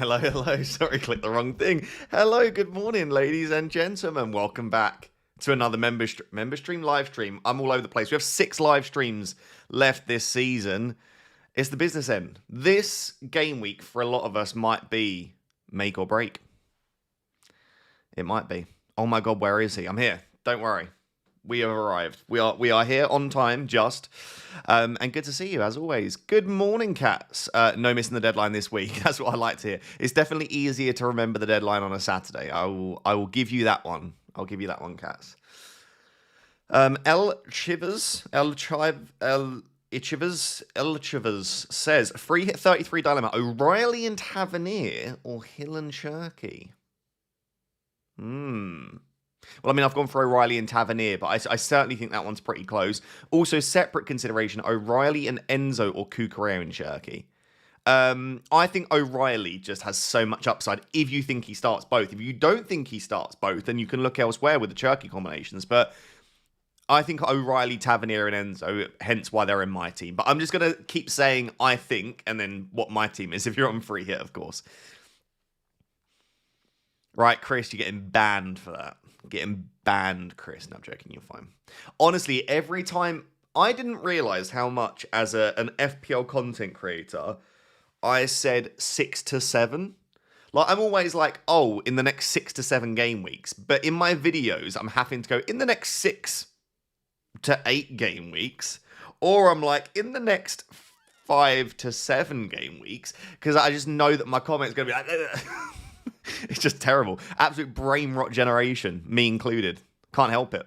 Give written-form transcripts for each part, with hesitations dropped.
Hello, hello. Sorry, clicked the wrong thing. Hello, good morning, ladies and gentlemen. Welcome back to another member stream live stream. I'm all over the place. We have 6 live streams left this season. It's the business end. This game week for a lot of us might be make or break. It might be. Oh my God, where is he? I'm here. Don't worry. We have arrived. We are here on time, just. And good to see you, as always. Good morning, cats. No missing the deadline this week. That's what I like to hear. It's definitely easier to remember the deadline on a Saturday. I will give you that one. I'll give you that one, cats. Chivers says, free hit 33 dilemma. O'Reilly and Tavernier or Hill and Cherky? Well, I mean, I've gone for O'Reilly and Tavernier, but I certainly think that one's pretty close. Also, separate consideration, O'Reilly and Enzo or Cucurella and Cherky. I think O'Reilly just has so much upside if you think he starts both. If you don't think he starts both, then you can look elsewhere with the Cherky combinations. But I think O'Reilly, Tavernier, and Enzo, hence why they're in my team. But I'm just going to keep saying I think, and then what my team is if you're on free hit, of course. Right, Chris, you're getting banned for that. Getting banned, Chris. No, I'm joking, you're fine. Honestly, every time... I didn't realise how much, as an FPL content creator, I said 6 to 7. Like, I'm always like, oh, in the next 6 to 7 game weeks. But in my videos, I'm having to go, in the next 6 to 8 game weeks. Or I'm like, in the next 5 to 7 game weeks. Because I just know that my comment's going to be like... It's just terrible. Absolute brain rot generation, me included. Can't help it.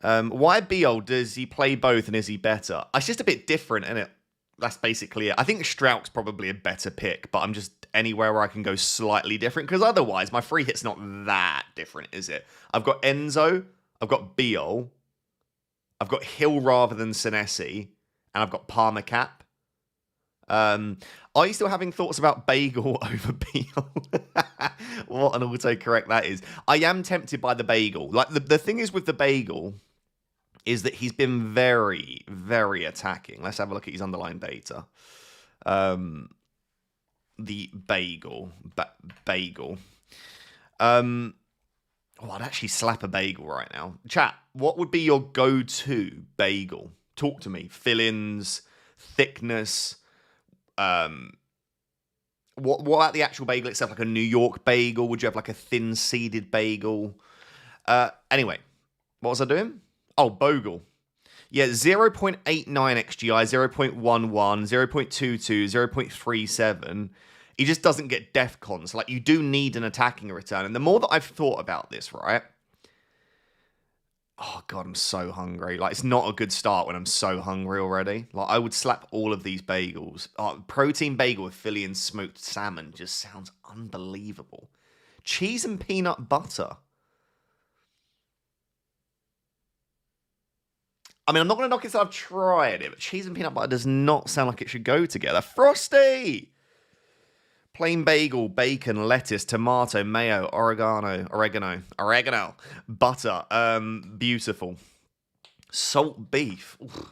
Why Bagel? Does he play both and is he better? It's just a bit different, isn't it? That's basically it. I think Strauch's probably a better pick, but I'm just anywhere where I can go slightly different, because otherwise my free hit's not that different, is it? I've got Enzo, I've got Bagel, I've got Hill rather than Senesi, and I've got Palmer Cap. Are you still having thoughts about Bagel over Bagel? What an autocorrect that is. I am tempted by the Bagel. Like, the thing is with the Bagel is that he's been very, very attacking. Let's have a look at his underlying data. The Bagel. Bagel. I'd actually slap a Bagel right now. Chat, what would be your go-to Bagel? Talk to me. Fill-ins, thickness... What about the actual bagel itself? Like a New York bagel? Would you have like a thin seeded bagel? Anyway, what was I doing? Oh, Bogle. Yeah, 0.89 XGI, 0.11, 0.22, 0.37. He just doesn't get defcons. Like, you do need an attacking return. And the more that I've thought about this, right? Oh, God, I'm so hungry. Like, it's not a good start when I'm so hungry already. Like, I would slap all of these bagels. Oh, protein bagel with Philly and smoked salmon just sounds unbelievable. Cheese and peanut butter. I mean, I'm not going to knock it until I've tried it, but cheese and peanut butter does not sound like it should go together. Frosty! Plain bagel, bacon, lettuce, tomato, mayo, oregano, butter. Beautiful. Salt beef. Oof.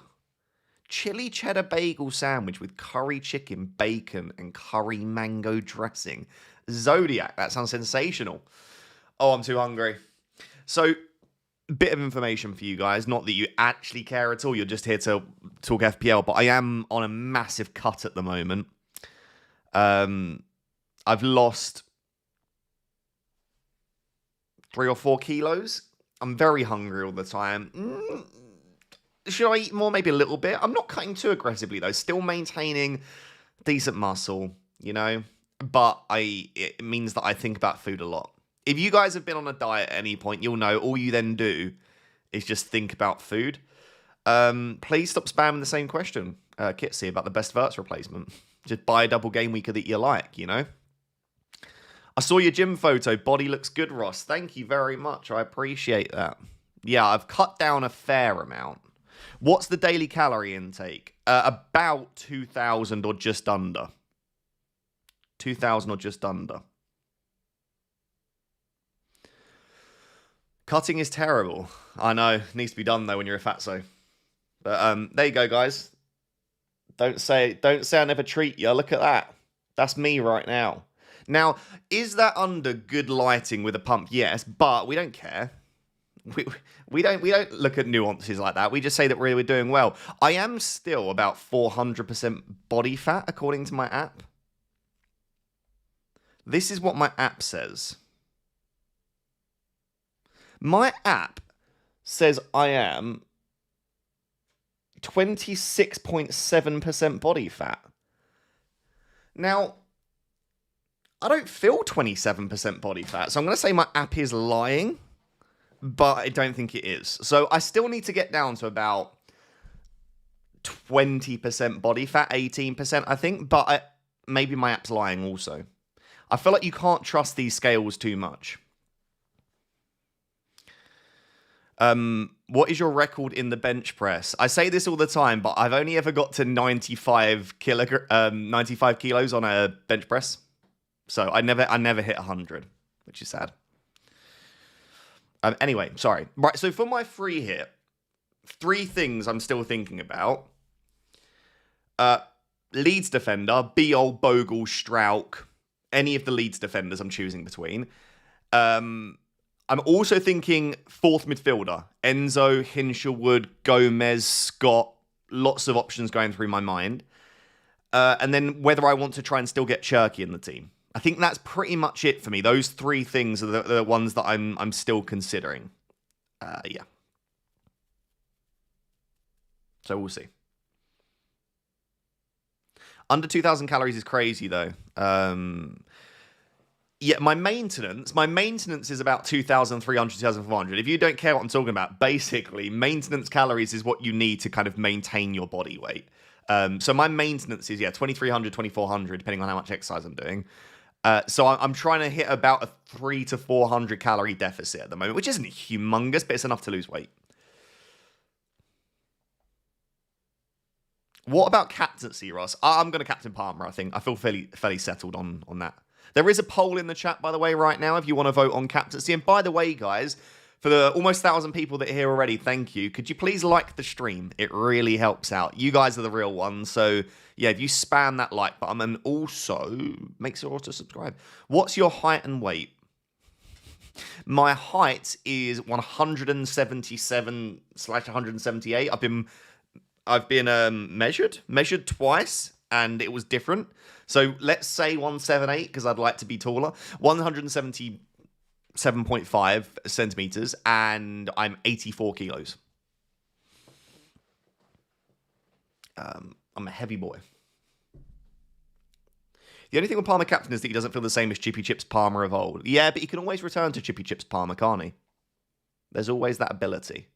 Chili cheddar bagel sandwich with curry chicken, bacon, and curry mango dressing. Zodiac. That sounds sensational. Oh, I'm too hungry. So, bit of information for you guys. Not that you actually care at all. You're just here to talk FPL. But I am on a massive cut at the moment. I've lost 3 or 4 kilos. I'm very hungry all the time. Should I eat more? Maybe a little bit. I'm not cutting too aggressively, though. Still maintaining decent muscle, you know? But it means that I think about food a lot. If you guys have been on a diet at any point, you'll know all you then do is just think about food. Please stop spamming the same question, Kitsy, about the best verts replacement. Just buy a double game weeker that you like, you know? I saw your gym photo. Body looks good, Ross. Thank you very much. I appreciate that. Yeah, I've cut down a fair amount. What's the daily calorie intake? About 2,000 or just under. 2,000 or just under. Cutting is terrible. I know. Needs to be done, though, when you're a fatso. But there you go, guys. Don't say I never treat you. Look at that. That's me right now. Now, is that under good lighting with a pump? Yes, but we don't care. We, we don't look at nuances like that. We just say that we're doing well. I am still about 400% body fat according to my app. This is what my app says. My app says I am 26.7% body fat. Now, I don't feel 27% body fat, so I'm going to say my app is lying, but I don't think it is. So I still need to get down to about 20% body fat, 18%, I think, but maybe my app's lying also. I feel like you can't trust these scales too much. What is your record in the bench press? I say this all the time, but I've only ever got to 95 kilos on a bench press. So I never hit 100, which is sad. Anyway, sorry. Right, so for my free hit, 3 things I'm still thinking about. Leeds defender, Bagel, Bagel, Strauch, any of the Leeds defenders I'm choosing between. I'm also thinking 4th midfielder. Enzo, Hinshelwood, Gomez, Scott. Lots of options going through my mind. And then whether I want to try and still get Cherky in the team. I think that's pretty much it for me. Those 3 things are the ones that I'm still considering. Yeah. So we'll see. Under 2,000 calories is crazy, though. Yeah, my maintenance is about 2,300, 2,400. If you don't care what I'm talking about, basically, maintenance calories is what you need to kind of maintain your body weight. So my maintenance is, 2,300, 2,400, depending on how much exercise I'm doing. So I'm trying to hit about a 300 to 400 calorie deficit at the moment, which isn't humongous, but it's enough to lose weight. What about captaincy, Ross? I'm going to captain Palmer, I think. I feel fairly settled on that. There is a poll in the chat, by the way, right now, if you want to vote on captaincy. And by the way, guys, for the almost 1,000 people that are here already, thank you. Could you please like the stream? It really helps out. You guys are the real ones. So, yeah, if you spam that like button, and also make sure to subscribe. What's your height and weight? My height is 177/178. I've been measured twice, and it was different. So let's say 178, because I'd like to be taller. 177.5 centimeters, and I'm 84 kilos. I'm a heavy boy. The only thing with Palmer captain is that he doesn't feel the same as Chippy Chips Palmer of old. Yeah, but he can always return to Chippy Chips Palmer, can't he? There's always that ability.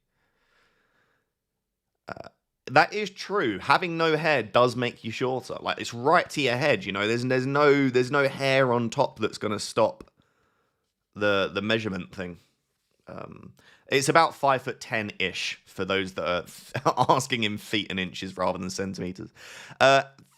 That is true. Having no hair does make you shorter. Like, it's right to your head, you know. There's no hair on top that's going to stop the measurement thing. It's about 5'10" for those that are asking in feet and inches rather than centimeters.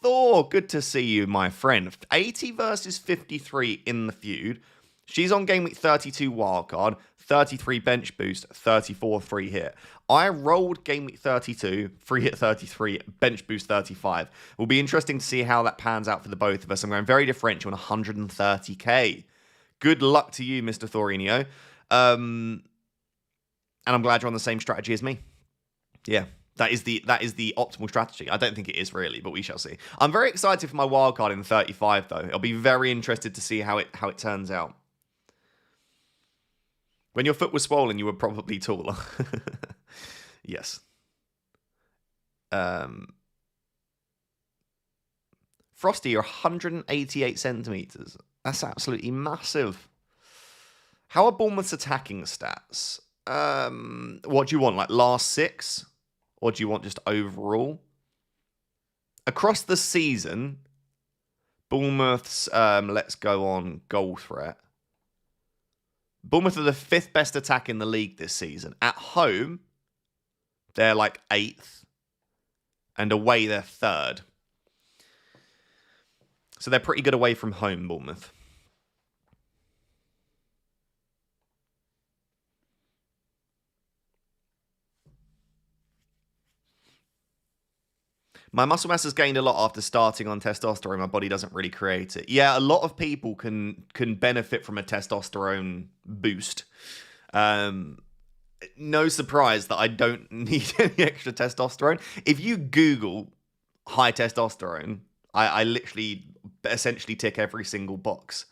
Thor, good to see you, my friend. 80 versus 53 in the feud. She's on game week 32 wildcard, 33 bench boost, 34 free hit. I rolled game week 32, free hit 33, bench boost 35. Will be interesting to see how that pans out for the both of us. I'm going very differential on 130k. Good luck to you, Mr. Thorinio. And I'm glad you're on the same strategy as me. Yeah, that is the optimal strategy. I don't think it is really, but we shall see. I'm very excited for my wildcard in 35, though. I'll be very interested to see how it turns out. When your foot was swollen, you were probably taller. Yes. Frosty, you're 188 centimeters. That's absolutely massive. How are Bournemouth's attacking stats? What do you want? Like last 6? Or do you want just overall? Across the season, Bournemouth's, let's go on goal threat. Bournemouth are the 5th best attack in the league this season. At home, they're like 8th. And away, they're 3rd. So they're pretty good away from home, Bournemouth. My muscle mass has gained a lot after starting on testosterone. My body doesn't really create it. Yeah, a lot of people can benefit from a testosterone boost. No surprise that I don't need any extra testosterone. If you Google high testosterone, I literally essentially tick every single box.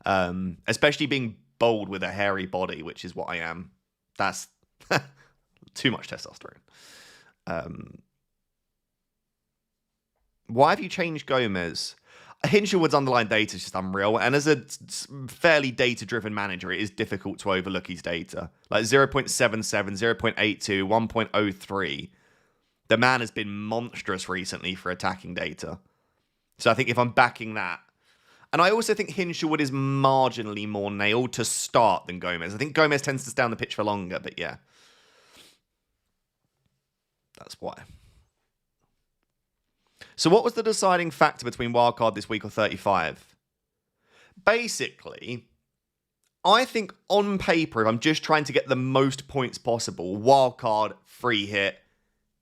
Especially being bold with a hairy body, which is what I am. That's too much testosterone. Why have you changed Gomez? Hinshelwood's underlying data is just unreal, and as a fairly data-driven manager, it is difficult to overlook his data. Like 0.77, 0.82, 1.03. The man has been monstrous recently for attacking data. So I think if I'm backing that, and I also think Hinshelwood is marginally more nailed to start than Gomez. I think Gomez tends to stay on the pitch for longer, but yeah. That's why. So what was the deciding factor between wildcard this week or 35? Basically, I think on paper, if I'm just trying to get the most points possible, wildcard free hit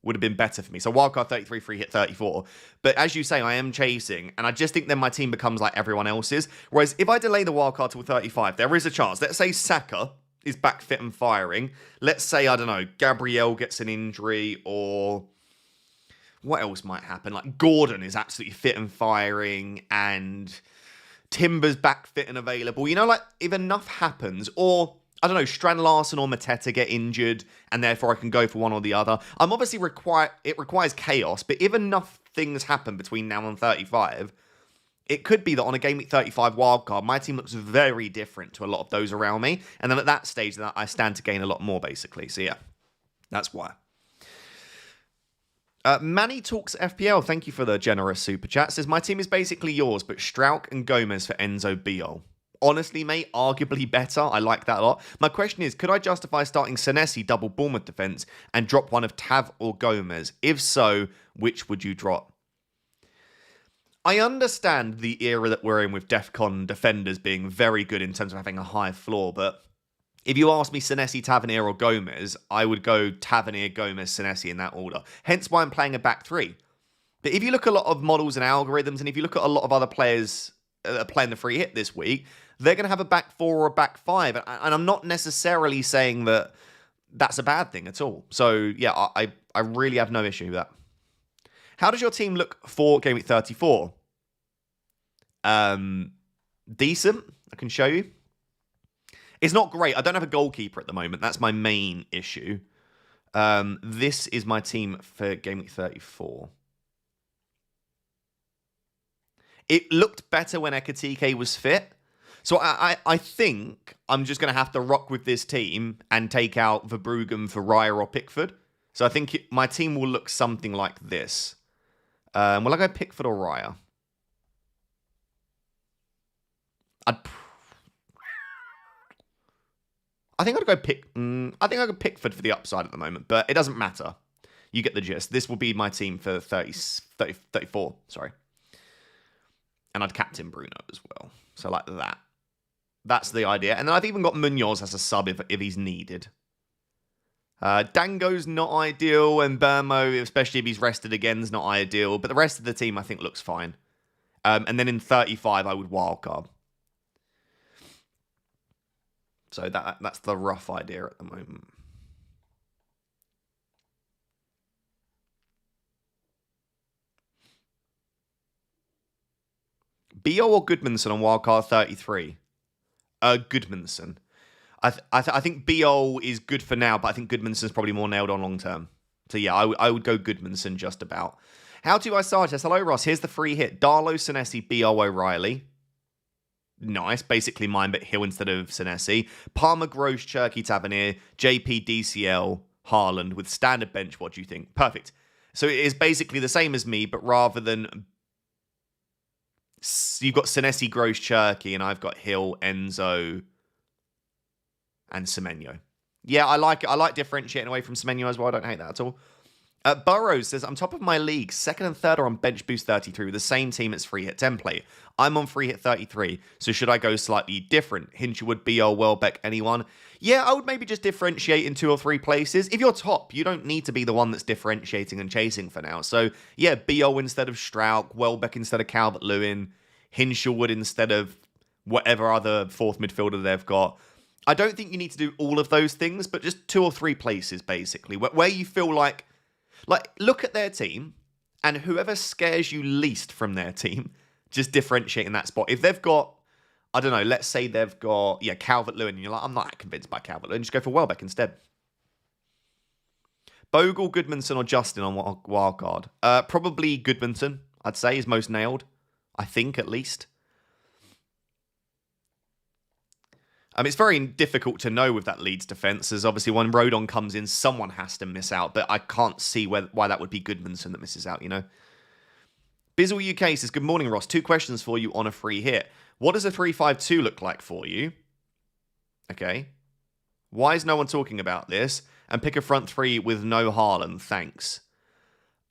would have been better for me. So wildcard 33, free hit 34. But as you say, I am chasing, and I just think then my team becomes like everyone else's. Whereas if I delay the wildcard till 35, there is a chance. Let's say Saka is back fit and firing. Let's say, I don't know, Gabriel gets an injury, or what else might happen? Like Gordon is absolutely fit and firing, and Timber's back fit and available. You know, like if enough happens, or I don't know, Strand Larson or Mateta get injured, and therefore I can go for one or the other. I'm obviously it requires chaos, but if enough things happen between now and 35, it could be that on a Game Week 35 wildcard, my team looks very different to a lot of those around me. And then at that stage, I stand to gain a lot more, basically. So yeah, that's why. Manny Talks FPL, thank you for the generous super chat. Says, my team is basically yours, but Strauch and Gomez for Enzo Biol. Honestly, mate, arguably better. I like that a lot. My question is, could I justify starting Senesi double Bournemouth defence and drop one of Tav or Gomez? If so, which would you drop? I understand the era that we're in with DEFCON defenders being very good in terms of having a high floor, but if you ask me Senesi, Tavernier or Gomez, I would go Tavernier, Gomez, Senesi in that order. Hence why I'm playing a back three. But if you look at a lot of models and algorithms, and if you look at a lot of other players playing the free hit this week, they're going to have a back four or a back five. And I'm not necessarily saying that that's a bad thing at all. So, yeah, I really have no issue with that. How does your team look for Game Week 34? Decent. I can show you. It's not great. I don't have a goalkeeper at the moment. That's my main issue. This is my team for Game Week 34. It looked better when Ekatike was fit. So I think I'm just going to have to rock with this team and take out Verbruggen for Raya or Pickford. So I think my team will look something like this. Will I go Pickford or Raya? I think I'd go Pickford for the upside at the moment, but it doesn't matter. You get the gist. This will be my team for 34, sorry. And I'd captain Bruno as well. So like that. That's the idea. And then I've even got Munoz as a sub if he's needed. Dango's not ideal, and Burmo, especially if he's rested again, is not ideal. But the rest of the team, I think, looks fine. And then in 35, I would wildcard. So that's the rough idea at the moment. Bio or Goodmanson on wildcard 33? Goodmanson. I think Bio is good for now, but I think Goodmanson's probably more nailed on long term. So yeah, I would go Goodmanson just about. How do I start this? Hello, Ross. Here's the free hit. Darlow, Senesi, Bio, O'Reilly. Nice. Basically mine, but Hill instead of Senesi. Palmer, Grosh, Cherky, Tavernier, JP, DCL, Haaland with standard bench. What do you think? Perfect. So it is basically the same as me, but rather than... You've got Senesi, Grosh, Cherky, and I've got Hill, Enzo, and Semenyo. Yeah, I like it. I like differentiating away from Semenyo as well. I don't hate that at all. Burrows says, I'm top of my league. Second and third are on bench boost 33 with the same team as free hit template. I'm on free hit 33, so should I go slightly different? Hinchelwood, BL, Welbeck, anyone? Yeah, I would maybe just differentiate in 2 or 3 places. If you're top, you don't need to be the one that's differentiating and chasing for now. So, yeah, BL instead of Strauch, Welbeck instead of Calvert-Lewin, Hinchelwood instead of whatever other fourth midfielder they've got. I don't think you need to do all of those things, but just 2 or 3 places, basically, where you feel like, look at their team, and whoever scares you least from their team, just differentiate in that spot. If they've got, I don't know, let's say they've got, Calvert-Lewin, and you're like, I'm not convinced by Calvert-Lewin, just go for Welbeck instead. Bogle, Goodmanson, or Justin on wildcard? Probably Goodmanson, I'd say, is most nailed. I think, at least. It's very difficult to know with that Leeds defence, as obviously when Rodon comes in, someone has to miss out, but I can't see why that would be Goodmanson that misses out, you know? Bizzle UK says, good morning, Ross. 2 questions for you on a free hit. What does a 3-5-2 look like for you? Okay. Why is no one talking about this? And pick a front 3 with no Haaland, thanks.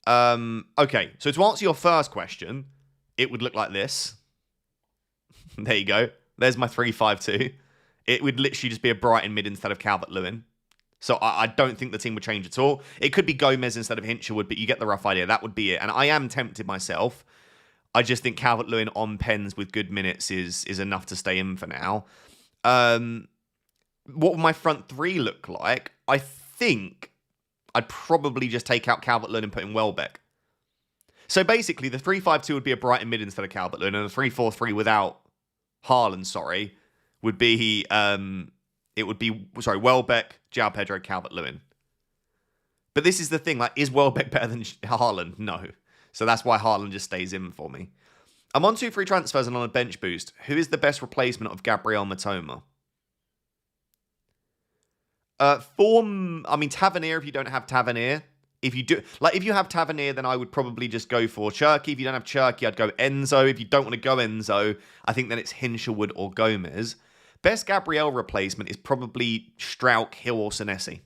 Okay, so to answer your first question, it would look like this. There you go. There's my 3-5-2. It would literally just be a Brighton mid instead of Calvert-Lewin. So I don't think the team would change at all. It could be Gomez instead of Hinchelwood, but you get the rough idea. That would be it. And I am tempted myself. I just think Calvert-Lewin on pens with good minutes is enough to stay in for now. What would my front 3 look like? I think I'd probably just take out Calvert-Lewin and put in Welbeck. So basically, the 3-5-2 would be a Brighton mid instead of Calvert-Lewin, and the 3-4-3 without Haaland, would be, Welbeck, João Pedro, Calvert-Lewin. But this is the thing, is Welbeck better than Haaland? No. So that's why Haaland just stays in for me. I'm on 2 free transfers and on a bench boost. Who is the best replacement of Gabriel Matoma? Tavernier if you don't have Tavernier. If you have Tavernier, then I would probably just go for Cherky. If you don't have Cherky, I'd go Enzo. If you don't want to go Enzo, I think then it's Hinchelwood or Gomez. Best Gabriel replacement is probably Strauch, Hill, or Senesi.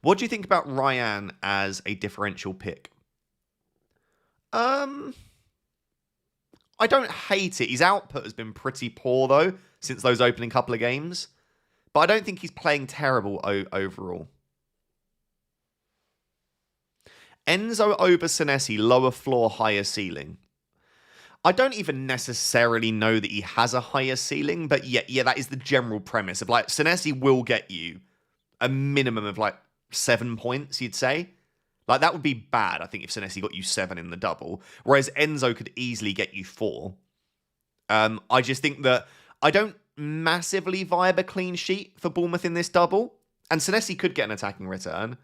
What do you think about Ryan as a differential pick? I don't hate it. His output has been pretty poor, though, since those opening couple of games. But I don't think he's playing terrible overall. Enzo over Senesi, lower floor, higher ceiling. I don't even necessarily know that he has a higher ceiling, but yeah, that is the general premise of Senesi will get you a minimum of 7 points, you'd say. That would be bad, I think, if Senesi got you 7 in the double, whereas Enzo could easily get you 4. I just think that I don't massively vibe a clean sheet for Bournemouth in this double, and Senesi could get an attacking return.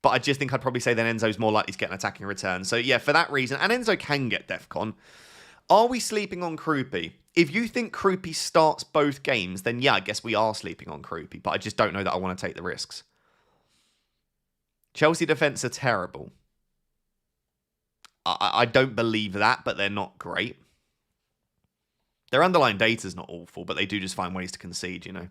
But I just think I'd probably say then Enzo's more likely to get an attacking return. So yeah, for that reason, and Enzo can get DEFCON. Are we sleeping on Krupi? If you think Krupi starts both games, then yeah, I guess we are sleeping on Krupi. But I just don't know that I want to take the risks. Chelsea defence are terrible. I don't believe that, but they're not great. Their underlying data's not awful, but they do just find ways to concede, you know.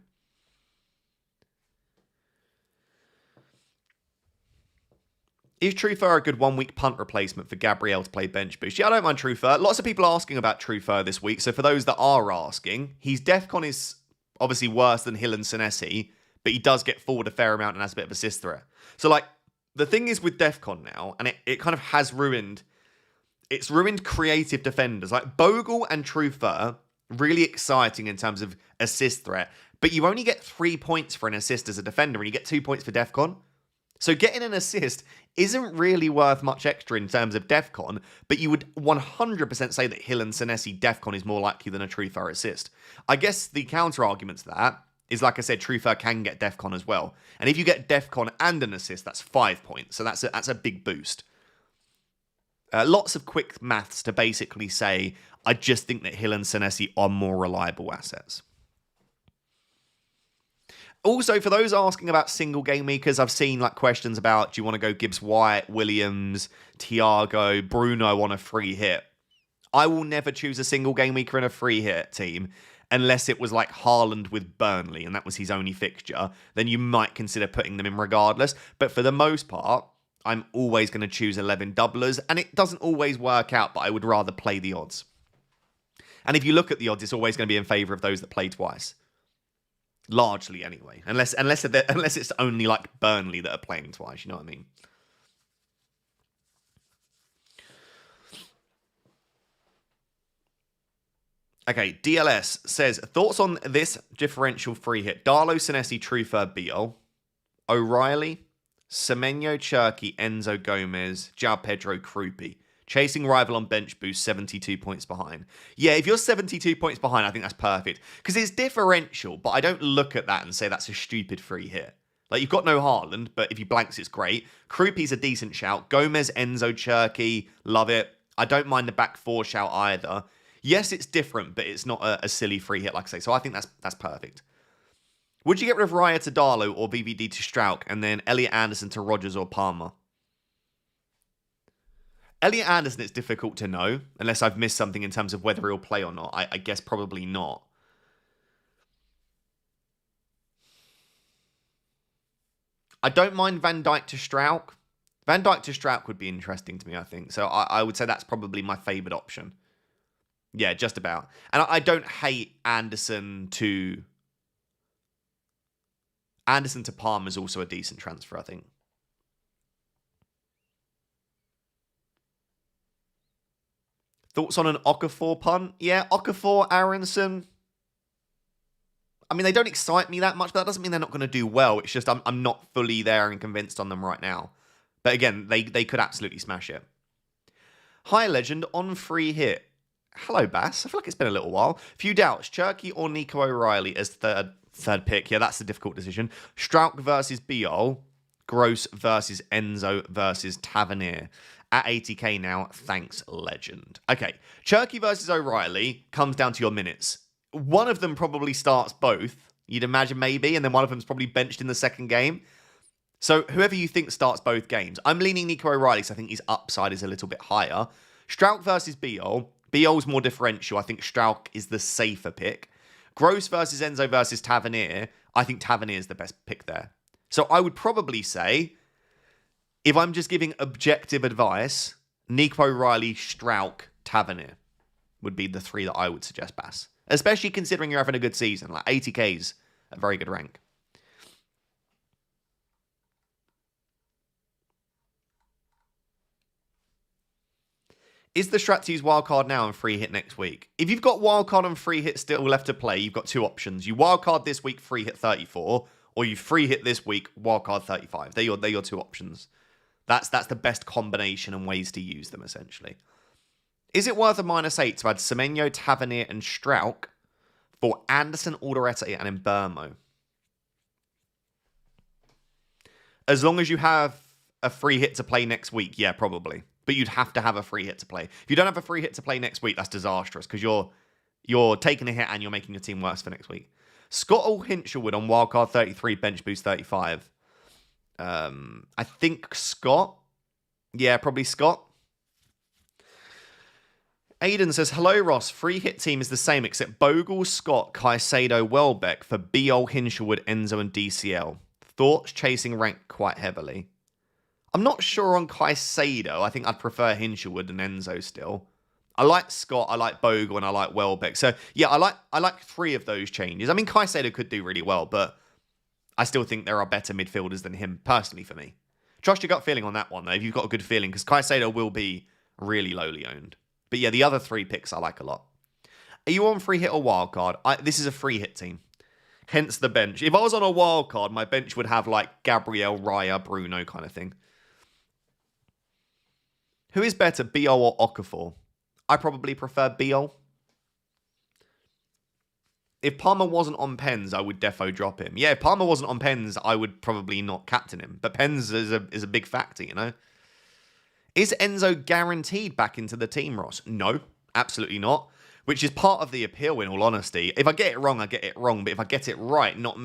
Is Trufer a good 1-week punt replacement for Gabriel to play bench boost? Yeah, I don't mind Trufer. Lots of people asking about Trufer this week. So for those that are asking, his DEFCON is obviously worse than Hill and Senesi, but he does get forward a fair amount and has a bit of assist threat. So the thing is with DEFCON now, and it kind of has ruined creative defenders. Bogle and Trufer, really exciting in terms of assist threat, but you only get 3 points for an assist as a defender, and you get 2 points for DEFCON. So getting an assist isn't really worth much extra in terms of DEFCON, but you would 100% say that Hill and Senesi DEFCON is more likely than a Trufer assist. I guess the counter-argument to that is, like I said, Trufer can get DEFCON as well. And if you get DEFCON and an assist, that's 5 points. So that's a big boost. Lots of quick maths to basically say, I just think that Hill and Senesi are more reliable assets. Also, for those asking about single game weekers, I've seen questions about, do you want to go Gibbs White, Williams, Thiago, Bruno on a free hit? I will never choose a single game weeker in a free hit team. unless it was like Haaland with Burnley and that was his only fixture, then you might consider putting them in regardless. But for the most part, I'm always going to choose 11 doublers, and it doesn't always work out, but I would rather play the odds. And if you look at the odds, it's always going to be in favour of those that play twice. Largely, anyway. Unless it's only like Burnley that are playing twice, you know what I mean? Okay, DLS says, thoughts on this differential free hit? Darlow, Senesi, Trufer, Biel, O'Reilly, Semenyo, Cherky, Enzo, Gomez, João Pedro, Krupi. Chasing rival on bench boost, 72 points behind. Yeah, if you're 72 points behind, I think that's perfect. Because it's differential, but I don't look at that and say that's a stupid free hit. Like, you've got no Haaland, but if you blanks, it's great. Krupi's a decent shout. Gomez, Enzo, Cherky, love it. I don't mind the back four shout either. Yes, it's different, but it's not a silly free hit, like I say. So I think that's perfect. Would you get rid of Raya to Darlow or VVD to Strauch and then Elliot Anderson to Rodgers or Palmer? Elliot Anderson, it's difficult to know, unless I've missed something in terms of whether he'll play or not. I guess probably not. I don't mind Van Dijk to Strauch. Van Dijk to Strauch would be interesting to me, I think. So I would say that's probably my favoured option. Yeah, just about. And I don't hate Anderson to Palmer is also a decent transfer, I think. Thoughts on an Okafor punt? Yeah, Okafor, Aronson. I mean, they don't excite me that much, but that doesn't mean they're not going to do well. It's just I'm not fully there and convinced on them right now. But again, they could absolutely smash it. Hi, Legend, on free hit. Hello, Bass. I feel like it's been a little while. Few doubts. Cherky or Nico O'Reilly as third pick. Yeah, that's the difficult decision. Strauch versus Biol. Gross versus Enzo versus Tavernier. At 80k now. Thanks, Legend. Okay. Cherky versus O'Reilly comes down to your minutes. One of them probably starts both. You'd imagine maybe. And then one of them's probably benched in the second game. So whoever you think starts both games. I'm leaning Nico O'Reilly because I think his upside is a little bit higher. Strauch versus Biol. Biol's more differential. I think Strauch is the safer pick. Gross versus Enzo versus Tavernier. I think Tavernier is the best pick there. So I would probably say, if I'm just giving objective advice, Nico O'Reilly, Strauch, Tavernier would be the three that I would suggest, Bass. Especially considering you're having a good season. Like 80k's a very good rank. Is the strat to use wildcard now and free hit next week? If you've got wildcard and free hit still left to play, you've got two options. You wildcard this week, free hit 34, or you free hit this week, wildcard 35. They're your two options. That's the best combination and ways to use them, essentially. Is it worth a -8 to add Semenyo, Tavernier, and Strauch for Anderson, Alderete, and Mbermo? As long as you have a free hit to play next week, yeah, probably. But you'd have to have a free hit to play. If you don't have a free hit to play next week, that's disastrous because you're taking a hit and you're making your team worse for next week. Scott or Hinchelwood on wildcard 33, bench boost 35. I think Scott. Yeah, probably Scott. Aiden says, hello, Ross. Free hit team is the same except Bogle, Scott, Caicedo, Welbeck for Biol, Hinchelwood, Enzo, and DCL. Thoughts chasing rank quite heavily. I'm not sure on Caicedo. I think I'd prefer Hinchelwood and Enzo still. I like Scott, I like Bogle, and I like Welbeck. So, yeah, I like three of those changes. I mean, Caicedo could do really well, but I still think there are better midfielders than him, personally, for me. Trust your gut feeling on that one, though, if you've got a good feeling, because Caicedo will be really lowly owned. But yeah, the other three picks I like a lot. Are you on free hit or wildcard? This is a free hit team. Hence the bench. If I was on a wildcard, my bench would have like Gabriel, Raya, Bruno kind of thing. Who is better, Biol or Okafor? I probably prefer Biol. If Palmer wasn't on Pens, I would defo drop him. Yeah, if Palmer wasn't on Pens, I would probably not captain him. But Pens is a big factor, you know? Is Enzo guaranteed back into the team, Ross? No, absolutely not. Which is part of the appeal, in all honesty. If I get it wrong, I get it wrong. But if I get it right, not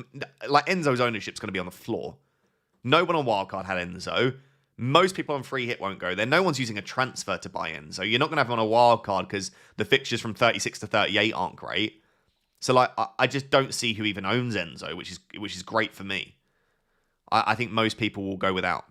like Enzo's ownership's going to be on the floor. No one on wildcard had Enzo. Most people on free hit won't go there. No one's using a transfer to buy Enzo. You're not going to have him on a wildcard because the fixtures from 36 to 38 aren't great. So like, I just don't see who even owns Enzo, which is great for me. I think most people will go without.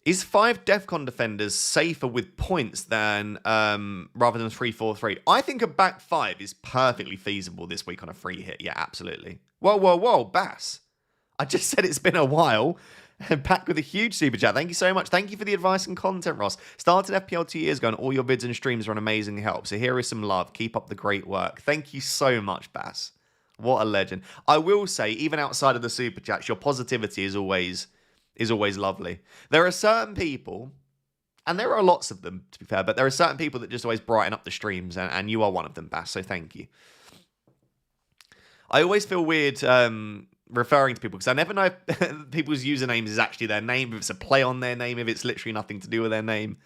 Is 5 Defcon defenders safer with points than rather than 3-4-3? I think a back 5 is perfectly feasible this week on a free hit. Yeah, absolutely. Whoa, Bass. I just said it's been a while. Back with a huge super chat. Thank you so much. Thank you for the advice and content, Ross. Started FPL 2 years ago and all your vids and streams are an amazing help. So here is some love. Keep up the great work. Thank you so much, Bass. What a legend. I will say, even outside of the super chats, your positivity is always lovely. There are certain people, and there are lots of them, to be fair, but there are certain people that just always brighten up the streams, and you are one of them, Bass, so thank you. I always feel weird referring to people, because I never know if people's usernames is actually their name, if it's a play on their name, if it's literally nothing to do with their name.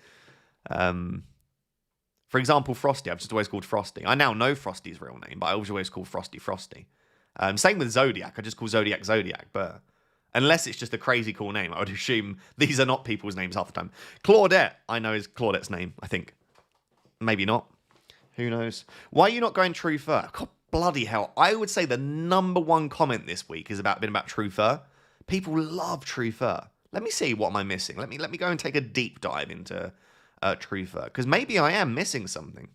For example, Frosty, I've just always called Frosty. I now know Frosty's real name, but I always call Frosty Frosty. Same with Zodiac, I just call Zodiac Zodiac, but unless it's just a crazy cool name, I would assume these are not people's names half the time. Claudette, I know is Claudette's name, I think. Maybe not. Who knows? Why are you not going True Fur? God, bloody hell. I would say the number one comment this week has been about True Fur. People love True Fur. Let me see, what am I missing? Let me go and take a deep dive into True Fur, because maybe I am missing something.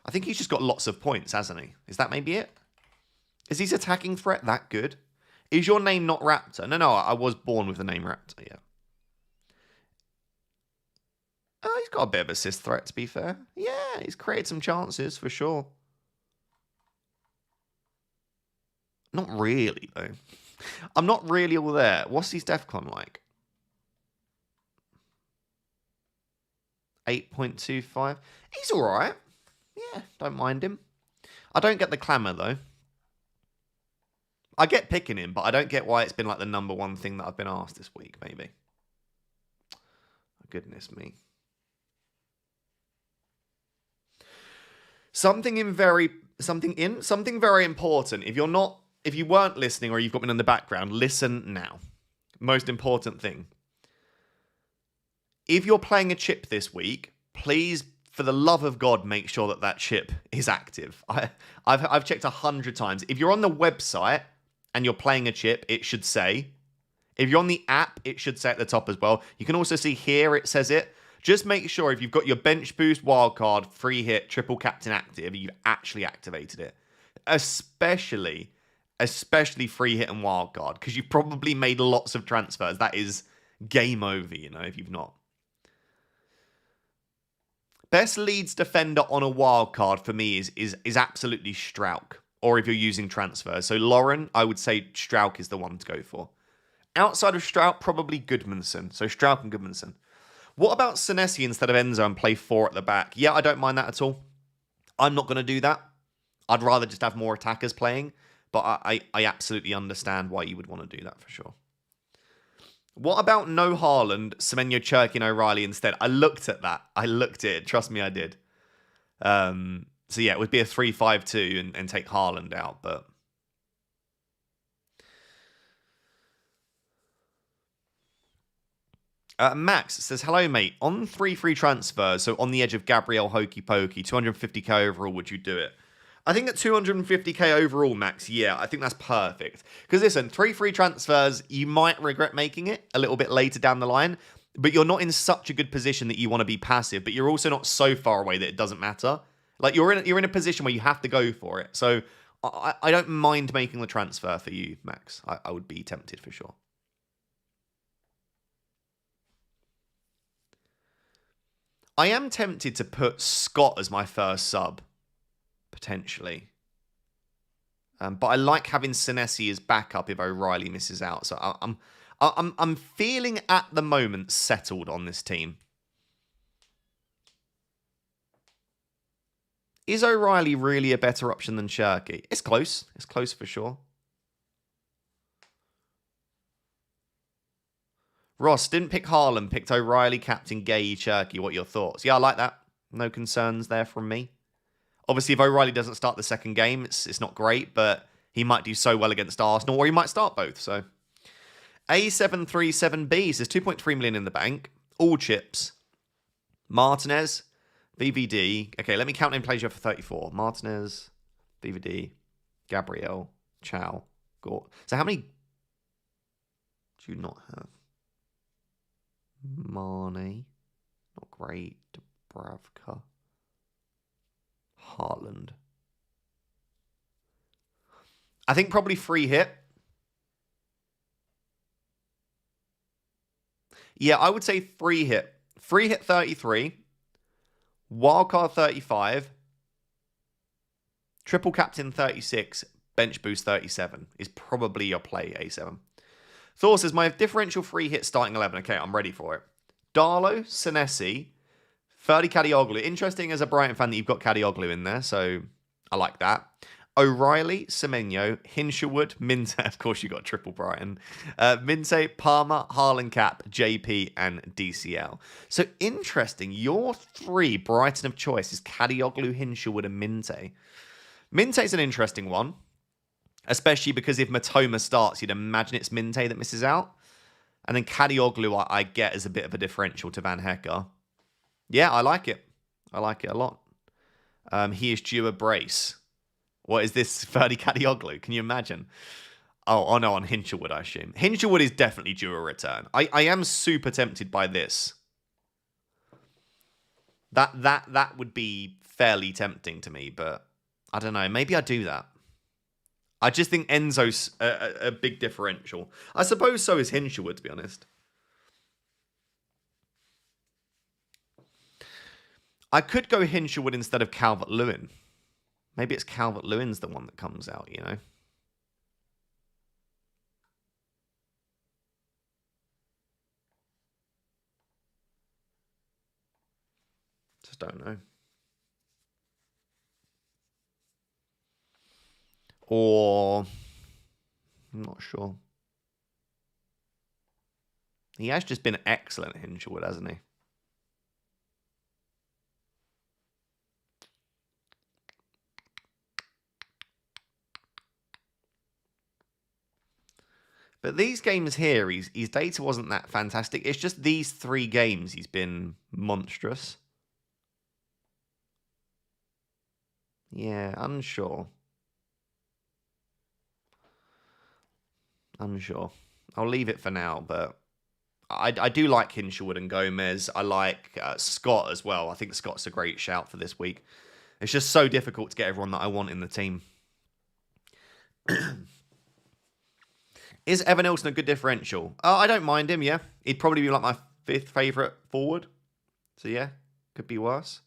I think he's just got lots of points, hasn't he? Is that maybe it? Is his attacking threat that good? Is your name not Raptor? No, I was born with the name Raptor, yeah. Oh, he's got a bit of assist threat, to be fair. Yeah, he's created some chances, for sure. Not really, though. I'm not really all there. What's his Defcon like? 8.25. He's all right. Yeah, don't mind him. I don't get the clamour, though. I get picking him, but I don't get why it's been like the number one thing that I've been asked this week, maybe. Goodness me. Something very important. If you weren't listening or you've got me in the background, listen now. Most important thing. If you're playing a chip this week, please, for the love of God, make sure that chip is active. I've checked 100 times. If you're on the website and you're playing a chip, it should say. If you're on the app, it should say at the top as well. You can also see here, it says it. Just make sure if you've got your bench boost, wildcard, free hit, triple captain active, you've actually activated it. Especially free hit and wildcard, because you've probably made lots of transfers. That is game over, if you've not. Best Leeds defender on a wildcard for me is absolutely Strauch, or if you're using transfers. So Lauren, I would say Strauch is the one to go for. Outside of Strauch, probably Goodmanson. So Strauch and Goodmanson. What about Senesi instead of Enzo and play 4 at the back? Yeah, I don't mind that at all. I'm not going to do that. I'd rather just have more attackers playing, but I absolutely understand why you would want to do that for sure. What about no Haaland, Semenyo, Cherky, and O'Reilly instead? I looked at that. Trust me, I did. So yeah, it would be a 3-5-2 and take Haaland out, but... Max says, hello, mate. On 3 free transfers, so on the edge of Gabriel Hokey Pokey, 250k overall, would you do it? I think at 250k overall, Max, yeah, I think that's perfect. Because listen, 3 free transfers, you might regret making it a little bit later down the line, but you're not in such a good position that you want to be passive, but you're also not so far away that it doesn't matter. Like, you're in a position where you have to go for it. So I don't mind making the transfer for you, Max. I would be tempted for sure. I am tempted to put Scott as my first sub, potentially. But I like having Senesi as backup if O'Reilly misses out. So I'm feeling at the moment settled on this team. Is O'Reilly really a better option than Cherky? It's close. It's close for sure. Ross didn't pick Haaland, picked O'Reilly, Captain Gay, Cherky. What are your thoughts? Yeah, I like that. No concerns there from me. Obviously, if O'Reilly doesn't start the second game, it's not great, but he might do so well against Arsenal, or he might start both. So, A737B says 2.3 million in the bank, all chips. Martinez, VVD. Okay, let me count in plays you have for 34. Martinez, VVD, Gabriel, Chow, Gort. So how many do you not have? Mane. Not great. Dubravka. Heartland. I think probably free hit. Yeah, I would say free hit. Free hit 33. Wildcard 35. Triple captain 36. Bench boost 37 is probably your play, A7. Thor says, my differential free hit starting 11. Okay, I'm ready for it. Darlow, Senesi, Ferdi Kadioglu. Interesting as a Brighton fan that you've got Kadioglu in there, so I like that. O'Reilly, Semenyo, Hinshelwood, Minte. Of course, you got triple Brighton. Minte, Palmer, Haaland Cap, JP, and DCL. So interesting. Your three Brighton of choice is Kadioglu, Hinshelwood, and Minte. Minte's an interesting one, especially because if Matoma starts, you'd imagine it's Minte that misses out. And then Kadioglu, I get as a bit of a differential to Van Hecker. Yeah, I like it. I like it a lot. He is due a brace. What is this, Ferdi Kadioglu? Can you imagine? Oh no, on Hinshelwood, I assume. Hinshelwood is definitely due a return. I am super tempted by this. That would be fairly tempting to me, but I don't know. Maybe I do that. I just think Enzo's a big differential. I suppose so is Hinshelwood, to be honest. I could go Hinshelwood instead of Calvert-Lewin. Maybe it's Calvert-Lewin's the one that comes out, you know? Just don't know. Or... I'm not sure. He has just been excellent, Hinshelwood, hasn't he? But these games here, his data wasn't that fantastic. It's just these 3 games he's been monstrous. Yeah, unsure. Unsure. I'll leave it for now, but I do like Hinshelwood and Gomez. I like Scott as well. I think Scott's a great shout for this week. It's just so difficult to get everyone that I want in the team. Is Evan Nilsson a good differential? I don't mind him, yeah. He'd probably be like my 5th favourite forward. So yeah, could be worse.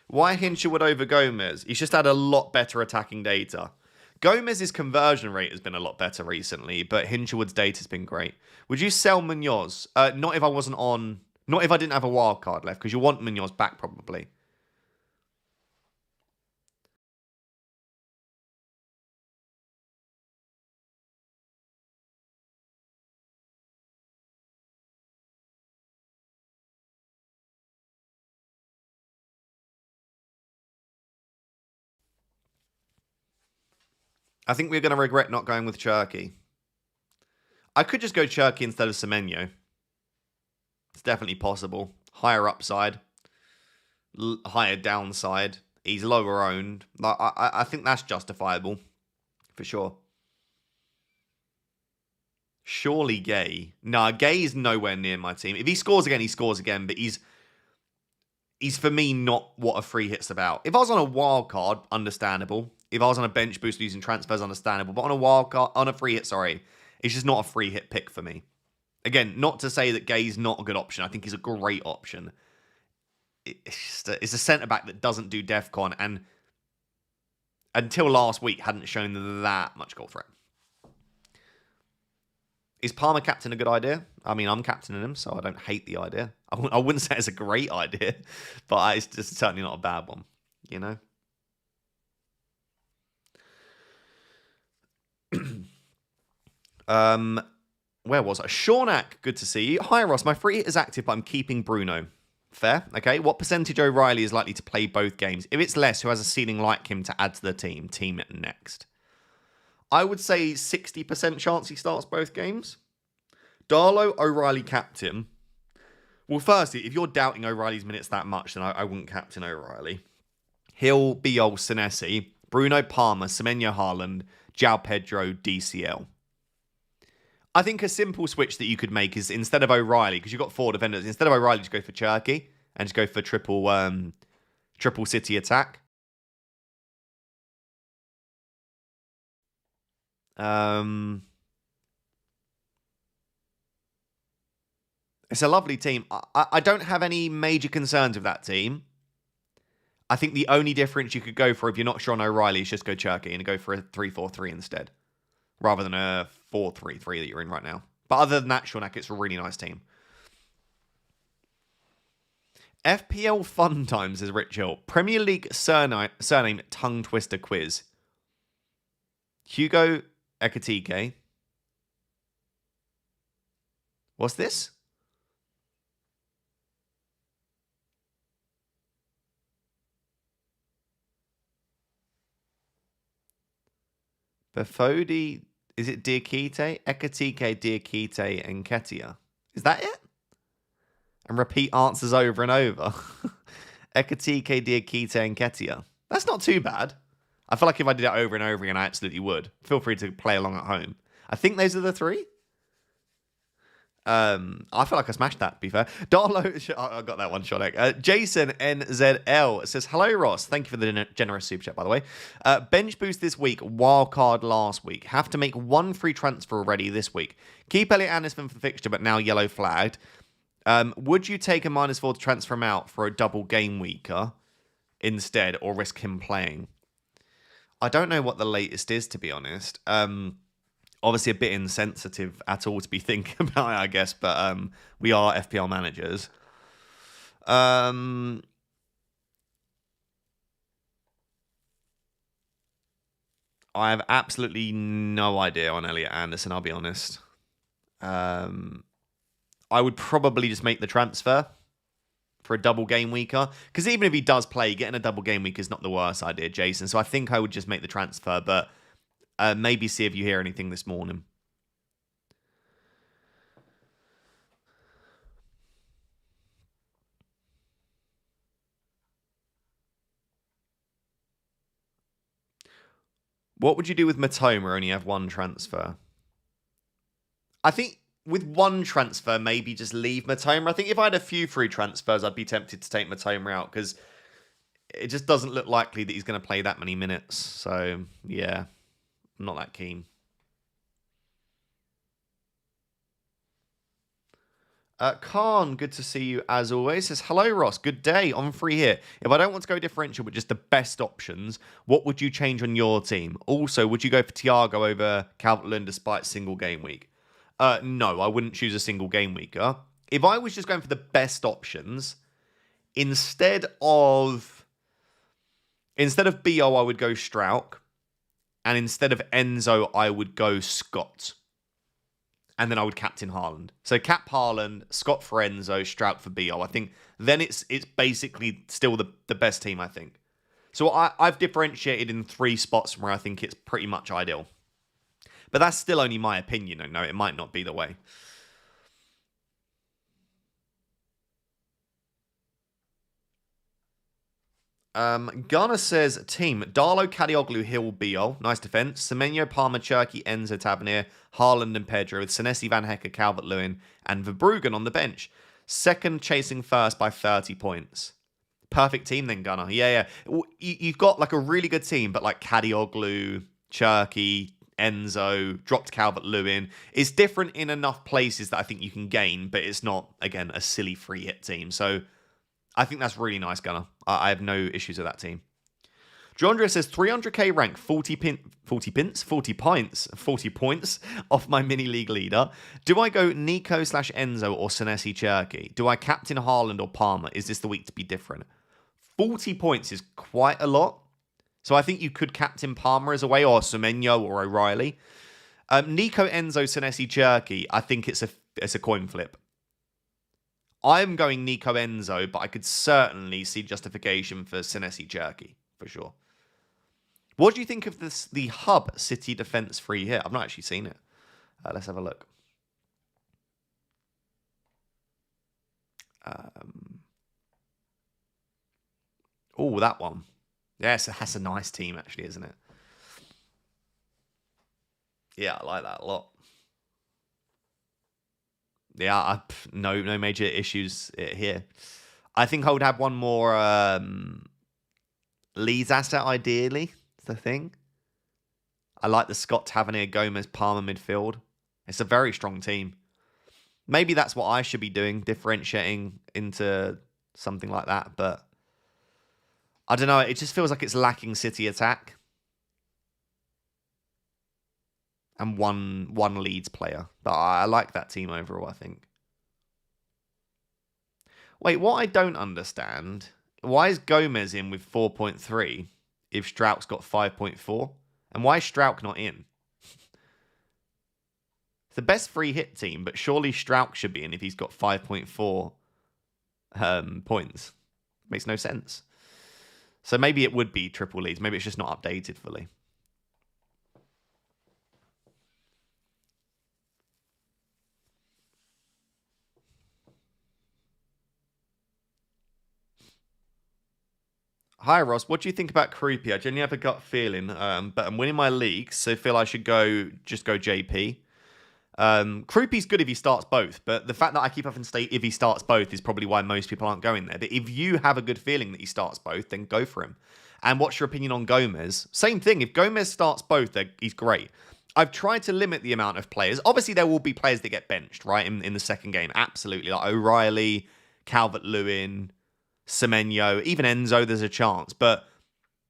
Why Hinshelwood over Gomez? He's just had a lot better attacking data. Gomez's conversion rate has been a lot better recently, but Hinshelwood's data's been great. Would you sell Munoz? Not if I wasn't on... Not if I didn't have a wild card left, because you want Munoz back probably. I think we're going to regret not going with Cherky. I could just go Cherky instead of Semenyo. It's definitely possible. Higher upside. Higher downside. He's lower owned. I think that's justifiable. For sure. Surely Gay. Nah, Gay is nowhere near my team. If he scores again, he scores again. But he's for me not what a free hit's about. If I was on a wild card, understandable. If I was on a bench boost using transfers, understandable. But on a wild card, on a free hit, sorry, it's just not a free hit pick for me. Again, not to say that Gay's not a good option. I think he's a great option. It's a centre back that doesn't do DEFCON and until last week hadn't shown that much goal threat. Is Palmer captain a good idea? I mean, I'm captaining him, so I don't hate the idea. I wouldn't say it's a great idea, but it's just certainly not a bad one, you know? Where was I? Shawnak, good to see you. Hi, Ross. My free hit is active, but I'm keeping Bruno. Fair. Okay. What percentage O'Reilly is likely to play both games? If it's less, who has a ceiling like him to add to the team? Team it next. I would say 60% chance he starts both games. Darlow, O'Reilly, captain. Well, firstly, if you're doubting O'Reilly's minutes that much, then I wouldn't captain O'Reilly. Hill, Biol, Senesi, Bruno Palmer, Semenyo Haaland, João Pedro, DCL. I think a simple switch that you could make is instead of O'Reilly, because you've got 4 defenders, instead of O'Reilly, just go for Cherky and just go for triple City attack. It's a lovely team. I don't have any major concerns with that team. I think the only difference you could go for if you're not sure on O'Reilly is just go Cherky and go for a 3-4-3 instead, rather than a 4-3-3 that you're in right now. But other than that, Shonak, it's a really nice team. FPL Fun Times is Rich Hill. Premier League surname Tongue Twister Quiz. Hugo Ekatike. What's this? Bafodi, is it Diakite? Ekatike, Diakite, and Ketia. Is that it? And repeat answers over and over. Ekatike, Diakite, and Ketia. That's not too bad. I feel like if I did it over and over again, I absolutely would. Feel free to play along at home. I think those are the 3. I feel like I smashed that, to be fair. Darlo, I got that one, Shonek. Jason NZL says, hello, Ross. Thank you for the generous super chat, by the way. Bench boost this week, wildcard last week. Have to make 1 free transfer already this week. Keep Elliot Anderson for the fixture, but now yellow flagged. Would you take a -4 to transfer him out for a double game weeker instead, or risk him playing? I don't know what the latest is, to be honest. Obviously a bit insensitive at all to be thinking about it, I guess, but we are FPL managers. I have absolutely no idea on Elliot Anderson, I'll be honest. I would probably just make the transfer for a double game weeker, because even if he does play, getting a double game week is not the worst idea, Jason. So I think I would just make the transfer, but maybe see if you hear anything this morning. What would you do with Matoma? Only have 1 transfer. I think with 1 transfer, maybe just leave Matoma. I think if I had a few free transfers, I'd be tempted to take Matoma out, because it just doesn't look likely that he's going to play that many minutes. So, yeah, I'm not that keen. Khan, good to see you as always. Says, hello, Ross. Good day. On free here. If I don't want to go differential, but just the best options, what would you change on your team? Also, would you go for Thiago over Calvert-Lewin despite single game week? No, I wouldn't choose a single game weeker. If I was just going for the best options, instead of Bo, I would go Strauch. And instead of Enzo, I would go Scott. And then I would captain Haaland. So cap Haaland, Scott for Enzo, Strauch for Bo. I think then it's basically still the best team, I think. So I've differentiated in 3 spots where I think it's pretty much ideal. But that's still only my opinion. No, it might not be the way. Ghana says, team, Darlow, Kadioglu, Hill, Biol. Nice defense. Semenyo, Palmer, Cherky, Enzo, Tavernier, Haaland and Pedro, with Senesi, Van Hecker, Calvert-Lewin, and Verbruggen on the bench. Second, chasing first by 30 points. Perfect team then, Gunnar. Yeah. You've got like a really good team, but like Kadioglu, Cherky, Enzo, dropped Calvert-Lewin. It's different in enough places that I think you can gain, but it's not, again, a silly free hit team. So I think that's really nice, Gunnar. I have no issues with that team. Jondra says 300k rank, 40 points off my mini league leader. Do I go Nico / Enzo or Senesi Cherky? Do I captain Haaland or Palmer? Is this the week to be different? 40 points is quite a lot. So I think you could captain Palmer as a way, or Semenyo or O'Reilly. Nico, Enzo, Senesi Cherky, I think it's a coin flip. I'm going Nico Enzo, but I could certainly see justification for Senesi Cherky, for sure. What do you think of the Hub City Defense free hit? I've not actually seen it. Let's have a look. Oh, that one. Yes, that's a nice team, actually, isn't it? Yeah, I like that a lot. Yeah, no major issues here. I think I would have one more Leeds asset, ideally. It's the thing. I like the Scott Tavernier, Gomez, Palmer midfield. It's a very strong team. Maybe that's what I should be doing, differentiating into something like that. But I don't know. It just feels like it's lacking City attack. And one Leeds player. But I like that team overall, I think. Wait, what I don't understand, why is Gomez in with 4.3 if Strauch's got 5.4? And why is Strauch not in? It's the best free hit team, but surely Strauch should be in if he's got 5.4 points. Makes no sense. So maybe it would be triple Leeds. Maybe it's just not updated fully. Hi, Ross. What do you think about Creepy? I genuinely have a gut feeling, but I'm winning my league, so feel I should just go JP. Creepy's good if he starts both, but the fact that I keep having to state if he starts both is probably why most people aren't going there. But if you have a good feeling that he starts both, then go for him. And what's your opinion on Gomez? Same thing. If Gomez starts both, he's great. I've tried to limit the amount of players. Obviously, there will be players that get benched, right, in the second game. Absolutely. Like O'Reilly, Calvert-Lewin, Semenyo, even Enzo, there's a chance. But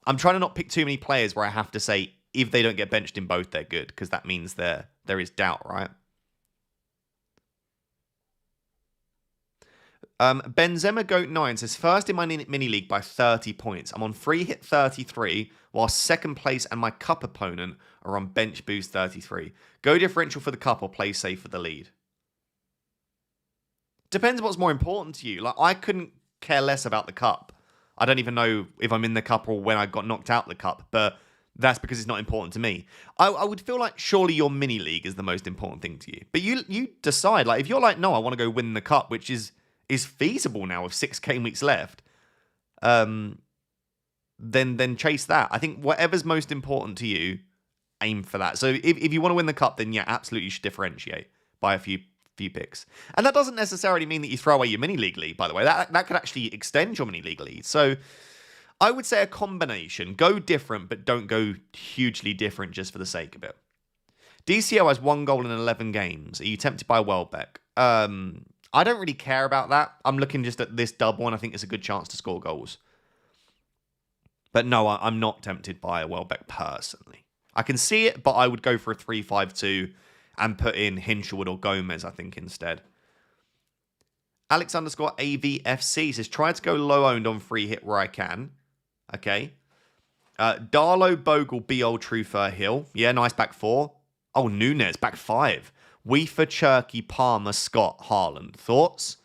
I'm trying to not pick too many players where I have to say, if they don't get benched in both, they're good, because that means there is doubt, right? Benzema Goat 9 says, first in my mini league by 30 points. I'm on free hit 33, while second place and my cup opponent are on bench boost 33. Go differential for the cup or play safe for the lead. Depends what's more important to you. Like, I couldn't care less about the cup. I don't even know if I'm in the cup or when I got knocked out the cup, but that's because it's not important to me. I would feel like surely your mini league is the most important thing to you. But you decide. Like, if you're like, no, I want to go win the cup, which is feasible now with 6 game weeks left, then chase that. I think whatever's most important to you, aim for that. So if you want to win the cup, then yeah, absolutely you should differentiate by a few picks. And that doesn't necessarily mean that you throw away your mini league lead, by the way. That could actually extend your mini league lead. So I would say a combination. Go different, but don't go hugely different just for the sake of it. DCO has 1 goal in 11 games. Are you tempted by Welbeck? I don't really care about that. I'm looking just at this double, and I think it's a good chance to score goals. But no, I'm not tempted by a Welbeck personally. I can see it, but I would go for a 3-5-2 and put in Hinshelwood or Gomez, I think, instead. Alex_AVFC says, try to go low owned on free hit where I can. Okay. Darlow, Bogle, Beol, Trufer, Hill. Yeah, nice back 4. Oh, Nunes, back 5. Weaver, Cherky, Palmer, Scott, Haaland. Thoughts?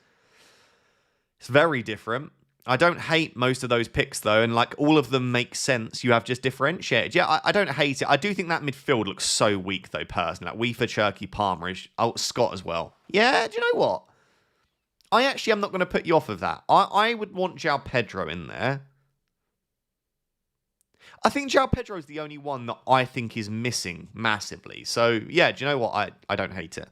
It's very different. I don't hate most of those picks, though, and like all of them make sense. You have just differentiated. Yeah, I don't hate it. I do think that midfield looks so weak, though, personally. Like Weaver, Cherky, Palmer, Scott as well. Yeah, do you know what? I actually am not going to put you off of that. I would want João Pedro in there. I think João Pedro is the only one that I think is missing massively. So, yeah, do you know what? I don't hate it.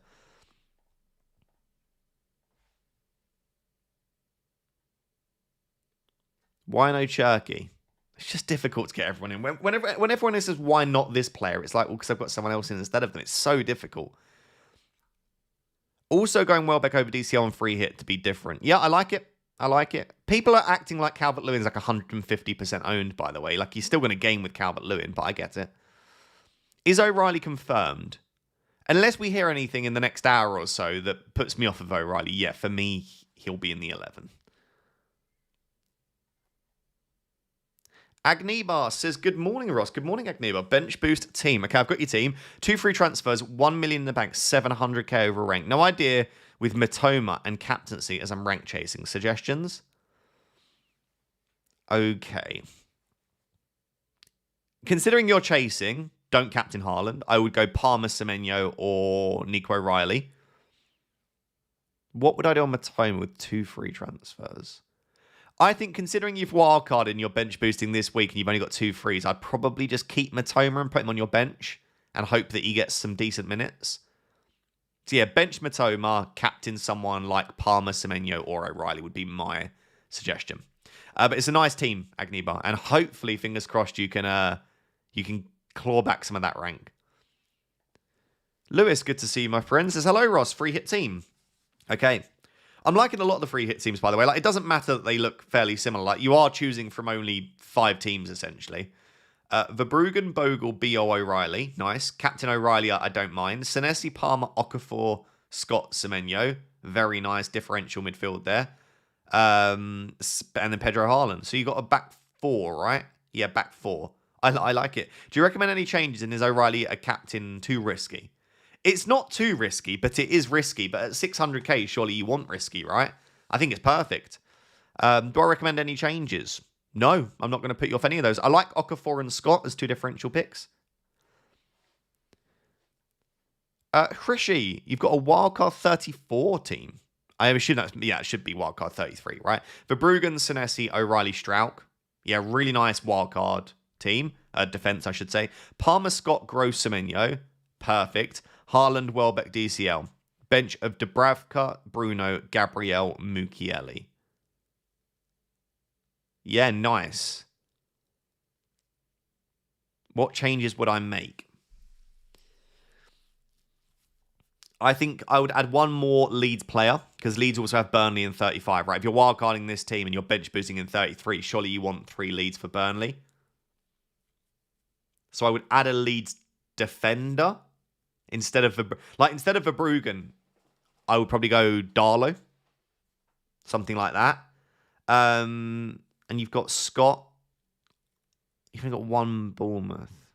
Why no Cherky? It's just difficult to get everyone in. When everyone says, why not this player? It's like, well, because I've got someone else in instead of them. It's so difficult. Also going Welbeck over DCL on free hit to be different. Yeah, I like it. I like it. People are acting like Calvert-Lewin's like 150% owned, by the way. Like, he's still going to game with Calvert-Lewin, but I get it. Is O'Reilly confirmed? Unless we hear anything in the next hour or so that puts me off of O'Reilly, yeah, for me, he'll be in the 11. Agnibar says, good morning, Ross. Good morning, Agnibar. Bench boost team. Okay, I've got your team. 2 free transfers, 1 million in the bank, 700k over rank. No idea with Matoma and captaincy as I'm rank chasing. Suggestions? Okay. Considering you're chasing, don't captain Haaland. I would go Palmer, Semenyo, or Nico O'Reilly. What would I do on Matoma with 2 free transfers? I think considering you've wildcarded and you're bench boosting this week and you've only got 2 frees, I'd probably just keep Matoma and put him on your bench and hope that he gets some decent minutes. So yeah, bench Matoma, captain someone like Palmer, Semenyo, or O'Reilly would be my suggestion. But it's a nice team, Agnibar, and hopefully, fingers crossed, you can claw back some of that rank. Lewis, good to see you, my friend. Says, hello, Ross, free hit team. Okay. I'm liking a lot of the free hit teams, by the way. Like, it doesn't matter that they look fairly similar. Like, you are choosing from only 5 teams, essentially. Verbruggen, Bogle, B.O. O'Reilly. Nice. Captain O'Reilly, I don't mind. Senesi, Palmer, Okafor, Scott, Semenyo. Very nice differential midfield there. And then Pedro Haaland. So you got a back 4, right? Yeah, back 4. I like it. Do you recommend any changes? And is O'Reilly a captain too risky? It's not too risky, but it is risky. But at 600k, surely you want risky, right? I think it's perfect. Do I recommend any changes? No, I'm not going to put you off any of those. I like Okafor and Scott as 2 differential picks. Hrishi, you've got a wildcard 34 team. I assume that's, yeah, it should be wildcard 33, right? Verbruggen, Senesi, O'Reilly, Strauch. Yeah, really nice wildcard team. Defense, I should say. Palmer, Scott, Gross, Semenyo. Perfect. Haaland, Welbeck, DCL. Bench of Dubravka, Bruno, Gabriel, Mukiele. Yeah, nice. What changes would I make? I think I would add 1 more Leeds player, because Leeds also have Burnley in 35, right? If you're wildcarding this team and you're bench boosting in 33, surely you want 3 Leeds for Burnley. So I would add a Leeds defender instead of Verbruggen. I would probably go Darlow, something like that. And you've got Scott. You've only got 1 Bournemouth.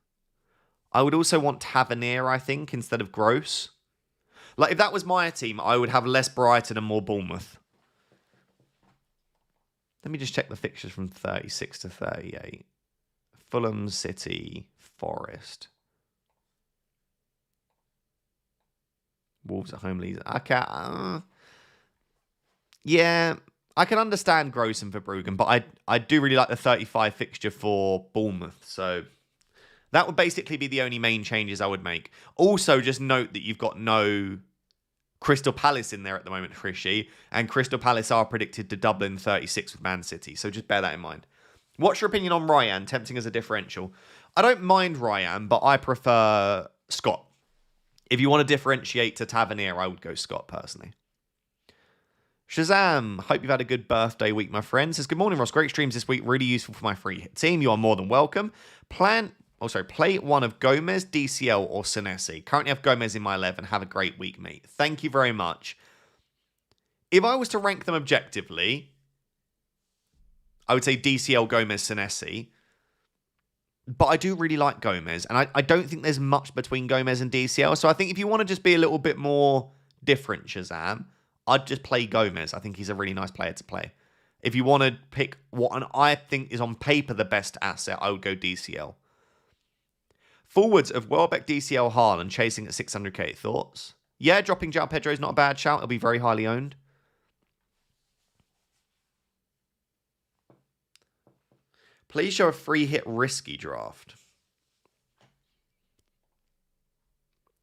I would also want Tavernier, I think, instead of Gross. Like, if that was my team, I would have less Brighton and more Bournemouth. Let me just check the fixtures from 36 to 38. Fulham, City, Forest. Wolves at home, Leeds. Okay. Yeah, I can understand Gross and Verbruggen, but I do really like the 35 fixture for Bournemouth. So that would basically be the only main changes I would make. Also, just note that you've got no Crystal Palace in there at the moment, Hrishi, and Crystal Palace are predicted to double in 36 with Man City. So just bear that in mind. What's your opinion on Ryan, tempting as a differential? I don't mind Ryan, but I prefer Scott. If you want to differentiate to Tavernier, I would go Scott personally. Shazam, hope you've had a good birthday week, my friend. Says, good morning, Ross. Great streams this week. Really useful for my free hit team. You are more than welcome. Play 1 of Gomez, DCL, or Senesi. Currently have Gomez in my 11. Have a great week, mate. Thank you very much. If I was to rank them objectively, I would say DCL, Gomez, Senesi. But I do really like Gomez, and I don't think there's much between Gomez and DCL. So I think if you want to just be a little bit more different, Shazam, I'd just play Gomez. I think he's a really nice player to play. If you want to pick I think is on paper the best asset, I would go DCL. Forwards of Welbeck, DCL, Haaland chasing at 600k. Thoughts? Yeah, dropping João Pedro is not a bad shout. It'll be very highly owned. Please show a free hit risky draft.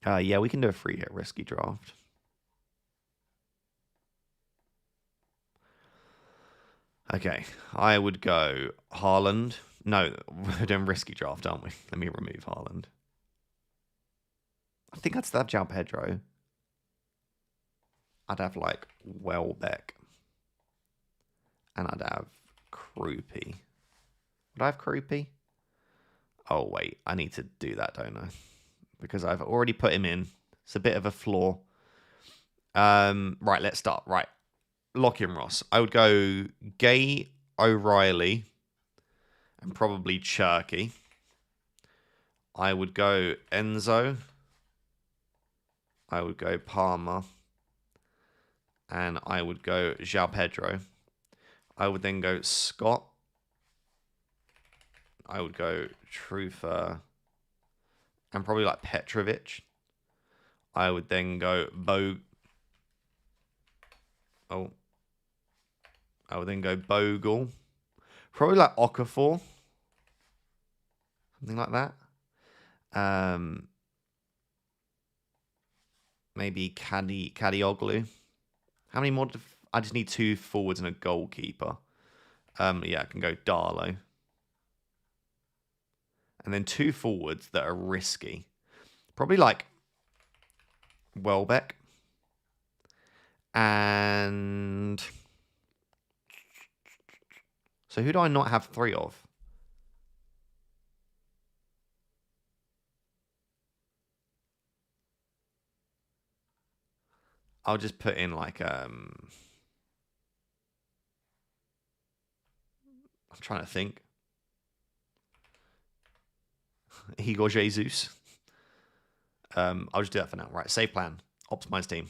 Yeah, we can do a free hit risky draft. Okay, I would go Haaland. No, we're doing risky draft, aren't we? Let me remove Haaland. I think I'd still have João Pedro. I'd have, like, Welbeck. And I'd have Kroopy. Would I have Kroopy? Oh, wait. I need to do that, don't I? Because I've already put him in. It's a bit of a flaw. Right, let's start. Right. Lock in, Ross. I would go Gay, O'Reilly, and probably Cherky. I would go Enzo. I would go Palmer. And I would go João Pedro. I would then go Scott. I would go Truther. And probably like Petrovic. I would then go Oh. I would then go Bagel. Probably like Okafor. Something like that. Maybe Kadioglu. How many more? I just need 2 forwards and a goalkeeper. Yeah, I can go Darlow. And then 2 forwards that are risky. Probably like Welbeck. And so who do I not have 3 of? I'll just put in like I'm trying to think. Igor Jesus. I'll just do that for now. Right, save plan. Optimize team.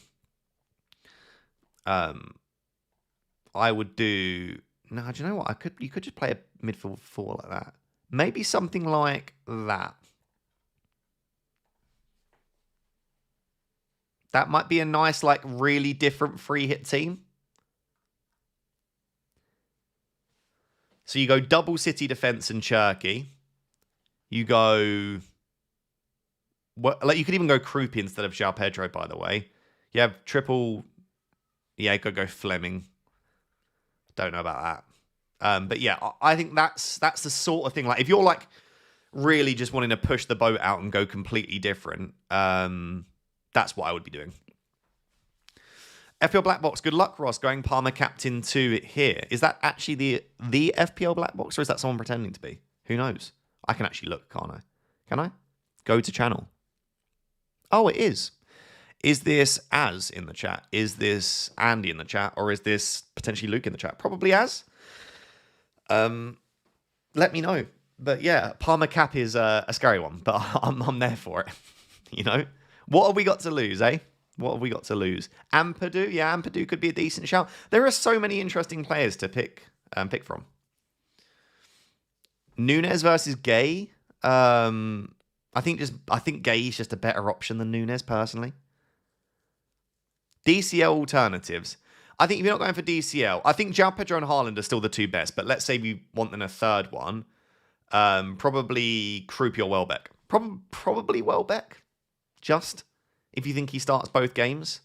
I would do... No, do you know what? You could just play a midfield 4 like that. Maybe something like that. That might be a nice, like, really different free hit team. So you go double City defense and Cherky. You go... Well, like, you could even go Krupi instead of João Pedro, by the way. You have triple... Yeah, you could go Fleming. Don't know about that. But yeah, I think that's the sort of thing. Like, if you're, like, really just wanting to push the boat out and go completely different, that's what I would be doing. FPL Black Box, good luck, Ross. Going Palmer Captain 2 here. Is that actually the FPL Black Box, or is that someone pretending to be? Who knows? I can actually look, can't I? Can I? Go to channel. Oh, it is. Is this Az in the chat? Is this Andy in the chat? Or is this potentially Luke in the chat? Probably Az. Let me know. But yeah, Palmer Cap is a scary one, but I'm there for it. You know? What have we got to lose, eh? What have we got to lose? Ampadu? Yeah, Ampadu could be a decent shout. There are so many interesting players to pick from. Nunes versus Gay. I think Gay is just a better option than Nunes, personally. DCL alternatives. I think if you're not going for DCL, I think João Pedro and Haaland are still the 2 best, but let's say we want then a third one. Probably Krupi or Welbeck. Probably Welbeck. Just if you think he starts both games.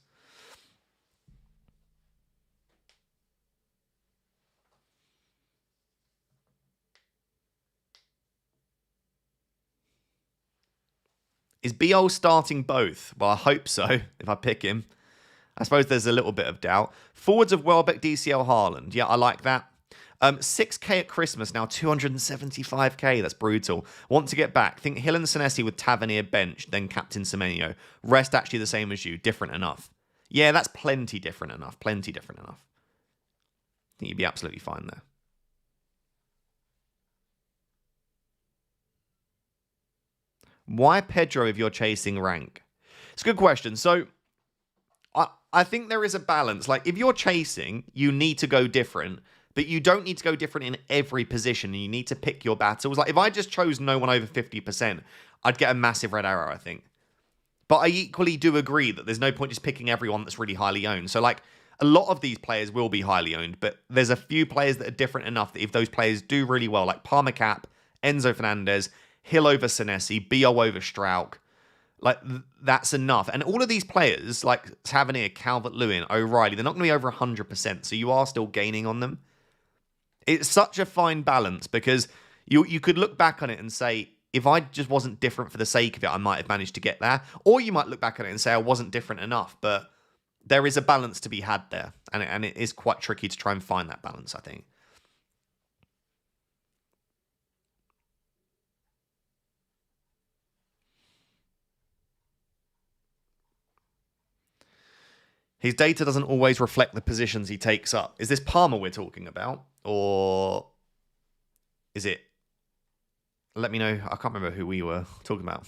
Is BO starting both? Well, I hope so, if I pick him. I suppose there's a little bit of doubt. Forwards of Welbeck, DCL, Haaland. Yeah, I like that. 6k at Christmas, now 275k. That's brutal. Want to get back. Think Hill and Senesi with Tavernier bench, then Captain Semenyo. Rest actually the same as you. Different enough. Yeah, that's plenty different enough. Plenty different enough. I think you'd be absolutely fine there. Why Pedro if you're chasing rank? It's a good question. So, I think there is a balance. Like, if you're chasing, you need to go different, but you don't need to go different in every position. You need to pick your battles. Like, if I just chose no one over 50%, I'd get a massive red arrow, I think. But I equally do agree that there's no point just picking everyone that's really highly owned. So, like, a lot of these players will be highly owned, but there's a few players that are different enough that if those players do really well, like Palmer Cap, Enzo Fernandez, Hill over Senesi, BO over Strauch, like, that's enough. And all of these players, like Tavernier, Calvert-Lewin, O'Reilly, they're not going to be over 100%, so you are still gaining on them. It's such a fine balance because you could look back on it and say, if I just wasn't different for the sake of it, I might have managed to get there. Or you might look back on it and say, I wasn't different enough. But there is a balance to be had there. And it is quite tricky to try and find that balance, I think. His data doesn't always reflect the positions he takes up. Is this Palmer we're talking about? Or is it... Let me know. I can't remember who we were talking about.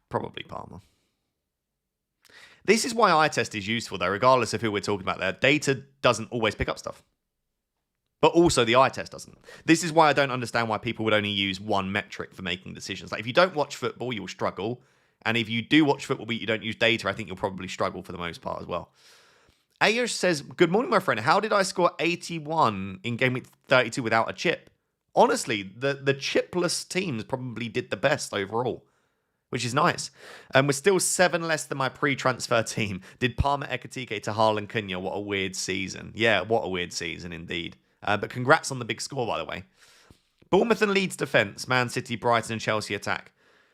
Probably Palmer. This is why eye test is useful, though, regardless of who we're talking about there. Data doesn't always pick up stuff. But also the eye test doesn't. This is why I don't understand why people would only use one metric for making decisions. Like, if you don't watch football, you'll struggle. And if you do watch football but you don't use data, I think you'll probably struggle for the most part as well. Ayush says, good morning, my friend. How did I score 81 in Game Week 32 without a chip? Honestly, the chipless teams probably did the best overall, which is nice. We're still 7 less than my pre-transfer team. Did Palmer Ekatike to Haaland Cunha? What a weird season. Yeah, what a weird season indeed. But congrats on the big score, by the way. Bournemouth and Leeds defence. Man City, Brighton and Chelsea attack.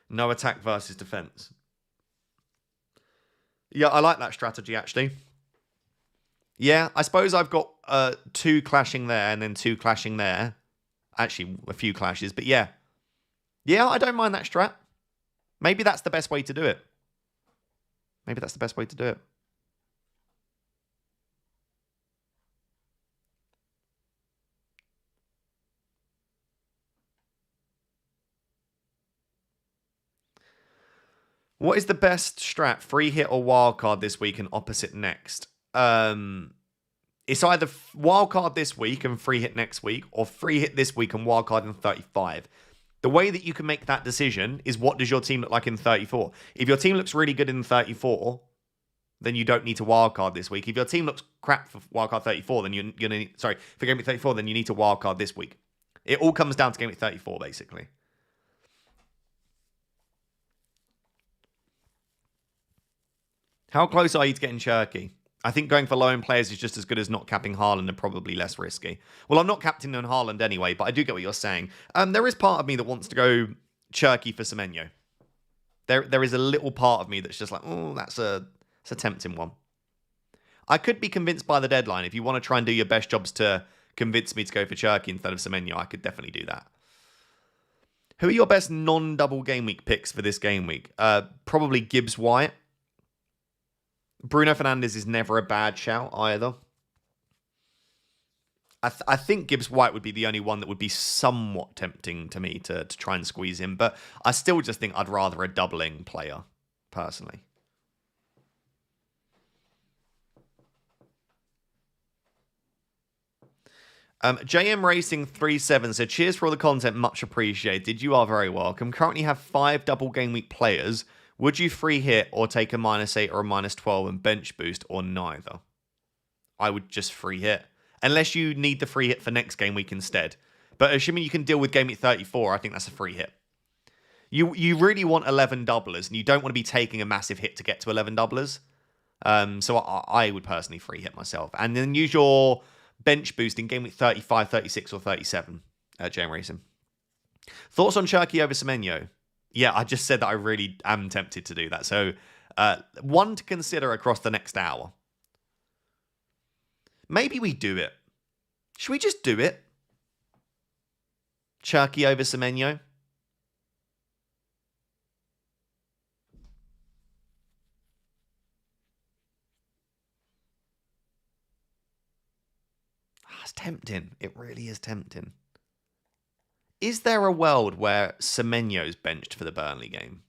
No attack versus defence. Yeah, I like that strategy, actually. Yeah, I suppose I've got 2 clashing there and then 2 clashing there. Actually, a few clashes, but yeah. Yeah, I don't mind that strat. Maybe that's the best way to do it. Maybe that's the best way to do it. What is the best strat? Free hit or wildcard this week and opposite next? It's either wildcard this week and free hit next week, or free hit this week and wildcard in 35. The way that you can make that decision is, what does your team look like in 34? If your team looks really good in 34, then you don't need to wildcard this week. If your team looks crap for wildcard 34, then you're gonna need, sorry, for game week 34, then you need to wildcard this week. It all comes down to game week 34, basically. How close are you to getting Cherky? I think going for low-end players is just as good as not capping Haaland and probably less risky. Well, I'm not captaining Haaland anyway, but I do get what you're saying. There is part of me that wants to go Cherky for Semenyo. There is a little part of me that's just like, oh, that's a tempting one. I could be convinced by the deadline. If you want to try and do your best jobs to convince me to go for Cherky instead of Semenyo, I could definitely do that. Who are your best non-double game week picks for this game week? Probably Gibbs White. Bruno Fernandes is never a bad shout either. I think Gibbs White would be the only one that would be somewhat tempting to me to try and squeeze in, but I still just think I'd rather a doubling player, personally. JM Racing 37 said, cheers for all the content, much appreciated. You are very welcome. Currently have 5 double game week players. Would you free hit or take a -8 or a -12 and bench boost, or neither? I would just free hit. Unless you need the free hit for next game week instead. But assuming you can deal with game week 34, I think that's a free hit. You really want 11 doublers, and you don't want to be taking a massive hit to get to 11 doublers. So I would personally free hit myself. And then use your bench boost in game week 35, 36, or 37 at JM Racing. Thoughts on Cherky over Semenyo? Yeah, I just said that I really am tempted to do that. So, one to consider across the next hour. Maybe we do it. Should we just do it? Cherky over Semenyo? It's tempting. It really is tempting. Is there a world where Semenyo's benched for the Burnley game?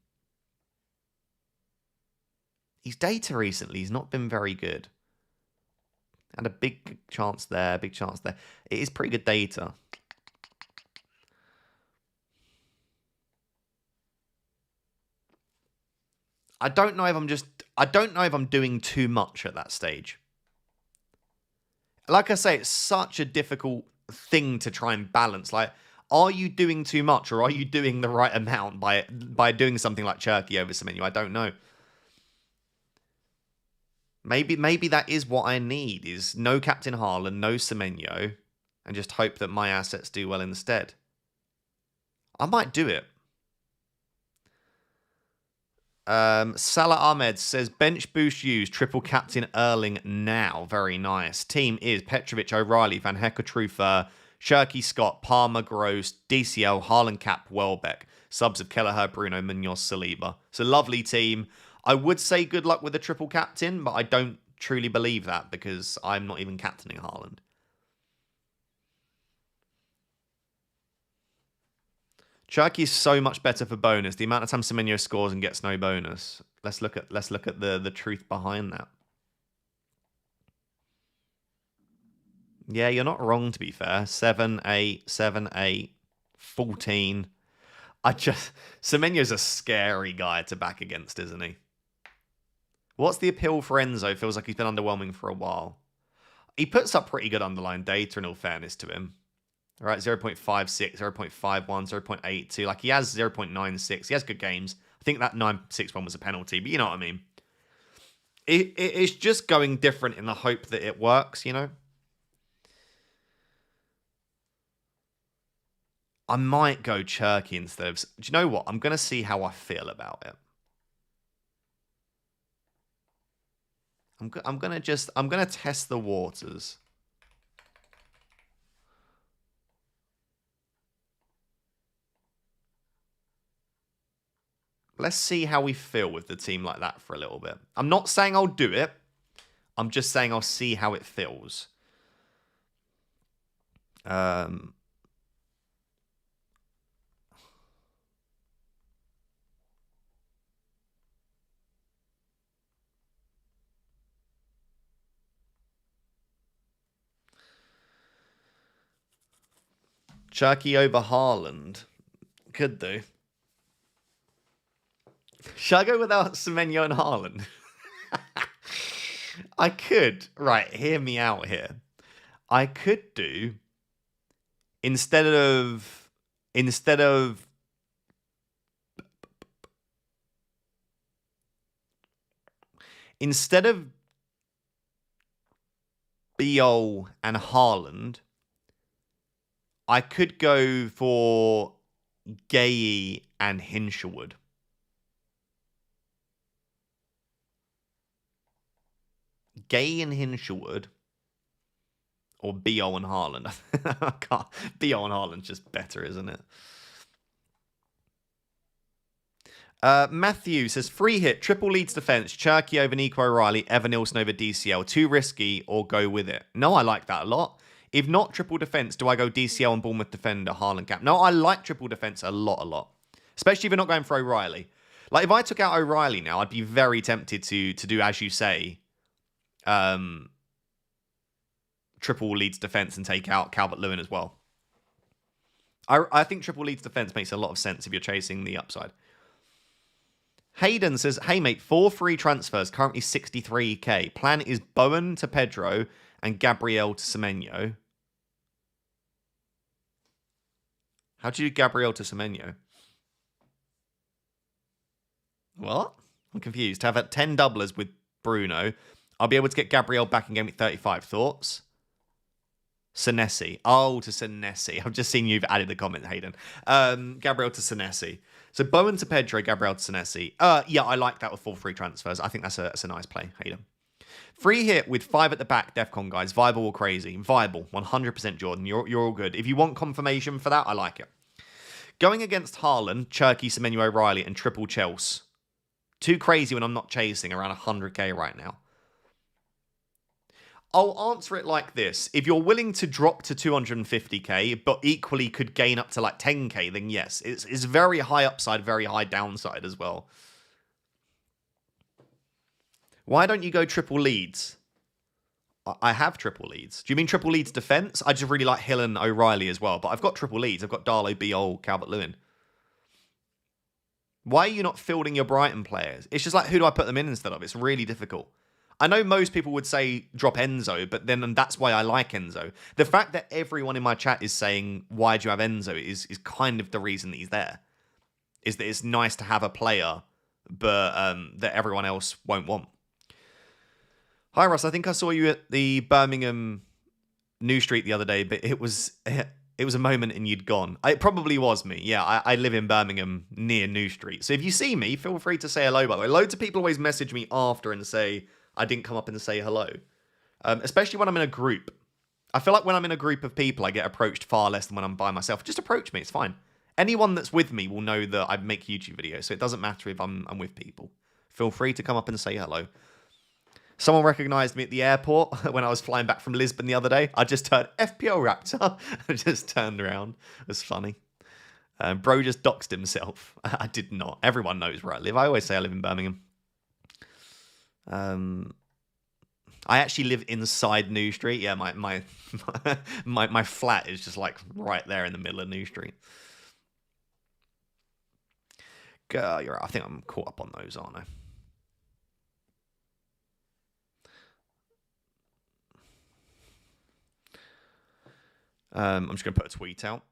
His data recently, he's not been very good. And a big chance there, big chance there. It is pretty good data. I don't know if I'm doing too much at that stage. Like I say, it's such a difficult thing to try and balance. Like, are you doing too much, or are you doing the right amount by doing something like Cherky over Semenyo? I don't know. Maybe that is what I need, is no Captain Haaland, no Semenyo, and just hope that my assets do well instead. I might do it. Salah Ahmed says, bench boost used, triple captain Erling now. Very nice. Team is Petrovic, O'Reilly, Van Hecker, Trufer, Cherky, Scott, Palmer, Gross, DCL, Haaland, Cap, Welbeck. Subs of Kelleher, Bruno, Munoz, Saliba. It's a lovely team. I would say good luck with the triple captain, but I don't truly believe that because I'm not even captaining Haaland. Cherky is so much better for bonus. The amount of time Semenyo scores and gets no bonus. Let's look at the truth behind that. Yeah, you're not wrong, to be fair. 7, 8, 7, 8, 14. Semenyo's a scary guy to back against, isn't he? What's the appeal for Enzo? Feels like he's been underwhelming for a while. He puts up pretty good underlying data in all fairness to him. All right, 0.56, 0.51, 0.82. Like, he has 0.96. He has good games. I think that 961 was a penalty, but you know what I mean. It's just going different in the hope that it works, you know? I might go Cherky instead of... Do you know what? I'm going to see how I feel about it. I'm going to test the waters. Let's see how we feel with the team like that for a little bit. I'm not saying I'll do it. I'm just saying I'll see how it feels. Cherky over Haaland. Could do. Should I go without Semenyo and Haaland? I could. Right, hear me out here. I could do instead of Biol and Haaland, I could go for Gay and Hinshelwood. Gay and Hinshelwood, or Biol and Haaland. I can't. Biol and Haaland's just better, isn't it? Matthew says, free hit, triple Leeds defense, Cherky over Nico O'Reilly, Evan Nilsson over DCL. Too risky or go with it? No, I like that a lot. If not triple defense, do I go DCL and Bournemouth defender, Haaland cap? No, I like triple defense a lot. Especially if you're not going for O'Reilly. Like, if I took out O'Reilly now, I'd be very tempted to do, as you say, triple Leeds defense and take out Calvert-Lewin as well. I think triple Leeds defense makes a lot of sense if you're chasing the upside. Hayden says, hey mate, 4 free transfers, currently 63k. Plan is Bowen to Pedro and Gabriel to Semenyo. How do you do Gabriel to Semenyo? What? I'm confused. To have 10 doublers with Bruno, I'll be able to get Gabriel back in game week 35. Thoughts? Senesi. Oh, to Senesi. I've just seen you've added the comment, Hayden. Gabriel to Senesi. So Bowen to Pedro, Gabriel to Senesi. Yeah, I like that with 4 free transfers. I think that's a nice play, Hayden. Free hit with 5 at the back, Defcon guys. Viable or crazy? Viable. 100% Jordan. You're all good. If you want confirmation for that, I like it. Going against Haaland, Cherky, Semenyo, O'Reilly, and triple Chelsea. Too crazy when I'm not chasing, around 100k right now. I'll answer it like this. If you're willing to drop to 250k, but equally could gain up to like 10k, then yes. It's very high upside, very high downside as well. Why don't you go triple Leeds? I have triple Leeds. Do you mean triple Leeds defense? I just really like Hill and O'Reilly as well. But I've got triple Leeds. I've got Darlow, Biol, Calvert-Lewin. Why are you not fielding your Brighton players? It's just like, who do I put them in instead of? It's really difficult. I know most people would say drop Enzo, but then that's why I like Enzo. The fact that everyone in my chat is saying, why do you have Enzo, is kind of the reason that he's there. Is that it's nice to have a player, but that everyone else won't want. Hi, Russ. I think I saw you at the Birmingham New Street the other day, but it was a moment and you'd gone. It probably was me. Yeah, I live in Birmingham near New Street. So if you see me, feel free to say hello, by the way. Loads of people always message me after and say, I didn't come up and say hello. Especially when I'm in a group. I feel like when I'm in a group of people, I get approached far less than when I'm by myself. Just approach me, it's fine. Anyone that's with me will know that I make YouTube videos, so it doesn't matter if I'm with people. Feel free to come up and say hello. Someone recognised me at the airport when I was flying back from Lisbon the other day. I just heard FPL Raptor. I just turned around. It was funny. Bro just doxed himself. I did not. Everyone knows where I live. I always say I live in Birmingham. I actually live inside New Street. Yeah, my flat is just like right there in the middle of New Street. You're right. I think I'm caught up on those, aren't I? I'm just going to put a tweet out.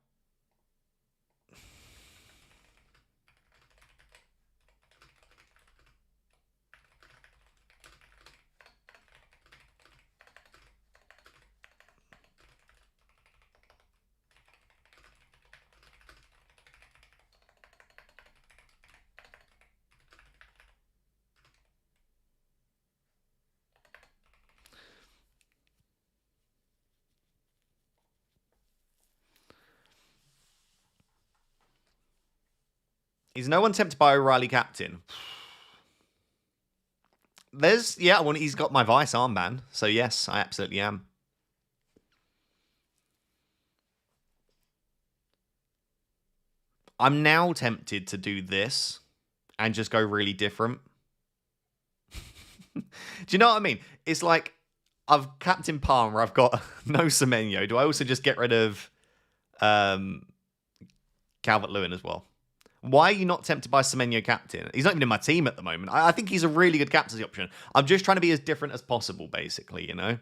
Is no one tempted by O'Reilly captain? He's got my Vice armband, so yes, I absolutely am. I'm now tempted to do this and just go really different. Do you know what I mean? It's like I've Captain Palmer, I've got no Semenyo. Do I also just get rid of Calvert-Lewin as well? Why are you not tempted by Semenyo captain? He's not even in my team at the moment. I think he's a really good captaincy option. I'm just trying to be as different as possible, basically, you know?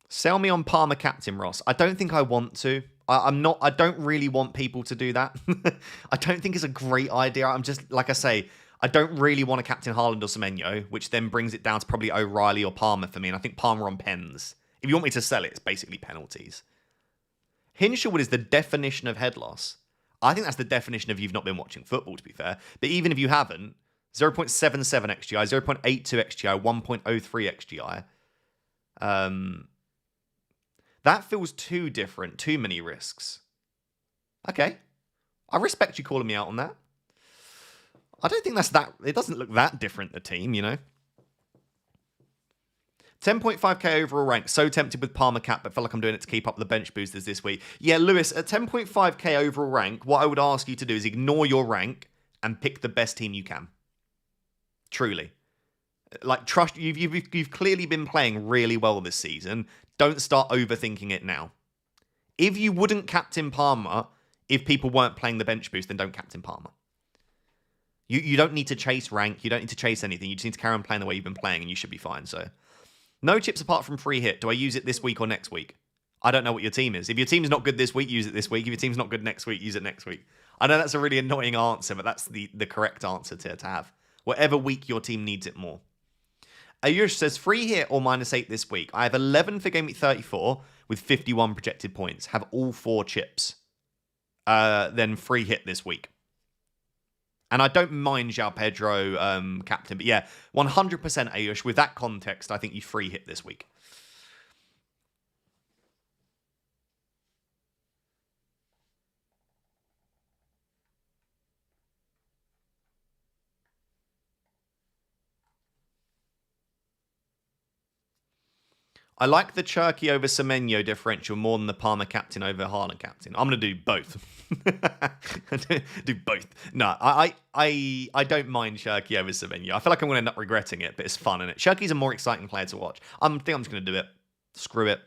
Sell me on Palmer captain, Ross. I don't think I want to. I don't really want people to do that. I don't think it's a great idea. I'm just, like I say, I don't really want to captain Haaland or Semenyo, which then brings it down to probably O'Reilly or Palmer for me. And I think Palmer on pens. If you want me to sell it, it's basically penalties. Hinshelwood is the definition of head loss. I think that's the definition of you've not been watching football, to be fair. But even if you haven't, 0.77 XGI, 0.82 XGI, 1.03 XGI. That feels too different, too many risks. Okay. I respect you calling me out on that. I don't think that's that... It doesn't look that different, the team, you know? 10.5k overall rank. So tempted with Palmer cap, but feel like I'm doing it to keep up the bench boosters this week. Yeah, Lewis, at 10.5k overall rank, what I would ask you to do is ignore your rank and pick the best team you can. Truly. Like, trust... You've clearly been playing really well this season. Don't start overthinking it now. If you wouldn't captain Palmer, if people weren't playing the bench boost, then don't captain Palmer. You don't need to chase rank. You don't need to chase anything. You just need to carry on playing the way you've been playing, and you should be fine. So, no chips apart from free hit. Do I use it this week or next week? I don't know what your team is. If your team's not good this week, use it this week. If your team's not good next week, use it next week. I know that's a really annoying answer, but that's the correct answer to have. Whatever week your team needs it more. Ayush says, free hit or -8 this week. I have 11 for Gameweek 34 with 51 projected points. Have all 4 chips. Then free hit this week. And I don't mind João Pedro captain. But yeah, 100% Ayush. With that context, I think you free hit this week. I like the Cherky over Semenyo differential more than the Palmer captain over Haaland captain. I'm going to do both. Do both. No, I don't mind Cherky over Semenyo. I feel like I'm going to end up regretting it, but it's fun, isn't it? Cherky's a more exciting player to watch. I think I'm just going to do it. Screw it.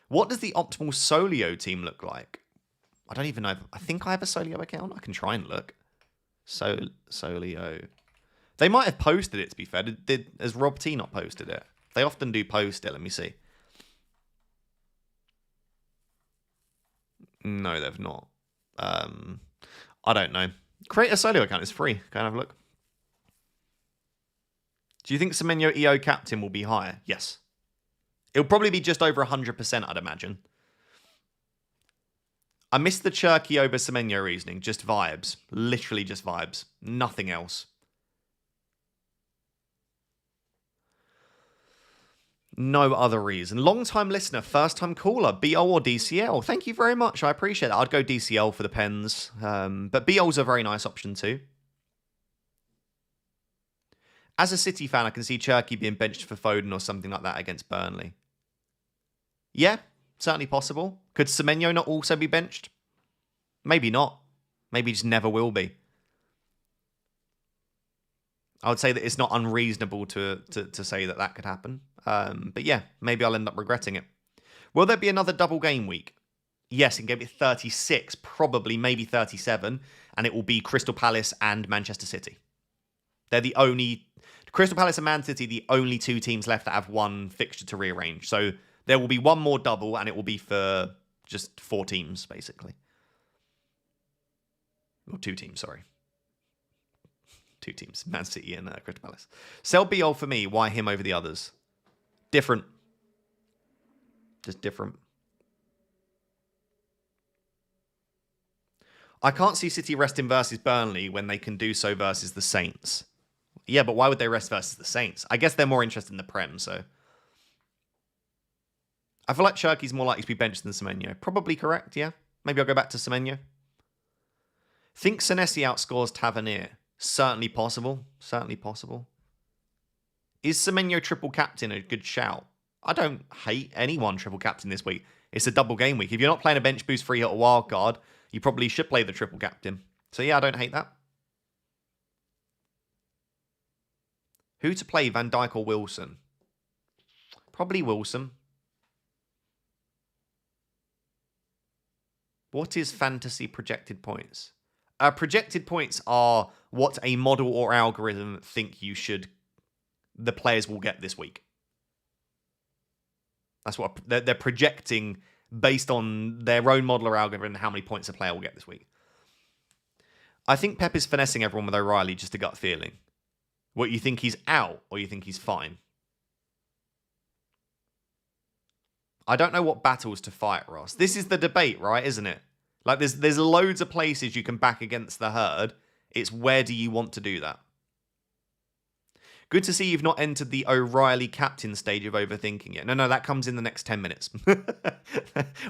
What does the optimal Solio team look like? I don't even know. I think I have a Solio account. I can try and look. Solio. They might have posted it, to be fair. Has Rob T not posted it? They often do post it. Let me see. No, they've not. I don't know. Create a solo account. It's free. Go and have a look. Do you think Semenyo EO captain will be higher? Yes. It'll probably be just over 100%, I'd imagine. I missed the Cherky over Semenyo reasoning. Just vibes. Literally just vibes. Nothing else. No other reason. Long-time listener, first-time caller, BO or DCL. Thank you very much. I appreciate that. I'd go DCL for the pens. But BO's a very nice option too. As a City fan, I can see Cherky being benched for Foden or something like that against Burnley. Yeah, certainly possible. Could Semenyo not also be benched? Maybe not. Maybe just never will be. I would say that it's not unreasonable to say that could happen. But yeah, maybe I'll end up regretting it. Will there be another double game week? Yes, in game week 36, probably, maybe 37, and it will be Crystal Palace and Manchester City. They're the only... Crystal Palace and Man City, the only two teams left that have one fixture to rearrange. So there will be one more double, and it will be for just 4 teams, basically. Or 2 teams, sorry. 2 teams, Man City and Crystal Palace. Sell Biol for me. Why him over the others? Different. Just different. I can't see City resting versus Burnley when they can do so versus the Saints. Yeah, but why would they rest versus the Saints? I guess they're more interested in the Prem, so... I feel like Cherky's more likely to be benched than Semenyo. Probably correct, yeah? Maybe I'll go back to Semenyo. Think Senesi outscores Tavernier. Certainly possible. Certainly possible. Is Semenyo triple captain a good shout? I don't hate anyone triple captain this week. It's a double game week. If you're not playing a bench boost free hit or wild card, you probably should play the triple captain. So yeah, I don't hate that. Who to play, Van Dijk or Wilson? Probably Wilson. What is fantasy projected points? Projected points are what a model or algorithm think the players will get this week. That's what they're projecting based on their own model or algorithm how many points a player will get this week. I think Pep is finessing everyone with O'Reilly, just a gut feeling. What, you think he's out or you think he's fine? I don't know what battles to fight, Ross. This is the debate, right? Isn't it? Like, there's loads of places you can back against the herd. It's where do you want to do that? Good to see you've not entered the O'Reilly captain stage of overthinking yet. No, that comes in the next 10 minutes. We're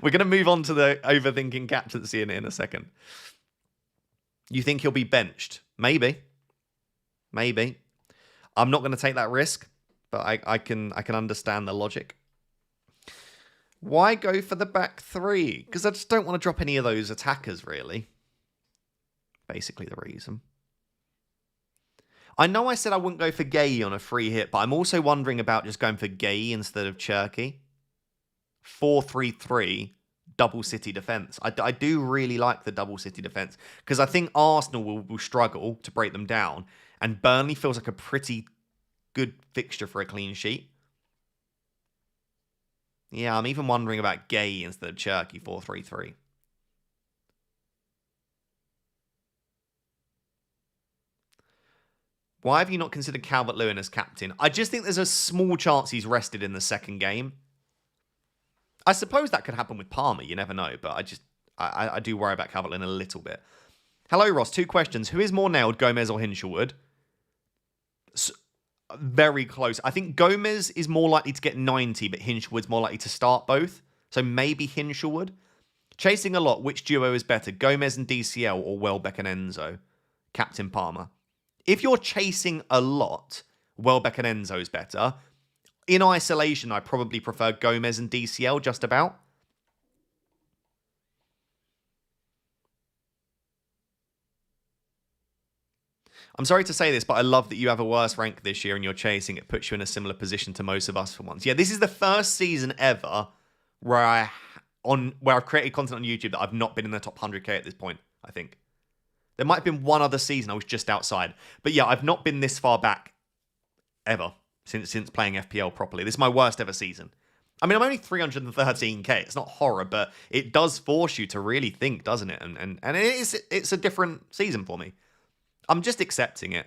going to move on to the overthinking captaincy in a second. You think he'll be benched? Maybe. I'm not going to take that risk, but I can understand the logic. Why go for the back 3? Because I just don't want to drop any of those attackers, really. Basically the reason. I know I said I wouldn't go for Gay on a free hit, but I'm also wondering about just going for Gay instead of Cherky. 4-3-3, double City defence. I do really like the double City defence, because I think Arsenal will struggle to break them down, and Burnley feels like a pretty good fixture for a clean sheet. Yeah, I'm even wondering about Gay instead of Cherky 4-3-3. Why have you not considered Calvert-Lewin as captain? I just think there's a small chance he's rested in the second game. I suppose that could happen with Palmer. You never know, but I do worry about Calvert-Lewin a little bit. Hello, Ross. 2 questions. Who is more nailed, Gomez or Hinshelwood? Very close. I think Gomez is more likely to get 90, but Hinshelwood's more likely to start both. So maybe Hinshelwood. Chasing a lot, which duo is better, Gomez and DCL or Welbeck and Enzo? Captain Palmer. If you're chasing a lot, Welbeck and Enzo is better. In isolation, I probably prefer Gomez and DCL just about. I'm sorry to say this, but I love that you have a worse rank this year and you're chasing. It puts you in a similar position to most of us for once. Yeah, this is the first season ever where I've created content on YouTube that I've not been in the top 100k at this point, I think. There might have been one other season I was just outside. But yeah, I've not been this far back ever since playing FPL properly. This is my worst ever season. I mean, I'm only 313k. It's not horror, but it does force you to really think, doesn't it? And it's a different season for me. I'm just accepting it.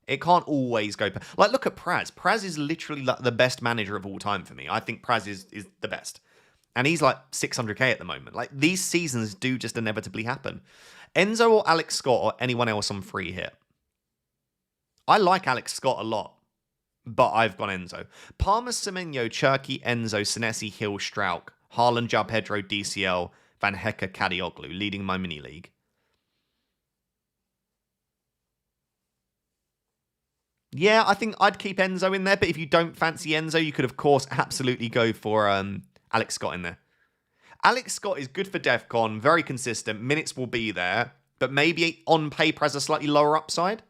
It can't always go... Like, look at Praz. Praz is literally like the best manager of all time for me. I think Praz is the best. And he's like 600k at the moment. Like, these seasons do just inevitably happen. Enzo or Alex Scott or anyone else on free hit? I like Alex Scott a lot, but I've gone Enzo. Palmer, Semenyo, Cherky, Enzo, Senesi, Hill, Strauch, Haaland, João Pedro, DCL, Van Hecke, Kadioglu, leading my mini league. Yeah, I think I'd keep Enzo in there, but if you don't fancy Enzo, you could, of course, absolutely go for Alex Scott in there. Alex Scott is good for DEFCON, very consistent, minutes will be there, but maybe on paper has a slightly lower upside.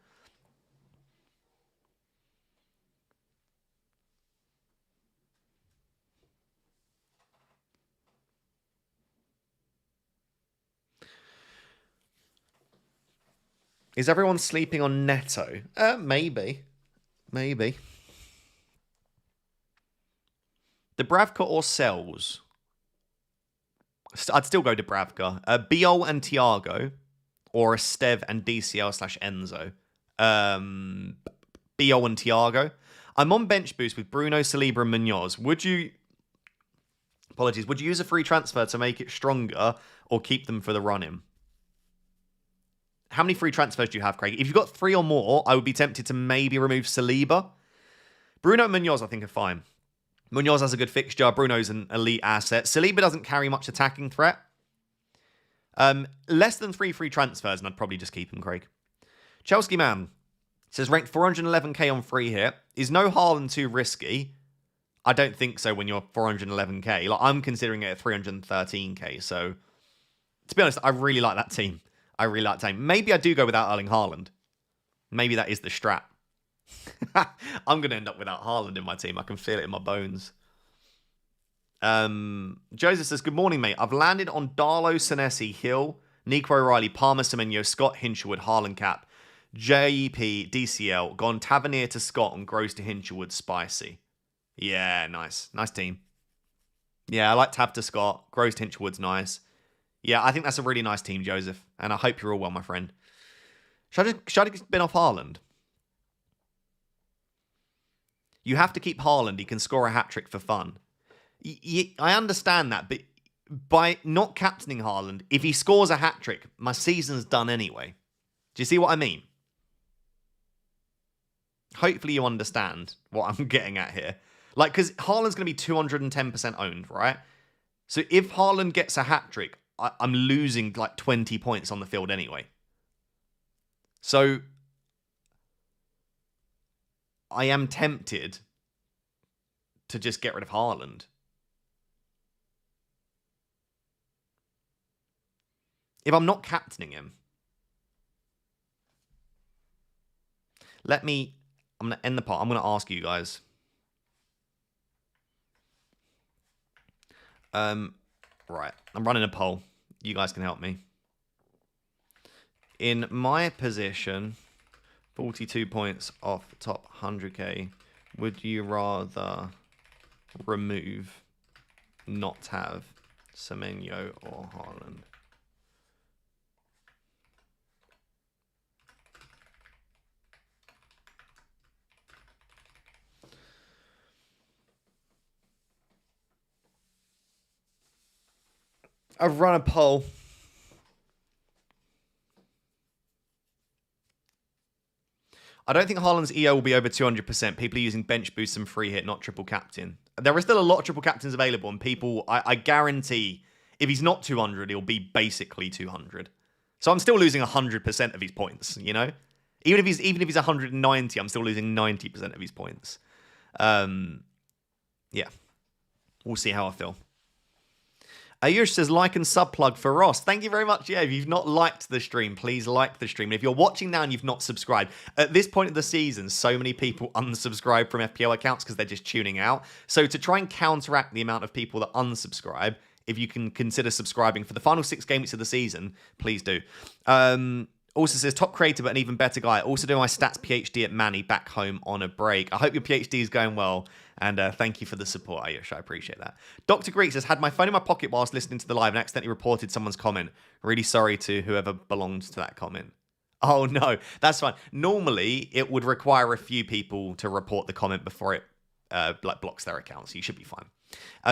Is everyone sleeping on Neto? Maybe. Maybe. Dubravka or Sells? I'd still go Dubravka. Biol and Thiago, or Esteve and DCL/Enzo. Biol and Thiago. I'm on bench boost with Bruno, Saliba, and Munoz. Would you use a free transfer to make it stronger, or keep them for the run-in? How many free transfers do you have, Craig? If you've got 3 or more, I would be tempted to maybe remove Saliba. Bruno and Munoz, I think, are fine. Munoz has a good fixture. Bruno's an elite asset. Saliba doesn't carry much attacking threat. Less than 3 free transfers, and I'd probably just keep him, Craig. Chelsea Man says, ranked 411k on free hit. Is no Haaland too risky? I don't think so when you're 411k. Like, I'm considering it at 313k. So, to be honest, I really like that team. Maybe I do go without Erling Haaland. Maybe that is the strat. I'm going to end up without Haaland in my team. I can feel it in my bones. Joseph says, good morning, mate. I've landed on Darlow, Senesi, Hill, Nico O'Reilly, Palmer, Semenyo, Scott, Hinshelwood, Haaland, Cap, JEP, DCL, gone Tavernier to Scott and Gross to Hinshelwood, Spicy. Yeah, nice. Nice team. Yeah, I like Tav to Scott. Gross to Hinshelwood's nice. Yeah, I think that's a really nice team, Joseph. And I hope you're all well, my friend. Should I just spin off Haaland? You have to keep Haaland. He can score a hat-trick for fun. I understand that, but by not captaining Haaland, if he scores a hat-trick, my season's done anyway. Do you see what I mean? Hopefully you understand what I'm getting at here. Like, because Haaland's going to be 210% owned, right? So if Haaland gets a hat-trick, I'm losing like 20 points on the field anyway. So I am tempted to just get rid of Haaland. If I'm not captaining him. I'm going to end the part. I'm going to ask you guys. Right. I'm running a poll. You guys can help me. In my position, 42 points off top 100k, would you rather remove, not have, Semenyo or Haaland? I've run a poll. I don't think Haaland's EO will be over 200%. People are using bench boost and free hit, not triple captain. There are still a lot of triple captains available, and people, I guarantee, if he's not 200, he'll be basically 200. So I'm still losing 100% of his points, you know? Even if he's 190, I'm still losing 90% of his points. Yeah. We'll see how I feel. Ayush says, like and sub plug for Ross. Thank you very much. Yeah, if you've not liked the stream, please like the stream. And if you're watching now and you've not subscribed, at this point of the season, so many people unsubscribe from FPL accounts because they're just tuning out. So to try and counteract the amount of people that unsubscribe, if you can consider subscribing for the final 6 game weeks of the season, please do. Also says, top creator, but an even better guy. Also doing my stats PhD at Manny back home on a break. I hope your PhD is going well. And thank you for the support, Ayush. I appreciate that. Dr. Greek says, had my phone in my pocket whilst listening to the live and accidentally reported someone's comment. Really sorry to whoever belongs to that comment. Oh, no. That's fine. Normally, it would require a few people to report the comment before it blocks their account. So you should be fine.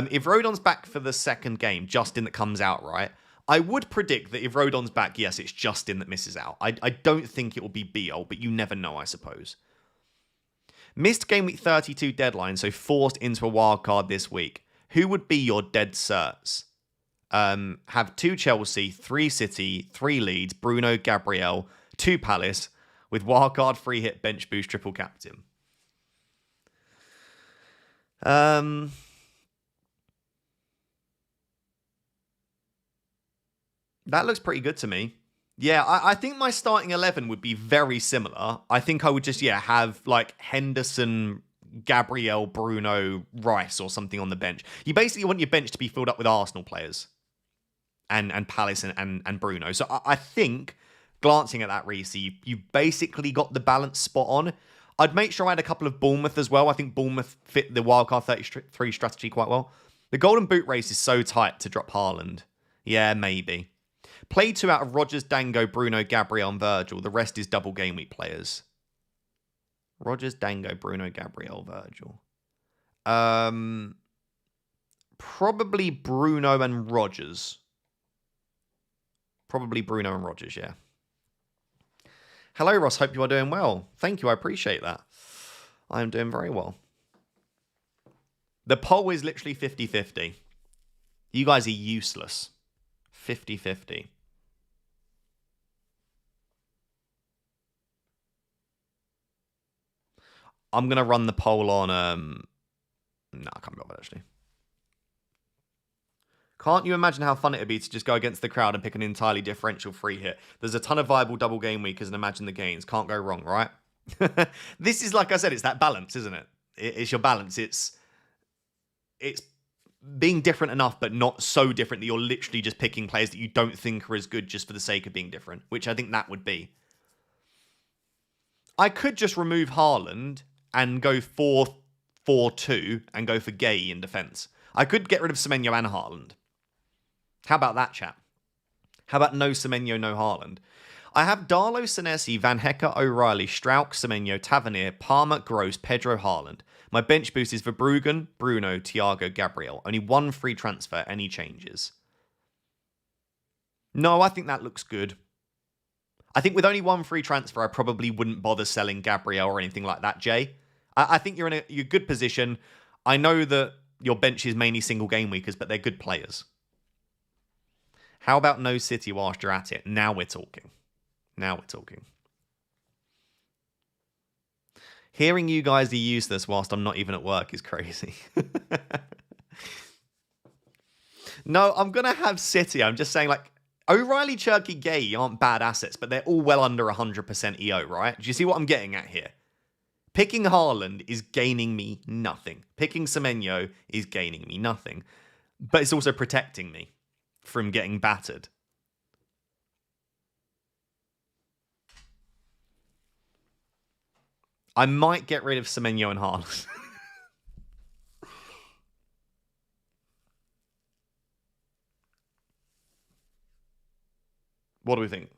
If Rodon's back for the second game, Justin that comes out, right? I would predict that if Rodon's back, yes, it's Justin that misses out. I don't think it will be Biol, but you never know, I suppose. Missed Game Week 32 deadline, so forced into a wild card this week. Who would be your dead certs? Have 2 Chelsea, 3 City, 3 Leeds, Bruno, Gabriel, 2 Palace, with wildcard free hit, bench boost, triple captain. That looks pretty good to me. Yeah, I think my starting 11 would be very similar. I think I would just, have like Henderson, Gabriel, Bruno, Rice or something on the bench. You basically want your bench to be filled up with Arsenal players and Palace and Bruno. So I think glancing at that, Reese, you basically got the balance spot on. I'd make sure I had a couple of Bournemouth as well. I think Bournemouth fit the wildcard 33 strategy quite well. The Golden Boot race is so tight to drop Haaland. Yeah, maybe. Play 2 out of Rodgers, Dango, Bruno, Gabriel, and Virgil. The rest is double game week players. Rodgers, Dango, Bruno, Gabriel, Virgil. Probably Bruno and Rodgers. Probably Bruno and Rodgers, yeah. Hello, Ross. Hope you are doing well. Thank you. I appreciate that. I am doing very well. The poll is literally 50-50. You guys are useless. 50-50. I'm going to run the poll on... No, I can't be bothered, actually. Can't you imagine how fun it would be to just go against the crowd and pick an entirely differential free hit? There's a ton of viable double game weekers and imagine the gains. Can't go wrong, right? This is, like I said, it's that balance, isn't it? It's your balance. It's being different enough, but not so different that you're literally just picking players that you don't think are as good just for the sake of being different, which I think that would be. I could just remove Haaland and go 4-4-2 and go for Gay in defence. I could get rid of Semenyo and Haaland. How about that, chap? How about no Semenyo, no Haaland? I have Darlow, Senesi, Van Hecker, O'Reilly, Strauch, Semenyo, Tavernier, Palmer, Gross, Pedro, Haaland. My bench boost is Verbruggen, Bruno, Thiago, Gabriel. Only one free transfer. Any changes? No, I think that looks good. I think with only one free transfer, I probably wouldn't bother selling Gabriel or anything like that, Jay. I think you're in a good position. I know that your bench is mainly single game weekers, but they're good players. How about no City whilst you're at it? Now we're talking. Now we're talking. Hearing you guys are useless whilst I'm not even at work is crazy. No, I'm going to have City. I'm just saying, like, O'Reilly, Cherky, Gay aren't bad assets, but they're all well under 100% EO, right? Do you see what I'm getting at here? Picking Haaland is gaining me nothing. Picking Semenyo is gaining me nothing. But it's also protecting me from getting battered. I might get rid of Semenyo and Haaland. What do we think?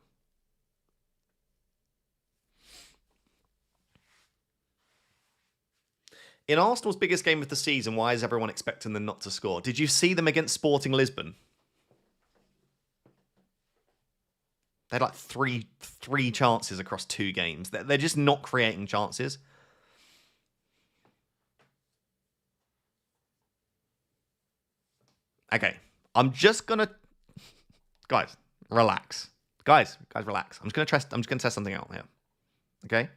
In Arsenal's biggest game of the season, why is everyone expecting them not to score? Did you see them against Sporting Lisbon? They had like three chances across 2 games. They're just not creating chances. Okay, I'm just gonna, guys, relax. Guys, relax. I'm just gonna test something out here. Okay.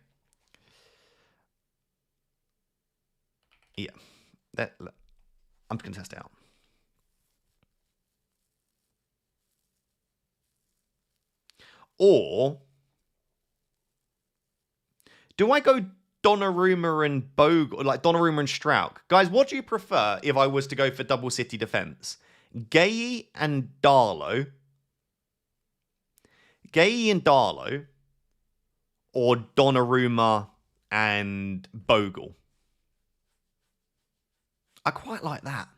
Yeah, I'm just gonna test it out. Or do I go Donnarumma and Bogle, like Donnarumma and Strauch? Guys, what do you prefer if I was to go for double City defense? Gay and Darlow, or Donnarumma and Bogle? I quite like that.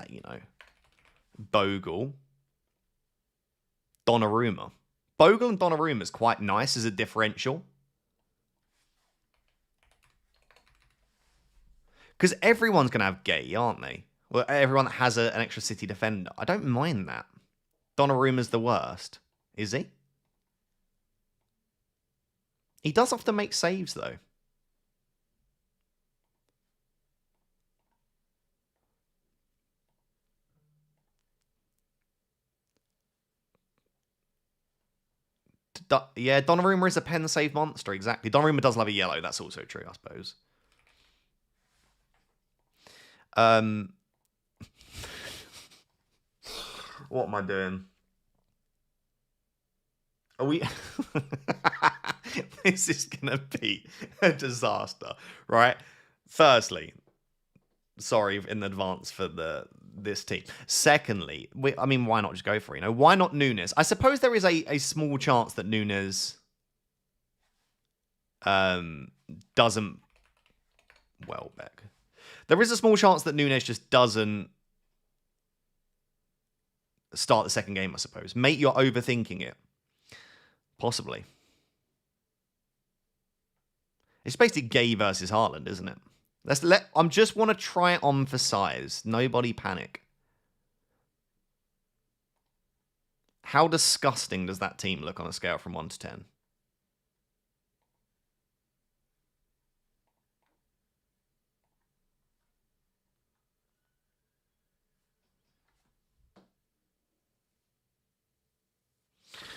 You know. Bogle, Donnarumma. Bogle and Donnarumma is quite nice as a differential. Because everyone's going to have Gay, aren't they? Well, everyone that has an extra City defender. I don't mind that. Donnarumma's the worst. Is he? He does often make saves, though. Yeah, Donnarumma is a pen save monster, exactly. Donnarumma does love a yellow, that's also true, I suppose. What am I doing? Are we... This is going to be a disaster, right? Firstly, sorry in advance for this team. Secondly, I mean, why not just go for it? Why not Nunes? I suppose there is a small chance that Nunes doesn't Welbeck. There is a small chance that Nunes just doesn't start the second game, I suppose. Mate, you're overthinking it. Possibly. It's basically Gay versus Haaland, isn't it? I just want to try it on for size. Nobody panic. How disgusting does that team look on a scale from 1 to 10?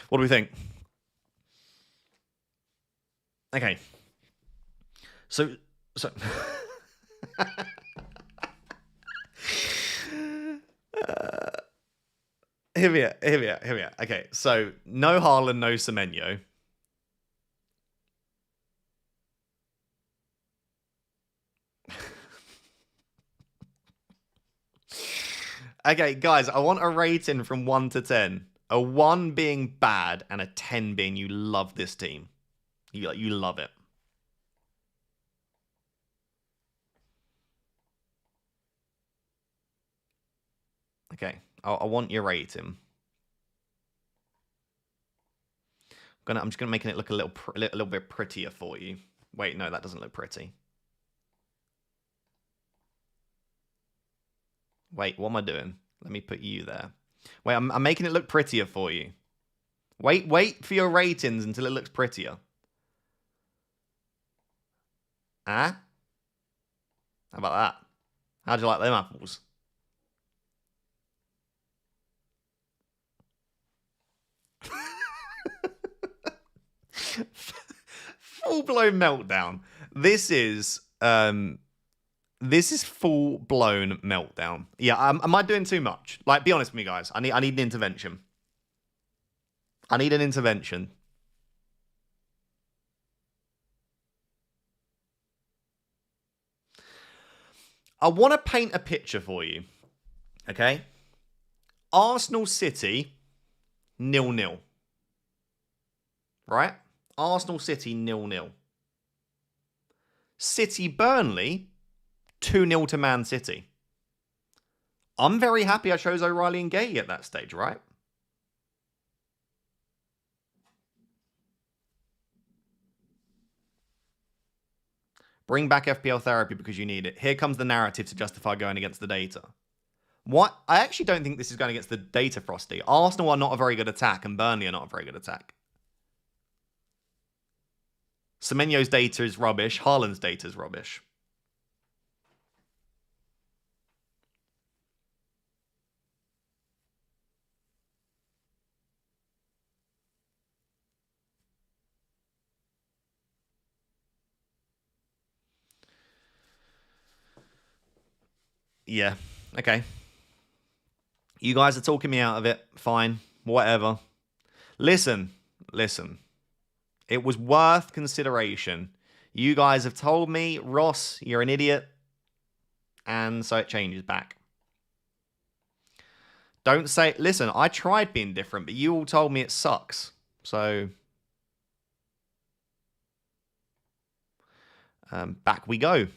What do we think? Okay. So here we are. Okay, so no Haaland, no Semenyo. Okay, guys, I want a rating from 1 to 10. A 1 being bad and a 10 being you love this team. You love it. Okay, I want your rating. I'm just gonna make it look a little bit prettier for you. Wait, no, that doesn't look pretty. Wait, what am I doing? Let me put you there. Wait, I'm making it look prettier for you. Wait for your ratings until it looks prettier. Ah? How about that? How'd you like them apples? Full-blown meltdown. This is full-blown meltdown. Yeah, am I doing too much? Like, be honest with me, guys. I need an intervention. I need an intervention. I want to paint a picture for you. Okay? Arsenal City, 0-0. Right? Arsenal City, 0-0. City Burnley, 2-0 to Man City. I'm very happy I chose O'Reilly and Gay at that stage, right? Bring back FPL therapy because you need it. Here comes the narrative to justify going against the data. What? I actually don't think this is going against the data, Frosty. Arsenal are not a very good attack, and Burnley are not a very good attack. Semenyo's data is rubbish. Haaland's data is rubbish. Yeah, okay. You guys are talking me out of it. Fine, whatever. Listen. It was worth consideration. You guys have told me, Ross, you're an idiot. And so it changes back. Don't say, listen, I tried being different, but you all told me it sucks. So, back we go.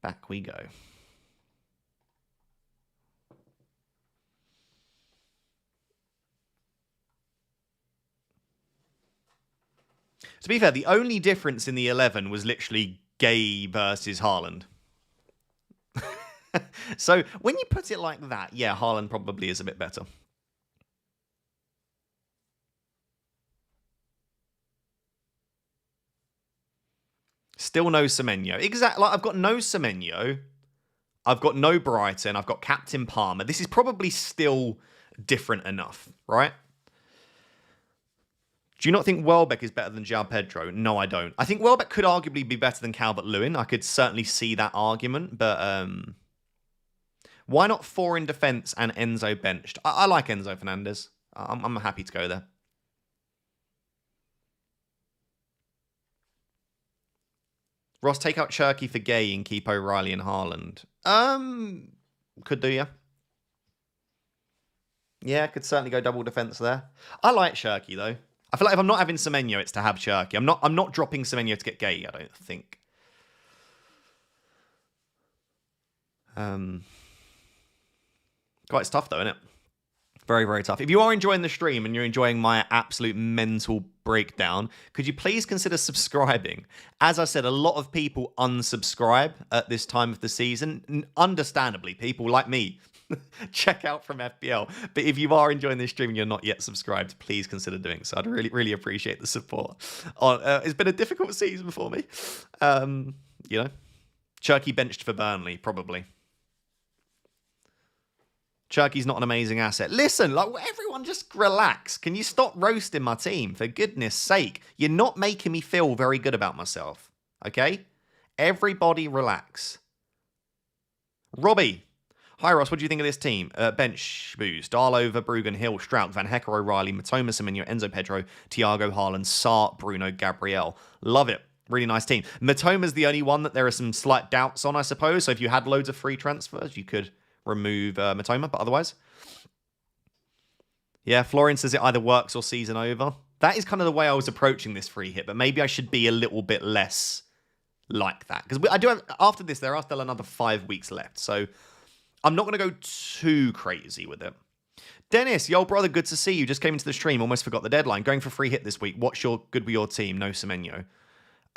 Back we go. To be fair, the only difference in the 11 was literally Gay versus Haaland. So when you put it like that, yeah, Haaland probably is a bit better. Still no Semenyo. Exactly. Like, I've got no Semenyo. I've got no Brighton. I've got Captain Palmer. This is probably still different enough, right? Do you not think Welbeck is better than João Pedro? No, I don't. I think Welbeck could arguably be better than Calvert-Lewin. I could certainly see that argument, but why not 4 in defence and Enzo benched? I like Enzo Fernandez. I'm happy to go there. Ross, take out Cherky for Gay and keep O'Reilly and Haaland. Could do, yeah. Yeah, could certainly go double defense there. I like Cherky though. I feel like if I'm not having Semenyo, it's to have Cherky. I'm not dropping Semenyo to get Gay, I don't think. Quite tough though, isn't it? Very, very tough. If you are enjoying the stream and you're enjoying my absolute mental breakdown, could you please consider subscribing? As I said, a lot of people unsubscribe at this time of the season. Understandably, people like me check out from FPL. But if you are enjoying this stream and you're not yet subscribed, please consider doing so. I'd really, really appreciate the support. It's been a difficult season for me. Cherky benched for Burnley, probably. Cherky's not an amazing asset. Listen, like everyone just relax. Can you stop roasting my team? For goodness sake. You're not making me feel very good about myself. Okay? Everybody relax. Robbie. Hi Ross, what do you think of this team? Bench boost. Darlow, Verbruggen, Hill, Strout, Van Hecker, O'Reilly, Matoma, Semenyo, Enzo Pedro, Thiago, Haaland, Sarr, Bruno, Gabriel. Love it. Really nice team. Matoma's the only one that there are some slight doubts on, I suppose. So if you had loads of free transfers, you could remove Matoma, but otherwise. Yeah, Florian says it either works or season over. That is kind of the way I was approaching this free hit, but maybe I should be a little bit less like that. Because I do have, after this, there are still another 5 weeks left. So I'm not going to go too crazy with it. Dennis, yo brother, good to see you. Just came into the stream, almost forgot the deadline. Going for free hit this week. What's your good with your team? No Semenyo.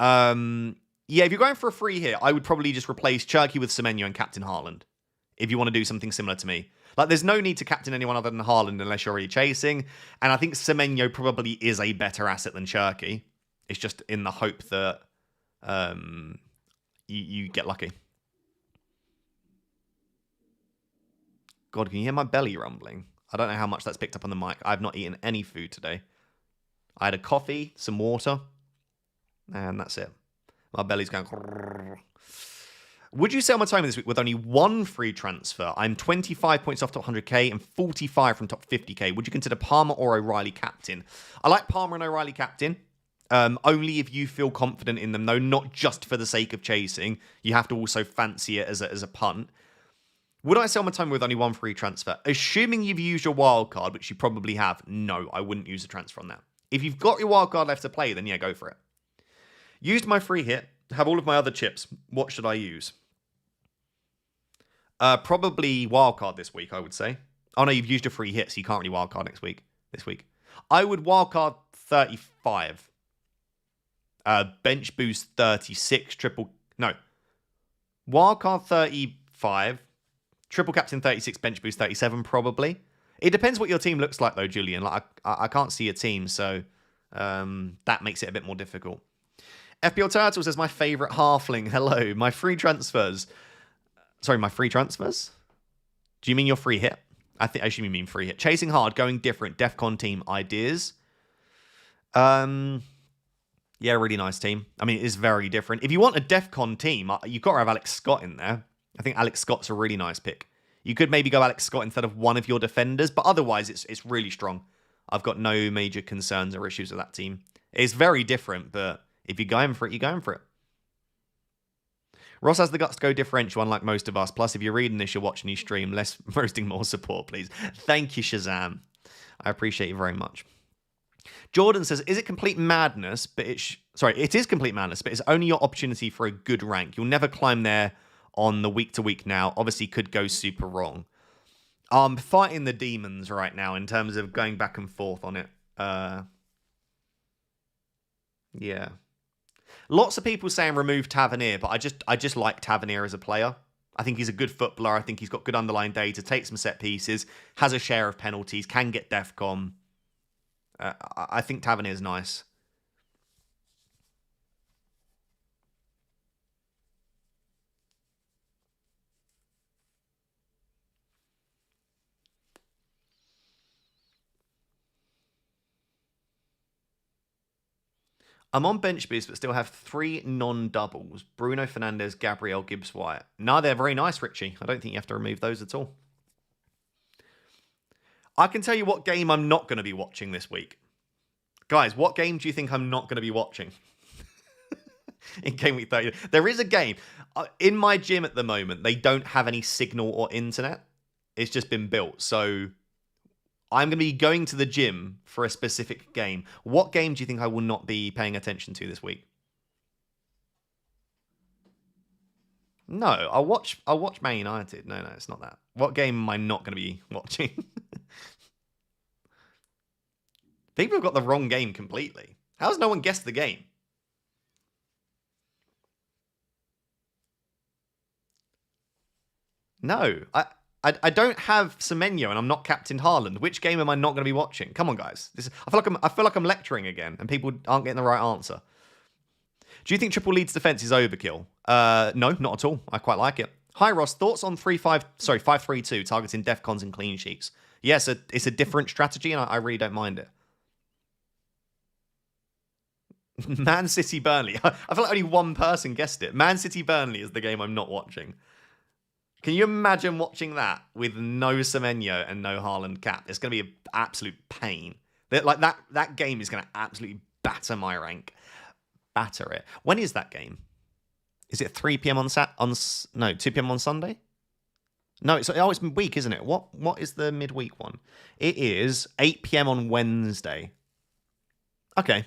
Yeah, if you're going for a free hit, I would probably just replace Cherky with Semenyo and Captain Haaland. If you want to do something similar to me. Like, there's no need to captain anyone other than Haaland unless you're already chasing. And I think Semenyo probably is a better asset than Cherky. It's just in the hope that you get lucky. God, can you hear my belly rumbling? I don't know how much that's picked up on the mic. I've not eaten any food today. I had a coffee, some water, and that's it. My belly's going... Would you sell Matoma this week with only one free transfer? I'm 25 points off top 100k and 45 from top 50k. Would you consider Palmer or O'Reilly captain? I like Palmer and O'Reilly captain. Only if you feel confident in them, though, not just for the sake of chasing. You have to also fancy it as a punt. Would I sell Matoma with only one free transfer? Assuming you've used your wild card, which you probably have, no, I wouldn't use a transfer on that. If you've got your wild card left to play, then yeah, go for it. Used my free hit. Have all of my other chips. What should I use? Probably wildcard this week, I would say. Oh no, you've used a free hit, so you can't really wildcard this week. I would wildcard 35. Bench boost 36. Wildcard 35. Triple captain 36. Bench boost 37, probably. It depends what your team looks like, though, Julian. Like I can't see a team, so that makes it a bit more difficult. FPL Turtle says, my favourite halfling. Hello. My free transfers. Sorry, my free transfers? Do you mean your free hit? I assume you mean free hit. Chasing hard, going different. DEFCON team ideas. Yeah, really nice team. I mean, it is very different. If you want a DEFCON team, you've got to have Alex Scott in there. I think Alex Scott's a really nice pick. You could maybe go Alex Scott instead of one of your defenders, but otherwise it's really strong. I've got no major concerns or issues with that team. It's very different, but if you're going for it, you're going for it. Ross has the guts to go differential, unlike most of us. Plus, if you're reading this, you're watching you stream. Less roasting, more support, please. Thank you, Shazam. I appreciate you very much. Jordan says, is it complete madness? But it is complete madness, but it's only your opportunity for a good rank. You'll never climb there on the week-to-week now. Obviously, could go super wrong. I'm fighting the demons right now in terms of going back and forth on it. Yeah. Lots of people saying remove Tavernier, but I just like Tavernier as a player. I think he's a good footballer. I think he's got good underlying data, takes some set pieces, has a share of penalties, can get DEFCON. I think Tavernier's nice. I'm on bench boost, but still have 3 non-doubles. Bruno Fernandes, Gabriel, Gibbs White. No, they're very nice, Richie. I don't think you have to remove those at all. I can tell you what game I'm not going to be watching this week. Guys, what game do you think I'm not going to be watching? in Gameweek 30. There is a game. In my gym at the moment, they don't have any signal or internet. It's just been built. So I'm going to be going to the gym for a specific game. What game do you think I will not be paying attention to this week? No, I'll watch Man United. No, it's not that. What game am I not going to be watching? People have got the wrong game completely. How has no one guessed the game? No, I don't have Semenyo and I'm not Captain Haaland. Which game am I not going to be watching? Come on, guys. I feel like I'm lecturing again, and people aren't getting the right answer. Do you think triple Leeds defense is overkill? No, not at all. I quite like it. Hi Ross, thoughts on 5-3-2 targeting defcons and clean sheets? Yes, it's a different strategy, and I really don't mind it. Man City Burnley. I feel like only one person guessed it. Man City Burnley is the game I'm not watching. Can you imagine watching that with no Semenyo and no Haaland cap? It's going to be an absolute pain. That game is going to absolutely batter my rank. Batter it. When is that game? Is it 3 p.m. on 2 p.m. on Sunday? No, it's midweek, isn't it? What is the midweek one? It is 8 p.m. on Wednesday. Okay.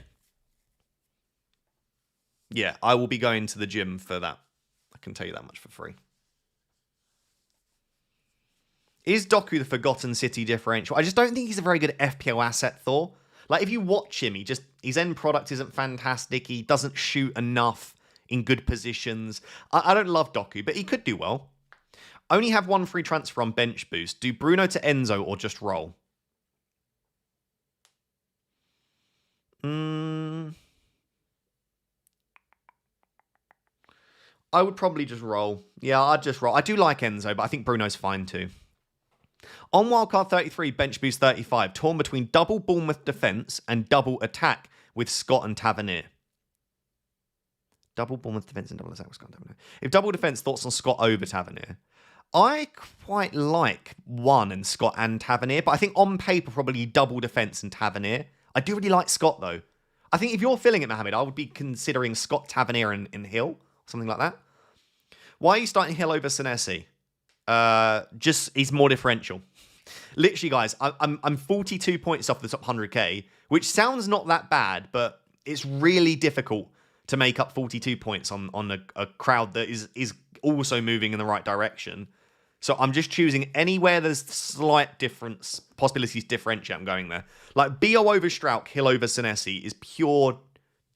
Yeah, I will be going to the gym for that. I can tell you that much for free. Is Doku the forgotten city differential? I just don't think he's a very good FPL asset, Thor. Like, if you watch him, his end product isn't fantastic. He doesn't shoot enough in good positions. I don't love Doku, but he could do well. Only have one free transfer on bench boost. Do Bruno to Enzo or just roll? I would probably just roll. Yeah, I'd just roll. I do like Enzo, but I think Bruno's fine too. On wildcard 33, bench boost 35, torn between double Bournemouth defence and double attack with Scott and Tavernier. Double Bournemouth defence and double attack with Scott and Tavernier. If double defence, thoughts on Scott over Tavernier? I quite like one and Scott and Tavernier, but I think on paper, probably double defence and Tavernier. I do really like Scott, though. I think if you're feeling it, Mohammed, I would be considering Scott, Tavernier, and Hill, something like that. Why are you starting Hill over Senesi? Just, he's more differential. Literally, guys, I'm 42 points off the top 100k, which sounds not that bad, but it's really difficult to make up 42 points on a crowd that is also moving in the right direction. So I'm just choosing anywhere there's slight difference, possibilities differentiate, I'm going there. Like BO over Strauch, Hill over Senesi is pure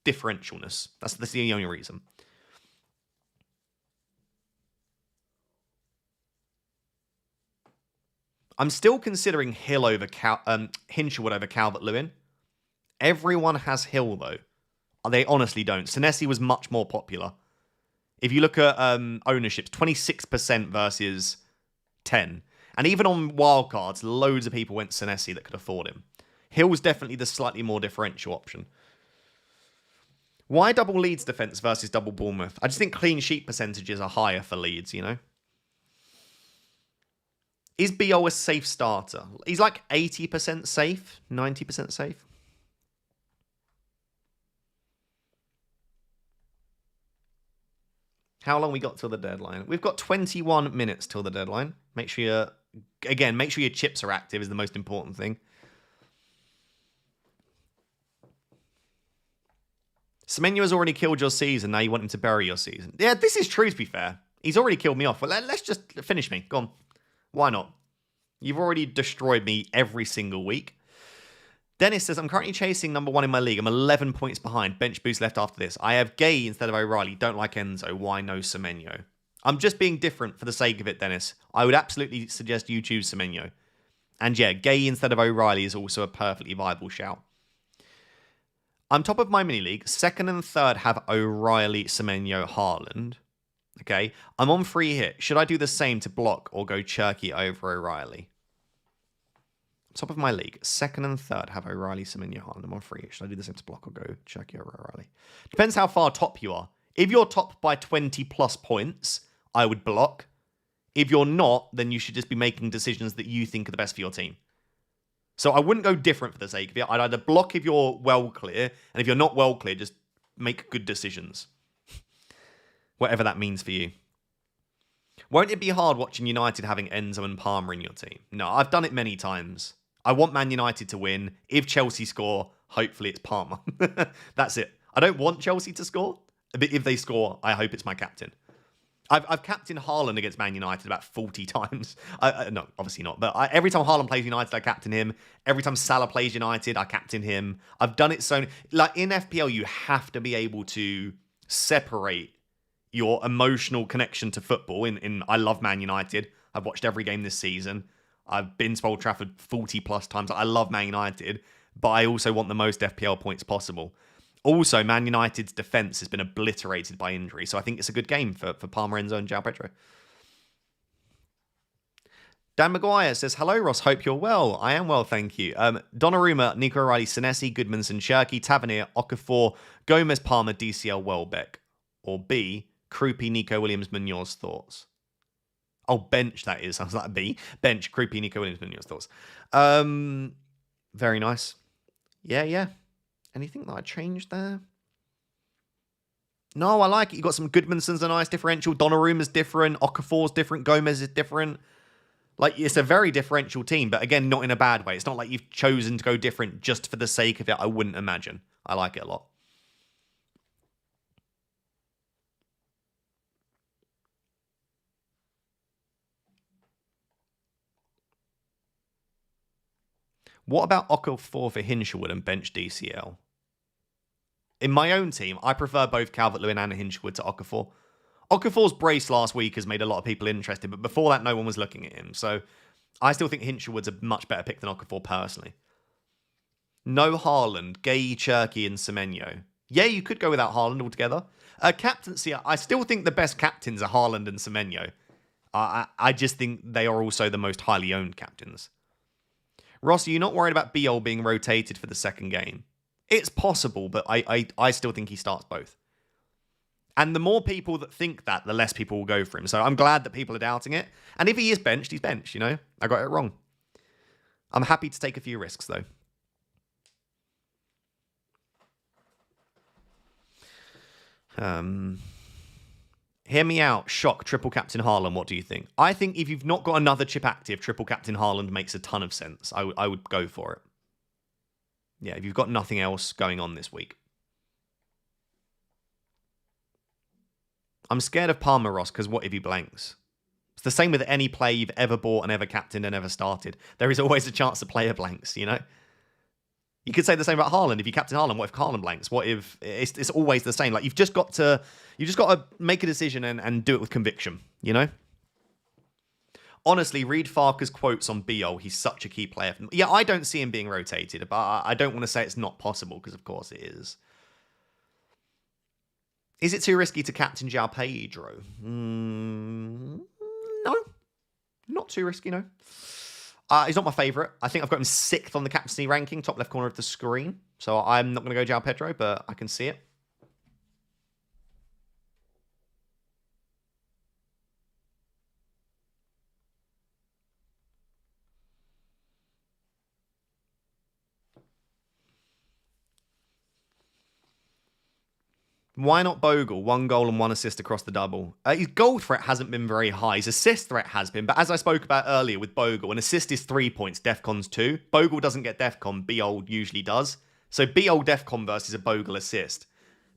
differentialness. That's the only reason. I'm still considering Hill over Hinshelwood over Calvert-Lewin. Everyone has Hill, though. They honestly don't. Senesi was much more popular. If you look at ownerships, 26% versus 10. And even on wildcards, loads of people went Senesi that could afford him. Hill was definitely the slightly more differential option. Why double Leeds defence versus double Bournemouth? I just think clean sheet percentages are higher for Leeds, you know? Is BO a safe starter? He's like 80% safe, 90% safe. How long we got till the deadline? We've got 21 minutes till the deadline. Make sure your chips are active is the most important thing. Semenyo has already killed your season. Now you want him to bury your season. Yeah, this is true, to be fair. He's already killed me off. Well, let's just finish me. Go on. Why not? You've already destroyed me every single week. Dennis says, I'm currently chasing number 1 in my league. I'm 11 points behind. Bench boost left after this. I have Gay instead of O'Reilly. Don't like Enzo. Why no Semenyo? I'm just being different for the sake of it, Dennis. I would absolutely suggest you choose Semenyo. And yeah, Gay instead of O'Reilly is also a perfectly viable shout. I'm top of my mini league. Second and third have O'Reilly, Semenyo, Haaland. Okay. I'm on free hit. Should I do the same to block or go Cherky over O'Reilly? Top of my league, second and third have O'Reilly, Semenyo, Haaland. I'm on free hit. Should I do the same to block or go Cherky over O'Reilly? Depends how far top you are. If you're top by 20 plus points, I would block. If you're not, then you should just be making decisions that you think are the best for your team. So I wouldn't go different for the sake of it. I'd either block if you're well clear, and if you're not well clear, just make good decisions. Whatever that means for you. Won't it be hard watching United having Enzo and Palmer in your team? No, I've done it many times. I want Man United to win. If Chelsea score, hopefully it's Palmer. That's it. I don't want Chelsea to score, but if they score, I hope it's my captain. I've captained Haaland against Man United about 40 times. No, obviously not. But every time Haaland plays United, I captain him. Every time Salah plays United, I captain him. I've done it so... Like, in FPL, you have to be able to separate your emotional connection to football. I love Man United. I've watched every game this season. I've been to Old Trafford 40 plus times. I love Man United, but I also want the most FPL points possible. Also, Man United's defence has been obliterated by injury, so I think it's a good game for Palmer, Enzo, and João Pedro. Dan Maguire says, hello, Ross. Hope you're well. I am well, thank you. Donnarumma, Nico O'Reilly, Senesi, Goodmanson, Shirky, Tavernier, Okafor, Gomez, Palmer, DCL, Welbeck. Or B, Krupi, Nico Williams, Munoz, thoughts. Oh, bench, that is. Sounds like a B. Bench, Krupi, Nico Williams, Munoz, thoughts. Very nice. Yeah. Anything that I changed there? No, I like it. You got some Goodmanson's a nice differential. Donnarumma's different. Okafor's different. Gomez is different. Like, it's a very differential team, but again, not in a bad way. It's not like you've chosen to go different just for the sake of it. I wouldn't imagine. I like it a lot. What about Okafor for Hinshelwood and bench DCL? In my own team, I prefer both Calvert-Lewin and Hinshelwood to Okafor. Okafor's brace last week has made a lot of people interested, but before that, no one was looking at him. So I still think Hinshelwood's a much better pick than Okafor personally. No Haaland, Gay, Cherky, and Semenyo. Yeah, you could go without Haaland altogether. Captaincy, I still think the best captains are Haaland and Semenyo. I just think they are also the most highly owned captains. Ross, are you not worried about Bagel being rotated for the second game? It's possible, but I still think he starts both. And the more people that think that, the less people will go for him. So I'm glad that people are doubting it. And if he is benched, he's benched, you know? I got it wrong. I'm happy to take a few risks, though. Hear me out. Shock, triple captain Haaland. What do you think? I think if you've not got another chip active, triple captain Haaland makes a ton of sense. I would go for it. Yeah, if you've got nothing else going on this week. I'm scared of Palmer, Ross, because what if he blanks? It's the same with any player you've ever bought and ever captained and ever started. There is always a chance the player blanks, you know? You could say the same about Haaland. If you captain Haaland, what if Haaland blanks? What if it's always the same? Like, you've just got to make a decision and do it with conviction, you know? Honestly, read Farker's quotes on Bagel. He's such a key player. Yeah, I don't see him being rotated, but I don't want to say it's not possible, because of course it is. Is it too risky to captain João Pedro? No. Not too risky, no. He's not my favourite. I think I've got him 6th on the captaincy ranking, top left corner of the screen. So I'm not going to go João Pedro, but I can see it. Why not Bogle? 1 goal and 1 assist across the double. His goal threat hasn't been very high. His assist threat has been. But as I spoke about earlier with Bogle, an assist is 3 points, Defcon's 2. Bogle doesn't get Defcon. Bagel usually does. So Bagel Defcon versus a Bogle assist.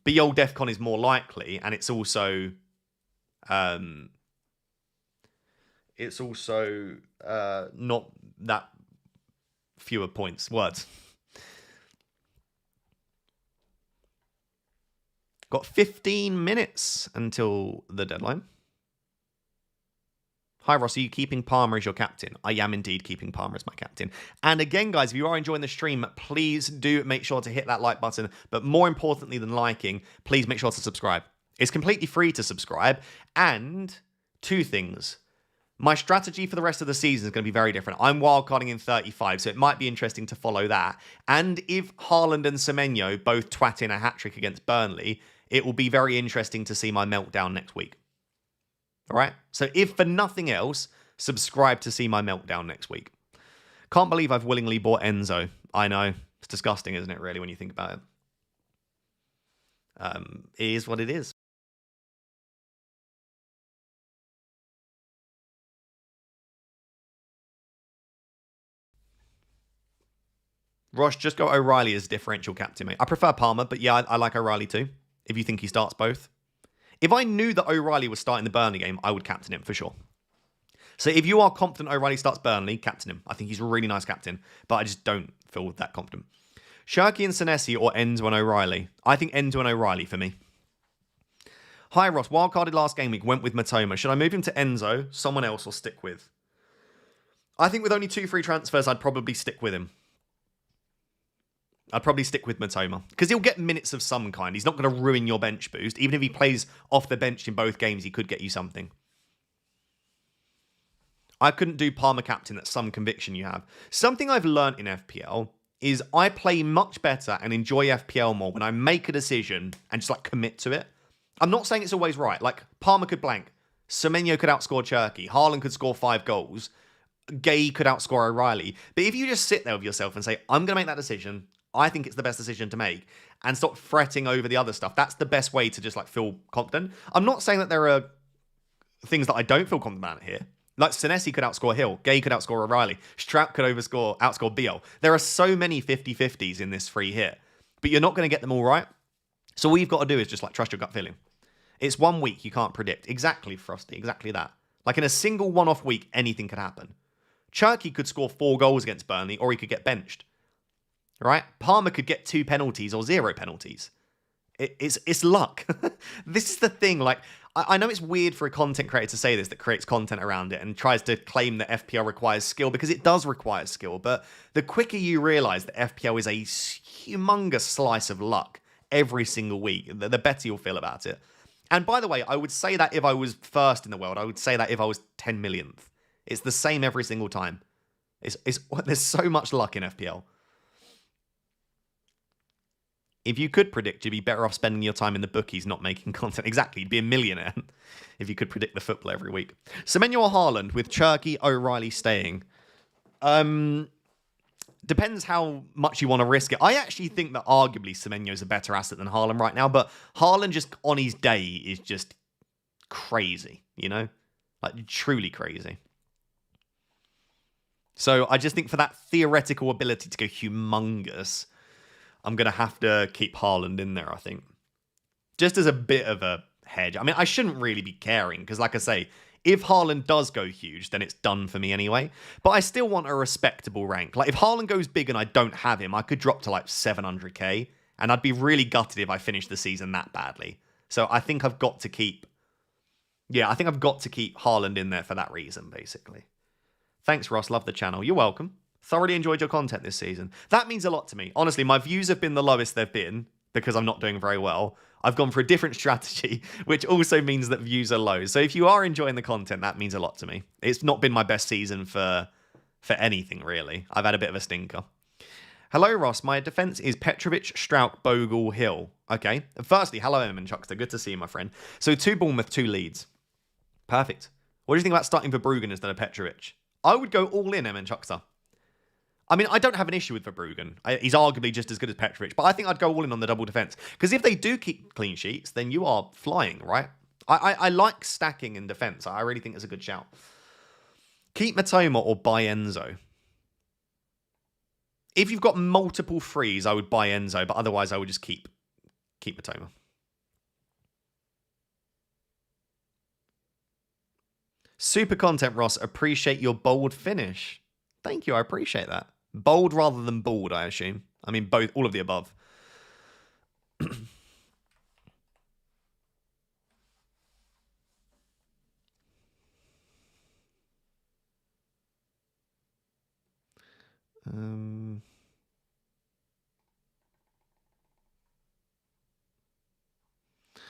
Bagel Defcon is more likely, and it's also... not that fewer points. Words. Got 15 minutes until the deadline. Hi, Ross. Are you keeping Palmer as your captain? I am indeed keeping Palmer as my captain. And again, guys, if you are enjoying the stream, please do make sure to hit that like button. But more importantly than liking, please make sure to subscribe. It's completely free to subscribe. And 2 things. My strategy for the rest of the season is going to be very different. I'm wildcarding in 35, so it might be interesting to follow that. And if Haaland and Semenyo both twat in a hat-trick against Burnley, it will be very interesting to see my meltdown next week. All right? So if for nothing else, subscribe to see my meltdown next week. Can't believe I've willingly bought Enzo. I know. It's disgusting, isn't it, really, when you think about it? It is what it is. Ross, just go O'Reilly as differential captain, mate. I prefer Palmer, but yeah, I like O'Reilly too, if you think he starts both. If I knew that O'Reilly was starting the Burnley game, I would captain him for sure. So if you are confident O'Reilly starts Burnley, captain him. I think he's a really nice captain, but I just don't feel that confident. Sharky and Senesi or Enzo and O'Reilly? I think Enzo and O'Reilly for me. Hi Ross, wildcarded last game week, went with Matoma. Should I move him to Enzo, someone else, or stick with? I think with only 2 free transfers, I'd probably stick with him. I'd probably stick with Matoma. Because he'll get minutes of some kind. He's not going to ruin your bench boost. Even if he plays off the bench in both games, he could get you something. I couldn't do Palmer captain. That's some conviction you have. Something I've learned in FPL is I play much better and enjoy FPL more when I make a decision and just like commit to it. I'm not saying it's always right. Like Palmer could blank. Semenyo could outscore Cherky. Haaland could score 5 goals. Gay could outscore O'Reilly. But if you just sit there with yourself and say, I'm going to make that decision, I think it's the best decision to make, and stop fretting over the other stuff, that's the best way to just like feel confident. I'm not saying that there are things that I don't feel confident about here. Like Senesi could outscore Hill. Gay could outscore O'Reilly. Strout could outscore Biel. There are so many 50-50s in this free hit, but you're not going to get them all right. So all you've got to do is just like trust your gut feeling. It's 1 week, you can't predict. Exactly, Frosty, exactly that. Like in a single one-off week, anything could happen. Cherky could score 4 goals against Burnley, or he could get benched. Right? Palmer could get 2 penalties or 0 penalties. It's luck. This is the thing. Like, I know it's weird for a content creator to say this that creates content around it and tries to claim that FPL requires skill, because it does require skill. But the quicker you realize that FPL is a humongous slice of luck every single week, the better you'll feel about it. And by the way, I would say that if I was first in the world. I would say that if I was 10 millionth. It's the same every single time. There's so much luck in FPL. If you could predict, you'd be better off spending your time in the bookies, not making content. Exactly, you'd be a millionaire if you could predict the football every week. Semenyo or Haaland with Cherky, O'Reilly staying. Depends how much you want to risk it. I actually think that arguably Semenyo is a better asset than Haaland right now, but Haaland just on his day is just crazy, you know? Like, truly crazy. So I just think for that theoretical ability to go humongous, I'm going to have to keep Haaland in there, I think. Just as a bit of a hedge. I mean, I shouldn't really be caring, because like I say, if Haaland does go huge, then it's done for me anyway. But I still want a respectable rank. Like, if Haaland goes big and I don't have him, I could drop to like 700k, and I'd be really gutted if I finished the season that badly. So I think I've got to keep... Yeah, I think I've got to keep Haaland in there for that reason, basically. Thanks, Ross. Love the channel. You're welcome. Thoroughly enjoyed your content this season. That means a lot to me. Honestly, my views have been the lowest they've been because I'm not doing very well. I've gone for a different strategy, which also means that views are low. So if you are enjoying the content, that means a lot to me. It's not been my best season for anything, really. I've had a bit of a stinker. Hello, Ross. My defense is Petrovic, Strauch, Bogle, Hill. Okay. Firstly, hello, Emin Chuckster. Good to see you, my friend. So 2 Bournemouth, 2 Leeds. Perfect. What do you think about starting Verbruggen instead of Petrovic? I would go all in, Emin Chuckster. I mean, I don't have an issue with Verbruggen. He's arguably just as good as Petrovic, but I think I'd go all in on the double defence. Because if they do keep clean sheets, then you are flying, right? I like stacking in defence. I really think it's a good shout. Keep Matoma or buy Enzo. If you've got multiple frees, I would buy Enzo, but otherwise I would just keep Matoma. Super content, Ross. Appreciate your bold finish. Thank you. I appreciate that. Bold rather than bald, I assume. I mean, both, all of the above.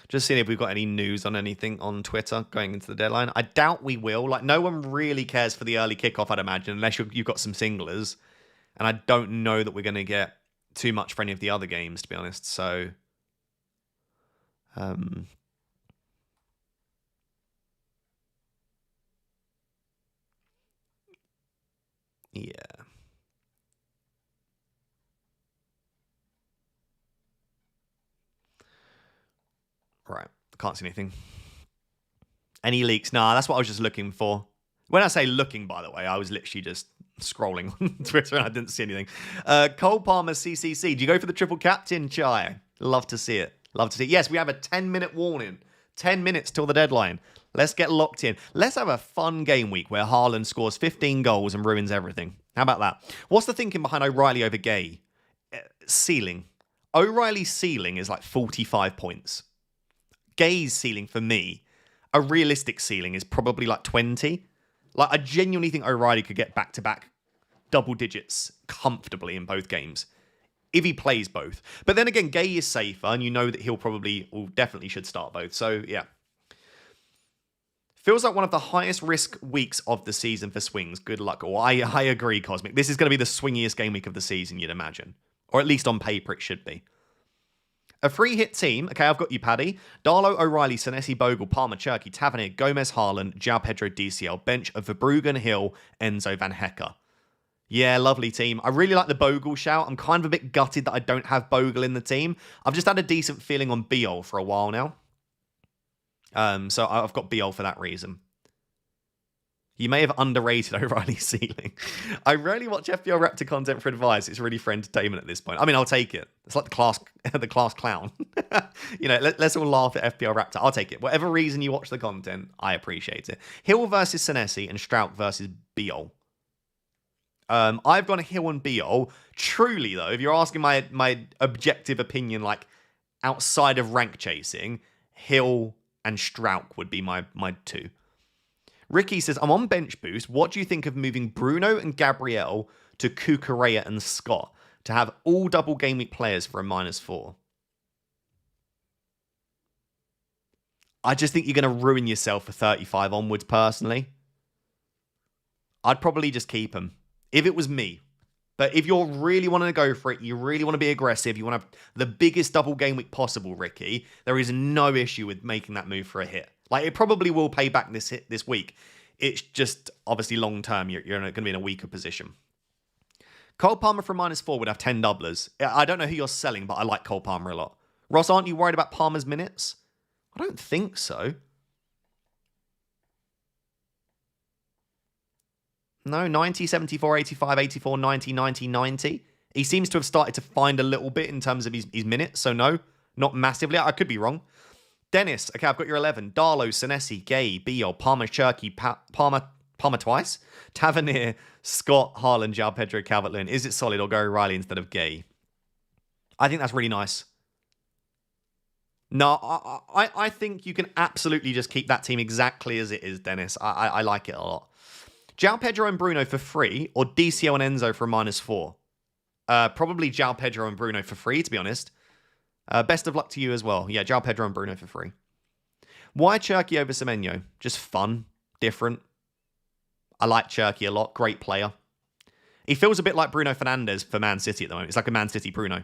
Just seeing if we've got any news on anything on Twitter going into the deadline. I doubt we will. Like, no one really cares for the early kickoff, I'd imagine, unless you've got some singlers. And I don't know that we're going to get too much for any of the other games, to be honest. So, yeah. Right. Can't see anything. Any leaks? Nah, that's what I was just looking for. When I say looking, by the way, I was literally just scrolling on Twitter and I didn't see anything. Cole Palmer CCC. Do you go for the triple captain, Chai? Love to see it. Love to see it. Yes, we have a 10-minute warning. 10 minutes till the deadline. Let's get locked in. Let's have a fun game week where Haaland scores 15 goals and ruins everything. How about that? What's the thinking behind O'Reilly over Gay? Ceiling. O'Reilly's ceiling is like 45 points. Gay's ceiling for me, a realistic ceiling is probably like 20. Like, I genuinely think O'Reilly could get back-to-back double digits comfortably in both games if he plays both. But then again, Gay is safer, and you know that he'll probably, or definitely should start both. So, yeah. Feels like one of the highest risk weeks of the season for swings. Good luck. Oh, I agree, Cosmic. This is going to be the swingiest game week of the season, you'd imagine. Or at least on paper, it should be. A free-hit team. Okay, I've got you, Paddy. Darlow, O'Reilly, Senesi, Bogle, Palmer, Cherky, Tavernier, Gomez, Haaland, João Pedro, DCL. Bench of Verbruggen, Hill, Enzo, Van Hecke. Yeah, lovely team. I really like the Bogle shout. I'm kind of a bit gutted that I don't have Bogle in the team. I've just had a decent feeling on Biol for a while now. So I've got Biol for that reason. You may have underrated O'Reilly's ceiling. I rarely watch FPL Raptor content for advice. It's really for entertainment at this point. I mean, I'll take it. It's like the class clown. You know, let's all laugh at FPL Raptor. I'll take it. Whatever reason you watch the content, I appreciate it. Hill versus Senesi and Strauch versus Biol. I've gone Hill and Biol. Truly, though, if you're asking my objective opinion, like outside of rank chasing, Hill and Strauch would be my two. Ricky says, I'm on bench boost. What do you think of moving Bruno and Gabriel to Cucurella and Scott to have all double game week players for a -4? I just think you're going to ruin yourself for 35 onwards, personally. I'd probably just keep them, if it was me. But if you're really wanting to go for it, you really want to be aggressive, you want to have the biggest double game week possible, Ricky, there is no issue with making that move for a hit. Like, it probably will pay back this week. It's just, obviously, long term, you're going to be in a weaker position. Cole Palmer from -4 would have 10 doublers. I don't know who you're selling, but I like Cole Palmer a lot. Ross, aren't you worried about Palmer's minutes? I don't think so. No, 90, 74, 85, 84, 90, 90, 90. He seems to have started to find a little bit in terms of his minutes, so no, not massively. I could be wrong. Dennis, okay, I've got your 11. Darlow, Senesi, Gay, Biol, Palmer, Cherky, Palmer twice, Tavernier, Scott, Haaland, João Pedro, Calvert-Lewin. Is it solid or go Riley instead of Gay? I think that's really nice. No, I think you can absolutely just keep that team exactly as it is, Dennis. I like it a lot. João Pedro and Bruno for free, or DCL and Enzo for a -4? Probably João Pedro and Bruno for free, to be honest. Best of luck to you as well. Yeah, João Pedro and Bruno for free. Why Cherky over Semenyo? Just fun, different. I like Cherky a lot. Great player. He feels a bit like Bruno Fernandes for Man City at the moment. It's like a Man City Bruno.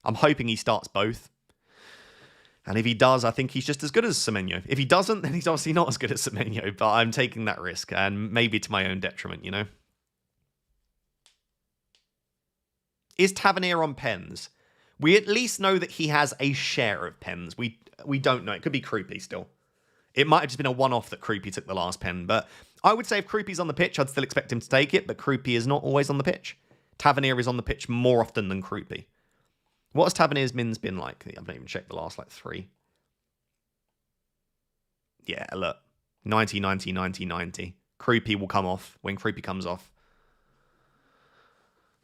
I'm hoping he starts both. And if he does, I think he's just as good as Semenyo. If he doesn't, then he's obviously not as good as Semenyo. But I'm taking that risk, and maybe to my own detriment, you know. Is Tavernier on pens? We at least know that he has a share of pens. We don't know. It could be Kroupy still. It might have just been a one-off that Kroupy took the last pen. But I would say if Kroupy's on the pitch, I'd still expect him to take it. But Kroupy is not always on the pitch. Tavernier is on the pitch more often than Kroupy. What has Tavernier's mins been like? I haven't even checked the last, 3. Yeah, look. 90, 90, 90, 90. Kroupy will come off. When Kroupy comes off,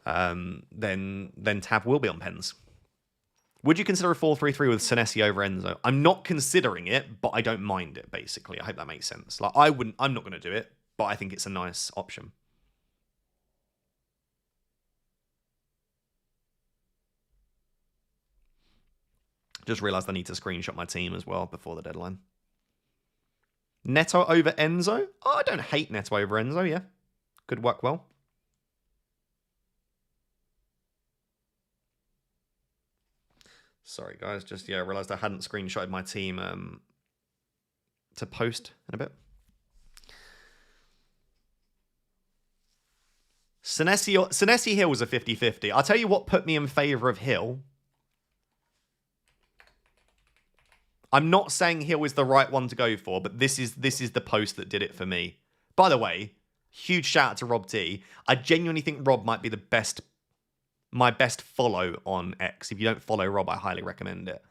then Tav will be on pens. Would you consider a 4-3-3 with Senesi over Enzo? I'm not considering it, but I don't mind it, basically. I hope that makes sense. Like, I'm not going to do it, but I think it's a nice option. Just realised I need to screenshot my team as well before the deadline. Neto over Enzo? Oh, I don't hate Neto over Enzo, yeah. Could work well. Sorry, guys. Just, yeah, I realised I hadn't screenshotted my team to post in a bit. Senesi Hill was a 50-50. I'll tell you what put me in favour of Hill. I'm not saying Hill is the right one to go for, but this is the post that did it for me. By the way, Huge shout out to Rob T. I genuinely think Rob might be my best follow on X. If you don't follow Rob, I highly recommend it.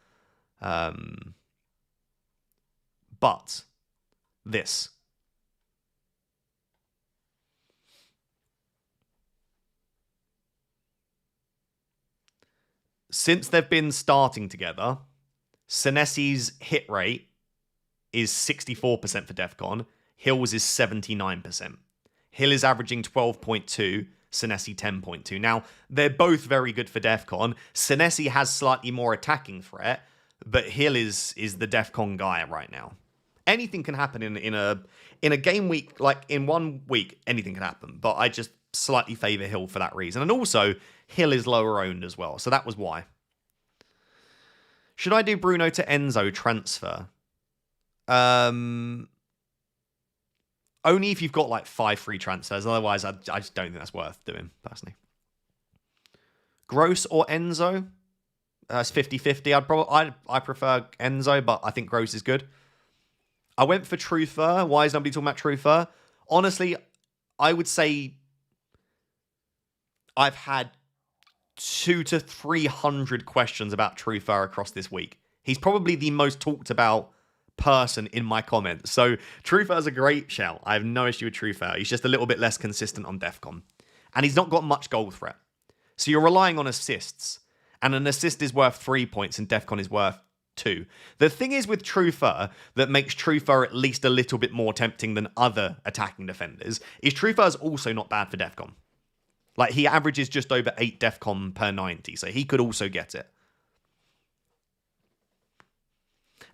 But this. Since they've been starting together, Senesi's hit rate is 64% for DEFCON. Hill's is 79%. Hill is averaging 12.2, Senesi 10.2. Now, they're both very good for DEFCON. Senesi has slightly more attacking threat, but Hill is the DEFCON guy right now. Anything can happen in a game week, like in 1 week, anything can happen. But I just slightly favour Hill for that reason. And also, Hill is lower owned as well, so that was why. Should I do Bruno to Enzo transfer? Only if you've got like 5 free transfers. Otherwise, I just don't think that's worth doing, personally. Gross or Enzo? It's 50-50. I prefer Enzo, but I think Gross is good. I went for Truther. Why is nobody talking about Truther? Honestly, I would say I've had 200 to 300 questions about Truther across this week. He's probably the most talked about person in my comments. So Truther is a great shout. I have no issue with Truther. He's just a little bit less consistent on DEFCON. And he's not got much goal threat. So you're relying on assists. And an assist is worth 3 points and DEFCON is worth 2. The thing is with Truther that makes Truther at least a little bit more tempting than other attacking defenders is Truther is also not bad for DEFCON. Like, he averages just over 8 DEFCON per 90, so he could also get it.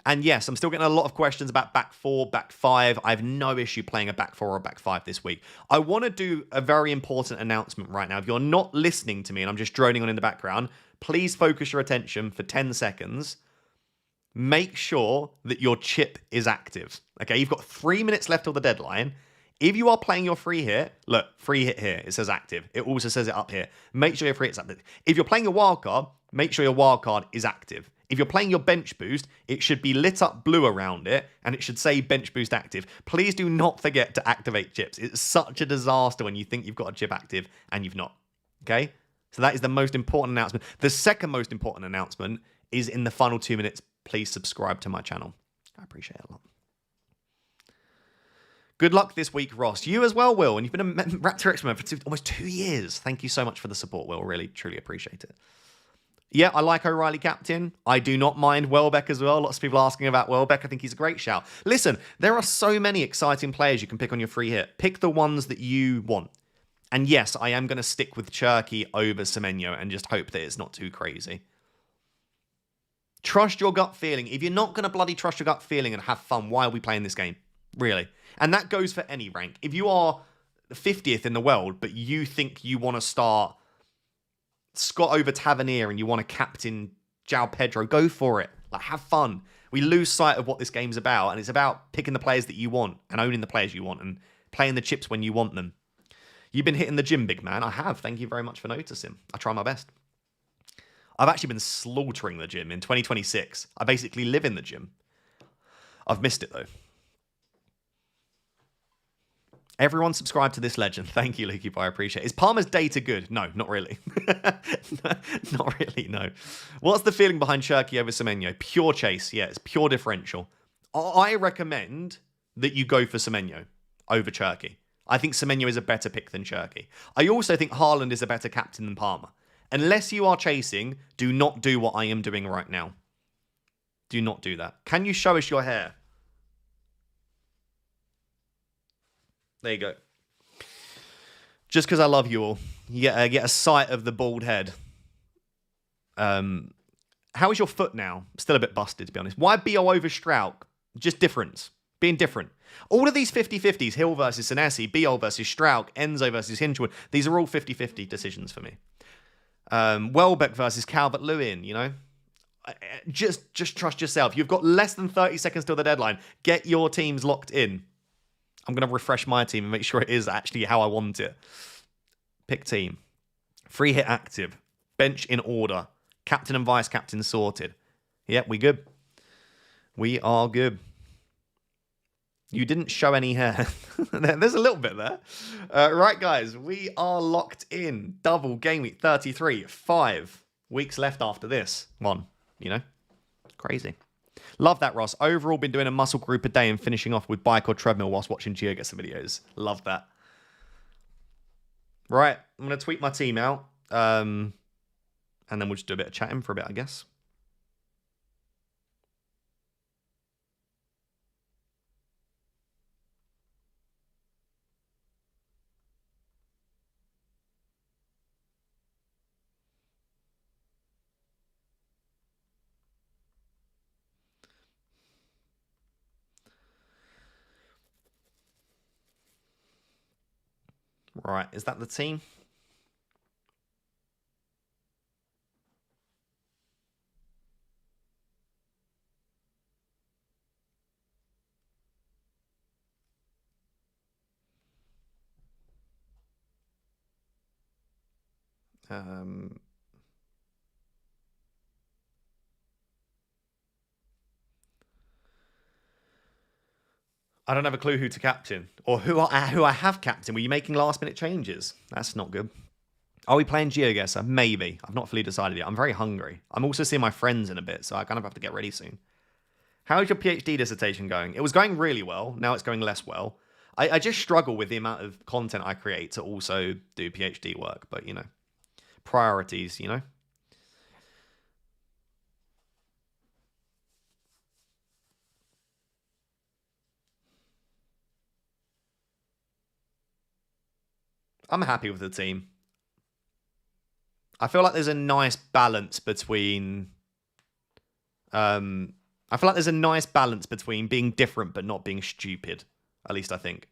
And yes, I'm still getting a lot of questions about back 4, back 5. I have no issue playing a back 4 or a back 5 this week. I want to do a very important announcement right now. If you're not listening to me and I'm just droning on in the background, please focus your attention for 10 seconds. Make sure that your chip is active. Okay, you've got 3 minutes left till the deadline. If you are playing your free hit, look, free hit here, it says active. It also says it up here. Make sure your free hit's active. If you're playing your wildcard, make sure your wildcard is active. If you're playing your bench boost, it should be lit up blue around it, and it should say bench boost active. Please do not forget to activate chips. It's such a disaster when you think you've got a chip active and you've not. Okay? So that is the most important announcement. The second most important announcement is in the final 2 minutes. Please subscribe to my channel. I appreciate it a lot. Good luck this week, Ross. You as well, Will. And you've been a Raptor X-Men for almost 2 years. Thank you so much for the support, Will. Really, truly appreciate it. Yeah, I like O'Reilly captain. I do not mind Welbeck as well. Lots of people asking about Welbeck. I think he's a great shout. Listen, there are so many exciting players you can pick on your free hit. Pick the ones that you want. And yes, I am going to stick with Cherky over Semenyo and just hope that it's not too crazy. Trust your gut feeling. If you're not going to bloody trust your gut feeling and have fun, why are we playing this game? Really. And that goes for any rank. If you are 50th in the world, but you think you want to start Scott over Tavernier and you want to captain João Pedro, go for it. Like, have fun. We lose sight of what this game's about, and it's about picking the players that you want and owning the players you want and playing the chips when you want them. You've been hitting the gym, big man. I have. Thank you very much for noticing. I try my best. I've actually been slaughtering the gym in 2026. I basically live in the gym. I've missed it, though. Everyone subscribe to this legend. Thank you, Lukey Boy. I appreciate it. Is Palmer's data good? No, not really. Not really, no. What's the feeling behind Cherky over Semenyo? Pure chase. Yeah, it's pure differential. I recommend that you go for Semenyo over Cherky. I think Semenyo is a better pick than Cherky. I also think Haaland is a better captain than Palmer. Unless you are chasing, do not do what I am doing right now. Do not do that. Can you show us your hair? There you go. Just because I love you all. You get a sight of the bald head. How is your foot now? Still a bit busted, to be honest. Why BO over Strauch? Just difference. Being different. All of these 50-50s, Hill versus Senesi, BO versus Strauch, Enzo versus Hinchwood, these are all 50-50 decisions for me. Welbeck versus Calvert-Lewin, you know? Just trust yourself. You've got less than 30 seconds till the deadline. Get your teams locked in. I'm going to refresh my team and make sure it is actually how I want it. Pick team. Free hit active. Bench in order. Captain and vice captain sorted. Yep, we good. We are good. You didn't show any hair. There's a little bit there. Right, guys, we are locked in. Double game week 33. 5 weeks left after this one. You know, crazy. Love that, Ross. Overall, been doing a muscle group a day and finishing off with bike or treadmill whilst watching Gio get some videos. Love that. Right, I'm going to tweet my team out. And then we'll just do a bit of chatting for a bit, I guess. Right, is that the team? I don't have a clue who to captain or who I have captain. Were you making last minute changes? That's not good. Are we playing GeoGuessr? Maybe. I've not fully decided yet. I'm very hungry. I'm also seeing my friends in a bit, so I kind of have to get ready soon. How is your PhD dissertation going? It was going really well. Now it's going less well. I just struggle with the amount of content I create to also do PhD work, but you know, priorities, you know. I'm happy with the team. I feel like there's a nice balance between I feel like there's a nice balance between being different but not being stupid. At least I think.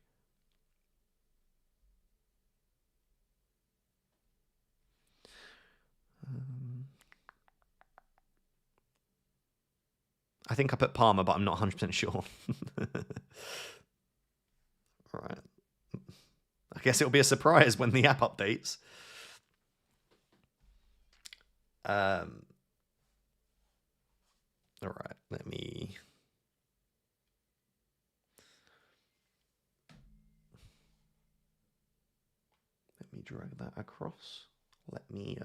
I think I put Palmer, but I'm not 100% sure. All right. I guess it'll be a surprise when the app updates. All right, let me drag that across. Let me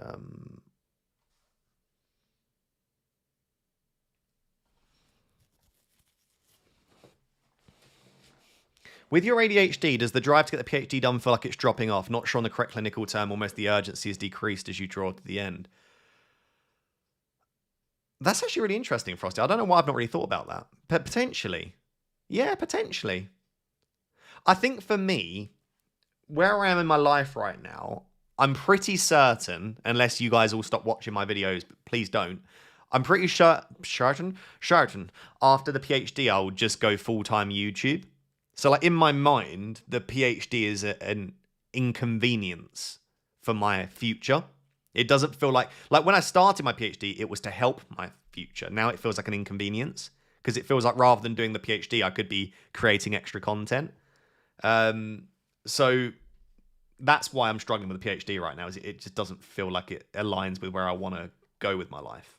With your ADHD, does the drive to get the PhD done feel like it's dropping off? Not sure on the correct clinical term, almost the urgency is decreased as you draw to the end. That's actually really interesting, Frosty. I don't know why I've not really thought about that. But potentially. Yeah, potentially. I think for me, where I am in my life right now, I'm pretty certain, unless you guys all stop watching my videos, but please don't. I'm pretty certain after the PhD, I'll just go full-time YouTube. So, like, in my mind, the PhD is an inconvenience for my future. It doesn't feel like when I started my PhD, it was to help my future. Now it feels like an inconvenience because it feels like rather than doing the PhD, I could be creating extra content. So that's why I'm struggling with the PhD right now. Is it just doesn't feel like it aligns with where I want to go with my life.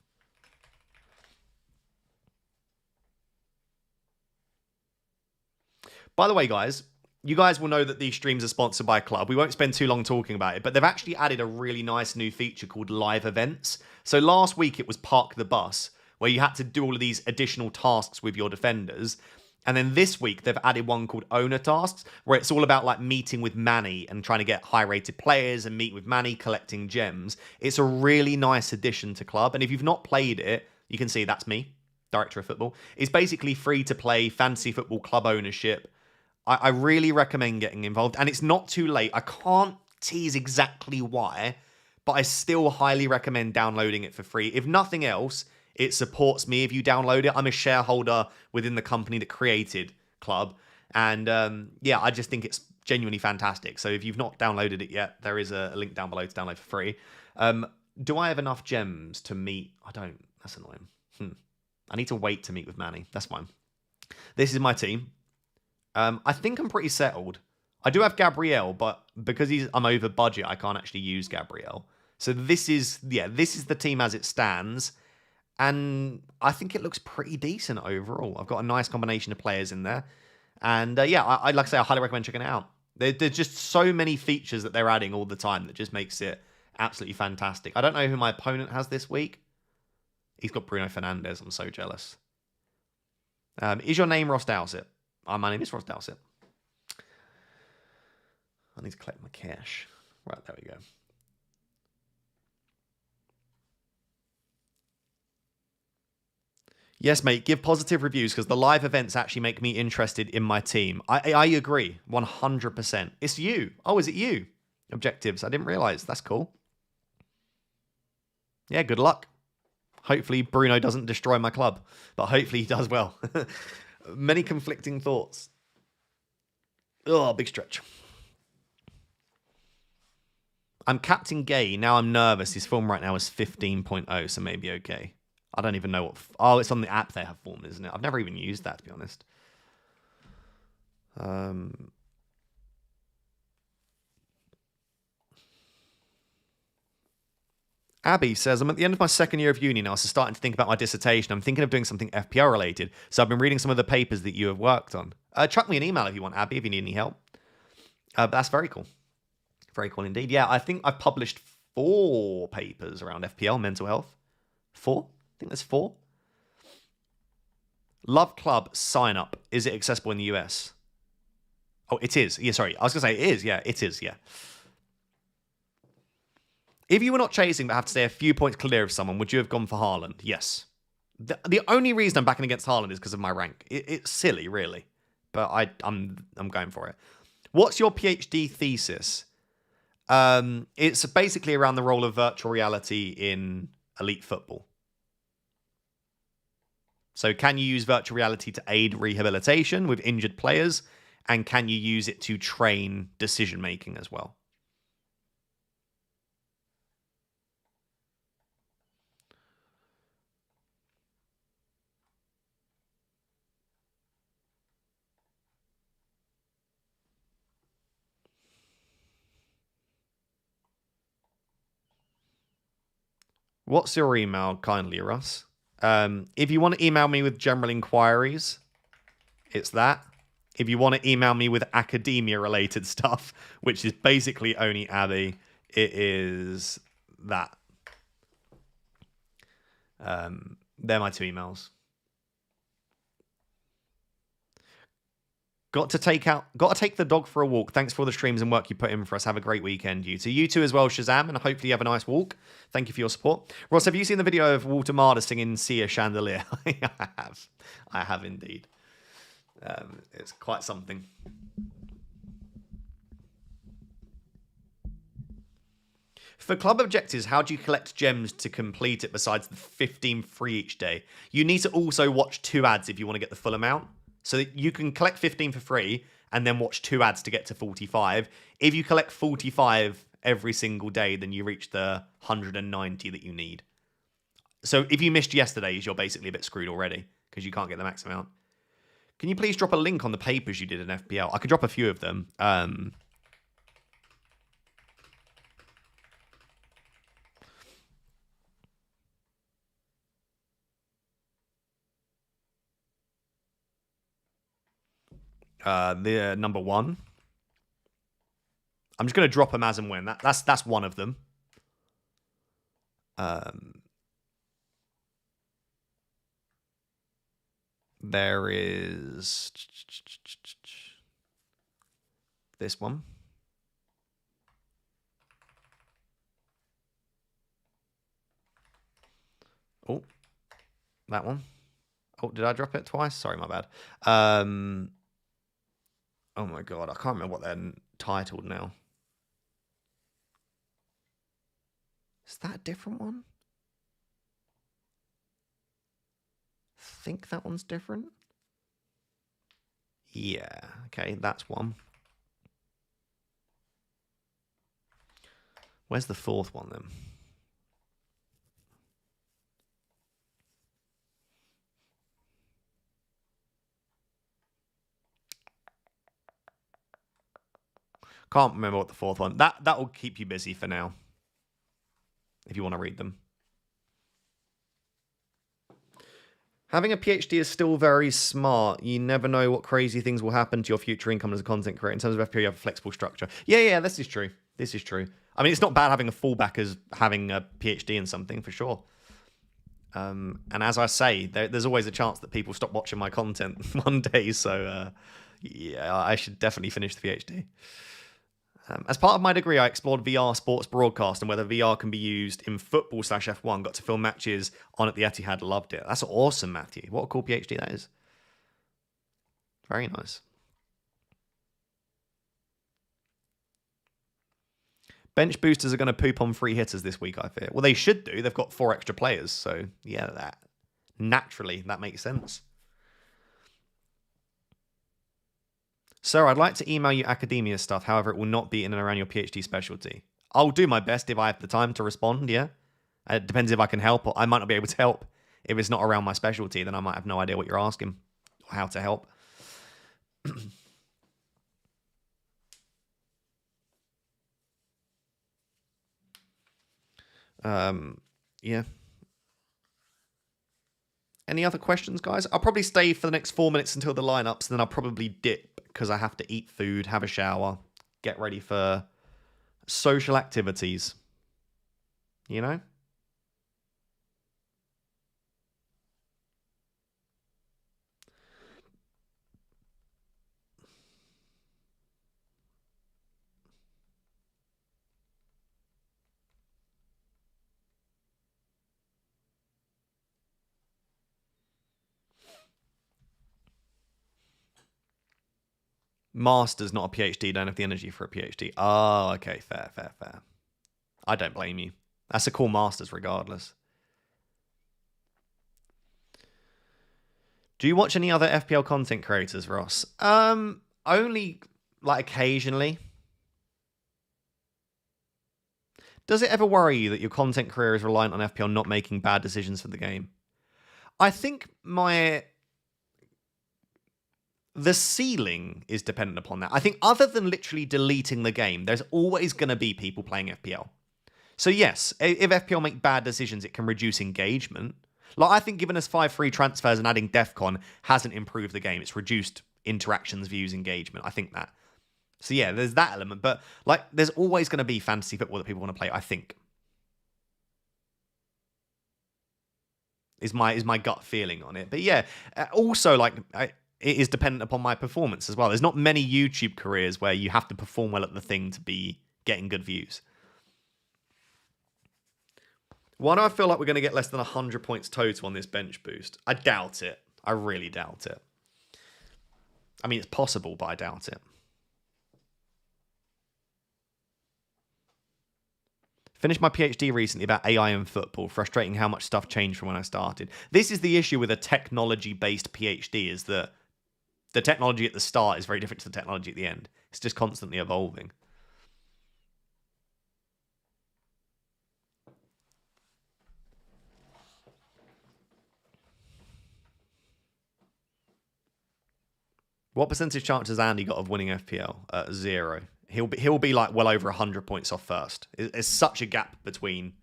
By the way, guys, you guys will know that these streams are sponsored by Club. We won't spend too long talking about it, but they've actually added a really nice new feature called live events. So last week it was Park the Bus, where you had to do all of these additional tasks with your defenders. And then this week they've added one called Owner Tasks, where it's all about like meeting with Manny and trying to get high-rated players and meet with Manny, collecting gems. It's a really nice addition to Club. And if you've not played it, you can see that's me, Director of Football. It's basically free to play fantasy football club ownership. I really recommend getting involved. And it's not too late. I can't tease exactly why, but I still highly recommend downloading it for free. If nothing else, it supports me if you download it. I'm a shareholder within the company that created Club. And yeah, I just think it's genuinely fantastic. So if you've not downloaded it yet, there is a link down below to download for free. Do I have enough gems to meet? I don't. That's annoying. I need to wait to meet with Manny. That's fine. This is my team. I think I'm pretty settled. I do have Gabriel, but because I'm over budget, I can't actually use Gabriel. So this is the team as it stands. And I think it looks pretty decent overall. I've got a nice combination of players in there. And yeah, I'd like to say I highly recommend checking it out. There's just so many features that they're adding all the time that just makes it absolutely fantastic. I don't know who my opponent has this week. He's got Bruno Fernandes. I'm so jealous. Is your name Ross Dowsett? My name is Ross Dowsett. I need to collect my cash. Right, there we go. Yes, mate, give positive reviews because the live events actually make me interested in my team. I agree, 100%. It's you. Oh, is it you? Objectives. I didn't realize. That's cool. Yeah, good luck. Hopefully Bruno doesn't destroy my club, but hopefully he does well. Many conflicting thoughts. Oh, big stretch. I'm Captain Gay. Now I'm nervous. His form right now is 15.0, so maybe okay. I don't even know what... Oh, it's on the app they have form, isn't it? I've never even used that, to be honest. Abby says, I'm at the end of my second year of uni now, so starting to think about my dissertation. I'm thinking of doing something FPL related, so I've been reading some of the papers that you have worked on. Chuck me an email if you want, Abby, if you need any help. But that's very cool. Very cool indeed. Yeah, I think I've published 4 papers around FPL, mental health. 4? I think there's 4. Love Club sign up. Is it accessible in the US? Oh, it is. Yeah, sorry. I was going to say it is. Yeah, it is. Yeah. If you were not chasing but have to stay a few points clear of someone, would you have gone for Haaland? Yes. The only reason I'm backing against Haaland is because of my rank. It's silly, really. But I'm going for it. What's your PhD thesis? It's basically around the role of virtual reality in elite football. So can you use virtual reality to aid rehabilitation with injured players? And can you use it to train decision-making as well? What's your email, kindly, Russ? If you want to email me with general inquiries, it's that. If you want to email me with academia-related stuff, which is basically only Abby, it is that. They're my 2 emails. Got to take the dog for a walk. Thanks for all the streams and work you put in for us. Have a great weekend, you two. You too as well, Shazam, and hopefully you have a nice walk. Thank you for your support. Ross, have you seen the video of Walter Marder singing See a Chandelier? I have indeed. It's quite something. For club objectives, how do you collect gems to complete it besides the 15 free each day? You need to also watch 2 ads if you want to get the full amount. So that you can collect 15 for free and then watch 2 ads to get to 45. If you collect 45 every single day, then you reach the 190 that you need. So if you missed yesterday's, you're basically a bit screwed already because you can't get the max amount. Can you please drop a link on the papers you did in FPL? I could drop a few of them. The number 1. I'm just going to drop them as and when. That's one of them. There is this one. Oh, that one. Oh, did I drop it twice? Sorry, my bad. Oh my god, I can't remember what they're titled now. Is that a different one? I think that one's different. Yeah, okay, that's one. Where's the 4th one then? Can't remember what the 4th one. That will keep you busy for now. If you want to read them. Having a PhD is still very smart. You never know what crazy things will happen to your future income as a content creator. In terms of FPL, you have a flexible structure. Yeah, this is true. This is true. I mean, it's not bad having a fallback as having a PhD in something, for sure. And as I say, there's always a chance that people stop watching my content one day. So, yeah, I should definitely finish the PhD. As part of my degree, I explored VR sports broadcast and whether VR can be used in football/F1. Got to film matches on at the Etihad. Loved it. That's awesome, Matthew. What a cool PhD that is. Very nice. Bench boosters are going to poop on free hitters this week, I fear. Well, they should do. They've got 4 extra players. So, yeah, that naturally, that makes sense. Sir, I'd like to email you academia stuff. However, it will not be in and around your PhD specialty. I'll do my best if I have the time to respond, yeah? It depends if I can help, or I might not be able to help. If it's not around my specialty, then I might have no idea what you're asking or how to help. Yeah. Any other questions, guys? I'll probably stay for the next 4 minutes until the lineups, and then I'll probably dip because I have to eat food, have a shower, get ready for social activities. You know? Master's not a PhD, don't have the energy for a PhD. Oh, okay, fair. I don't blame you. That's a cool master's regardless. Do you watch any other FPL content creators, Ross? Only like occasionally. Does it ever worry you that your content career is reliant on FPL not making bad decisions for the game? I think the ceiling is dependent upon that. I think other than literally deleting the game, there's always going to be people playing FPL. So yes, if FPL make bad decisions, it can reduce engagement. Like, I think giving us 5 free transfers and adding DEFCON hasn't improved the game. It's reduced interactions, views, engagement. I think that. So yeah, there's that element. But like, there's always going to be fantasy football that people want to play, I think. Is my gut feeling on it. But yeah, also like it is dependent upon my performance as well. There's not many YouTube careers where you have to perform well at the thing to be getting good views. Why do I feel like we're going to get less than 100 points total on this bench boost? I doubt it. I really doubt it. I mean, it's possible, but I doubt it. Finished my PhD recently about AI and football. Frustrating how much stuff changed from when I started. This is the issue with a technology-based PhD, is that the technology at the start is very different to the technology at the end. It's just constantly evolving. What percentage chance has Andy got of winning FPL? 0. He'll be like well over 100 points off first. There's such a gap between.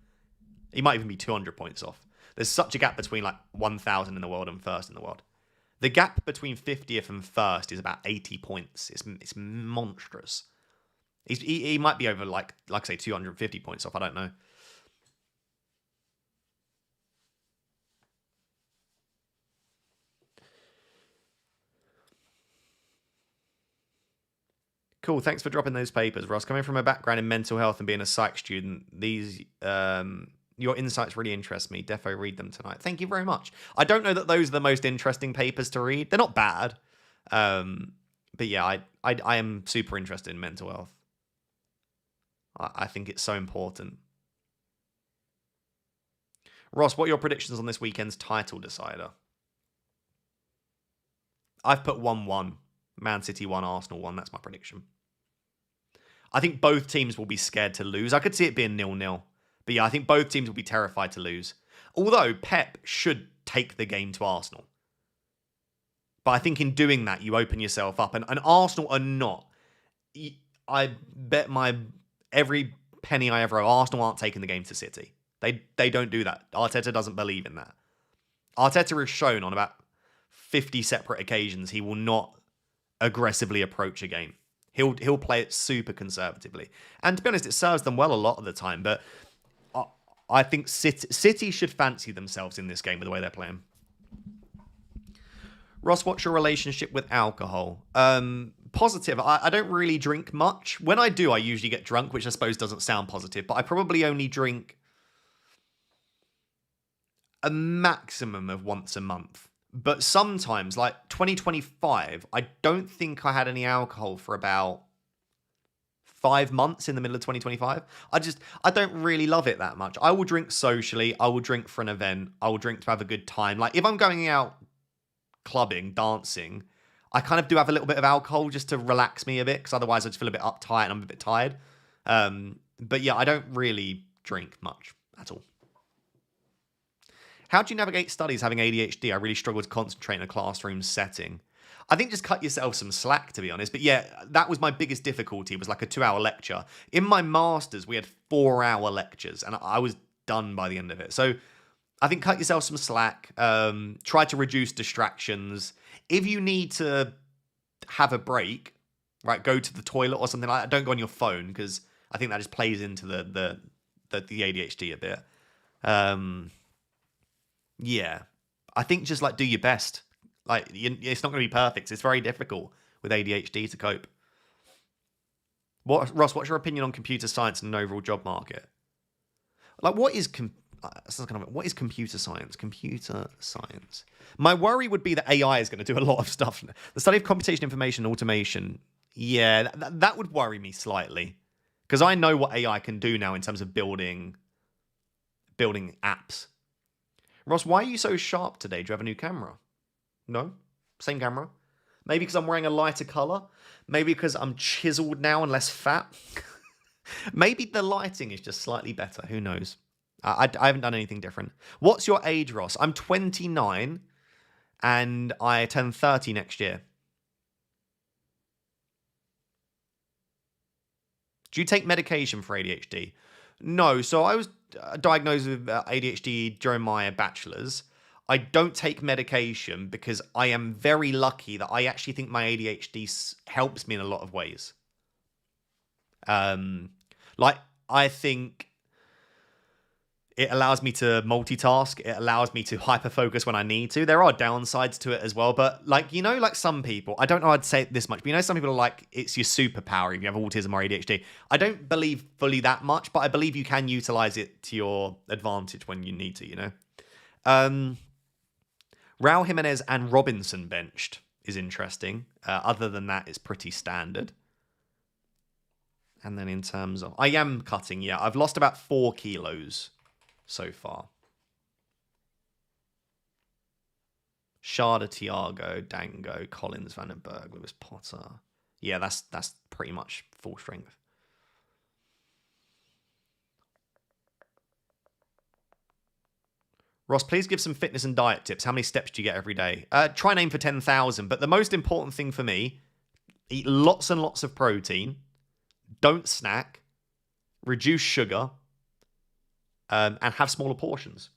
He might even be 200 points off. There's such a gap between like 1,000 in the world and first in the world. The gap between 50th and first is about 80 points. It's monstrous. He might be over like I say 250 points off. I don't know. Cool. Thanks for dropping those papers, Ross. Coming from a background in mental health and being a psych student, your insights really interest me. Defo read them tonight. Thank you very much. I don't know that those are the most interesting papers to read. They're not bad. But yeah, I am super interested in mental health. I think it's so important. Ross, what are your predictions on this weekend's title decider? I've put 1-1. Man City 1, Arsenal 1. That's my prediction. I think both teams will be scared to lose. I could see it being 0-0. But yeah, I think both teams will be terrified to lose. Although Pep should take the game to Arsenal. But I think in doing that, you open yourself up. And Arsenal are not. I bet my every penny I ever owe, Arsenal aren't taking the game to City. They don't do that. Arteta doesn't believe in that. Arteta has shown on about 50 separate occasions he will not aggressively approach a game. He'll play it super conservatively. And to be honest, it serves them well a lot of the time. But I think City should fancy themselves in this game with the way they're playing. Ross, what's your relationship with alcohol? Positive. I don't really drink much. When I do, I usually get drunk, which I suppose doesn't sound positive. But I probably only drink a maximum of once a month. But sometimes, like 2025, I don't think I had any alcohol for about 5 months in the middle of 2025. I don't really love it that much. I will drink socially. I will drink for an event. I will drink to have a good time. Like if I'm going out clubbing, dancing, I kind of do have a little bit of alcohol just to relax me a bit, because otherwise I just feel a bit uptight and I'm a bit tired. But yeah, I don't really drink much at all. How do you navigate studies having ADHD? I really struggle to concentrate in a classroom setting. I think just cut yourself some slack, to be honest. But yeah, that was my biggest difficulty, was like a 2-hour lecture. In my master's, we had 4-hour lectures, and I was done by the end of it. So I think cut yourself some slack. Try to reduce distractions. If you need to have a break, right, go to the toilet or something like that. Don't go on your phone, because I think that just plays into the ADHD a bit. Yeah, I think just like do your best. Like it's not going to be perfect. It's very difficult with ADHD to cope. Ross, what's your opinion on computer science and an overall job market? Like, what is computer science? Computer science. My worry would be that AI is going to do a lot of stuff. The study of computation, information, and automation. Yeah, that would worry me slightly, because I know what AI can do now in terms of building apps. Ross, why are you so sharp today? Do you have a new camera? No? Same camera? Maybe because I'm wearing a lighter colour? Maybe because I'm chiseled now and less fat? Maybe the lighting is just slightly better. Who knows? I haven't done anything different. What's your age, Ross? I'm 29 and I turn 30 next year. Do you take medication for ADHD? No. So I was diagnosed with ADHD during my bachelor's. I don't take medication because I am very lucky that I actually think my ADHD helps me in a lot of ways. Like, I think it allows me to multitask. It allows me to hyper-focus when I need to. There are downsides to it as well. But, like, you know, like some people, I don't know I'd say it this much, but you know, some people are like, it's your superpower if you have autism or ADHD. I don't believe fully that much, but I believe you can utilize it to your advantage when you need to, you know? Raul Jimenez and Robinson benched is interesting. Other than that, it's pretty standard. And then in terms of... I am cutting, yeah. I've lost about 4 kilos so far. Sharda, Tiago, Dango, Collins, Vandenberg, Lewis Potter. Yeah, that's pretty much full strength. Ross, please give some fitness and diet tips. How many steps do you get every day? Try and aim for 10,000. But the most important thing for me, eat lots and lots of protein. Don't snack. Reduce sugar. And have smaller portions.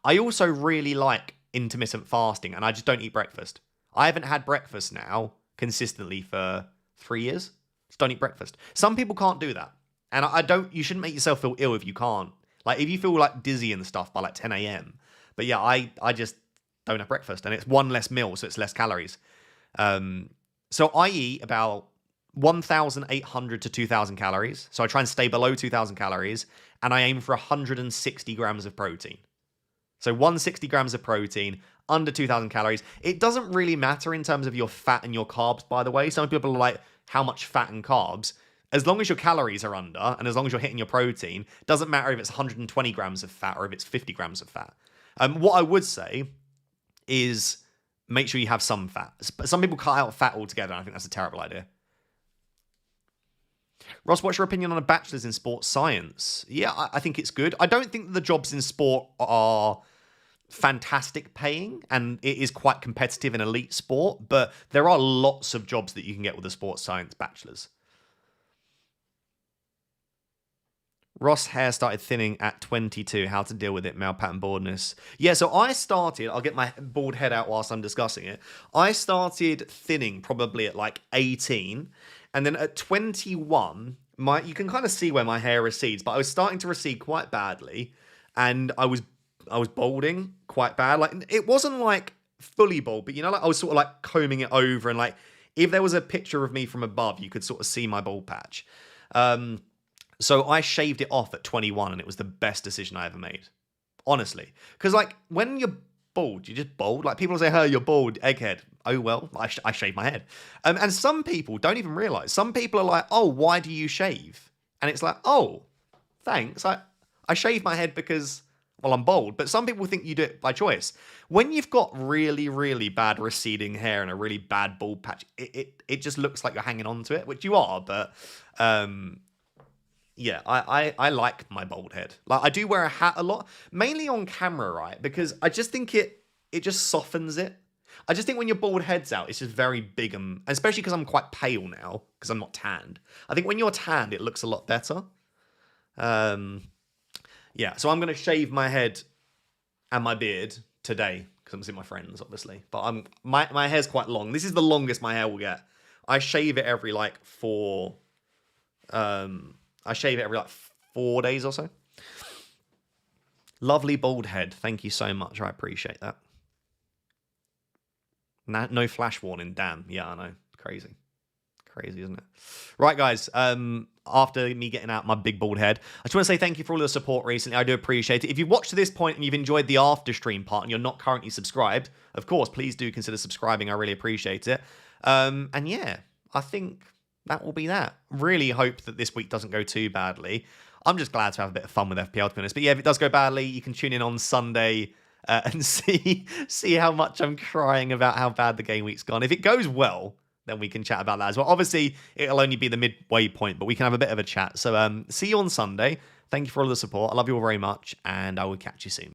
I also really like intermittent fasting, and I just don't eat breakfast. I haven't had breakfast now consistently for 3 years. Just don't eat breakfast. Some people can't do that. And you shouldn't make yourself feel ill if you can't. Like, if you feel like dizzy and stuff by like 10 a.m. But yeah, I just don't have breakfast, and it's one less meal, so it's less calories. So I eat about 1,800 to 2,000 calories. So I try and stay below 2,000 calories, and I aim for 160 grams of protein. So 160 grams of protein, under 2,000 calories. It doesn't really matter in terms of your fat and your carbs, by the way. Some people are like, how much fat and carbs? As long as your calories are under, and as long as you're hitting your protein, doesn't matter if it's 120 grams of fat or if it's 50 grams of fat. What I would say is make sure you have some fat. Some people cut out fat altogether, and I think that's a terrible idea. Ross, what's your opinion on a bachelor's in sports science? Yeah, I think it's good. I don't think the jobs in sport are fantastic paying, and it is quite competitive in elite sport, but there are lots of jobs that you can get with a sports science bachelor's. Ross hair started thinning at 22. How to deal with it? Male pattern baldness. Yeah, so I started, I'll get my bald head out whilst I'm discussing it. I started thinning probably at like 18. And then at 21, you can kind of see where my hair recedes, but I was starting to recede quite badly. And I was balding quite bad. Like, it wasn't like fully bald, but you know, like I was sort of like combing it over, and like if there was a picture of me from above, you could sort of see my bald patch. So I shaved it off at 21, and it was the best decision I ever made. Honestly. Because, like, when you're bald, you're just bald. Like, people say, oh, you're bald, egghead. Oh, well, I shaved my head. And some people don't even realize. Some people are like, oh, why do you shave? And it's like, oh, thanks. I shave my head because, well, I'm bald. But some people think you do it by choice. When you've got really, really bad receding hair and a really bad bald patch, it just looks like you're hanging on to it, which you are, but... yeah, I like my bald head. Like, I do wear a hat a lot, mainly on camera, right? Because I just think it just softens it. I just think when your bald head's out, it's just very big, and especially because I'm quite pale now, because I'm not tanned. I think when you're tanned, it looks a lot better. Yeah, so I'm going to shave my head and my beard today, because I'm seeing my friends, obviously. But my hair's quite long. This is the longest my hair will get. I shave it every, like, 4 days or so. Lovely bald head. Thank you so much. I appreciate that. No flash warning. Damn. Yeah, I know. Crazy. Crazy, isn't it? Right, guys. After me getting out my big bald head, I just want to say thank you for all the support recently. I do appreciate it. If you've watched to this point and you've enjoyed the after stream part and you're not currently subscribed, of course, please do consider subscribing. I really appreciate it. And yeah, I think that will be that. Really hope that this week doesn't go too badly. I'm just glad to have a bit of fun with FPL, to be honest. But yeah, if it does go badly, you can tune in on Sunday and see how much I'm crying about how bad the game week's gone. If it goes well, then we can chat about that as well. Obviously, it'll only be the midway point, but we can have a bit of a chat. So see you on Sunday. Thank you for all the support. I love you all very much, and I will catch you soon.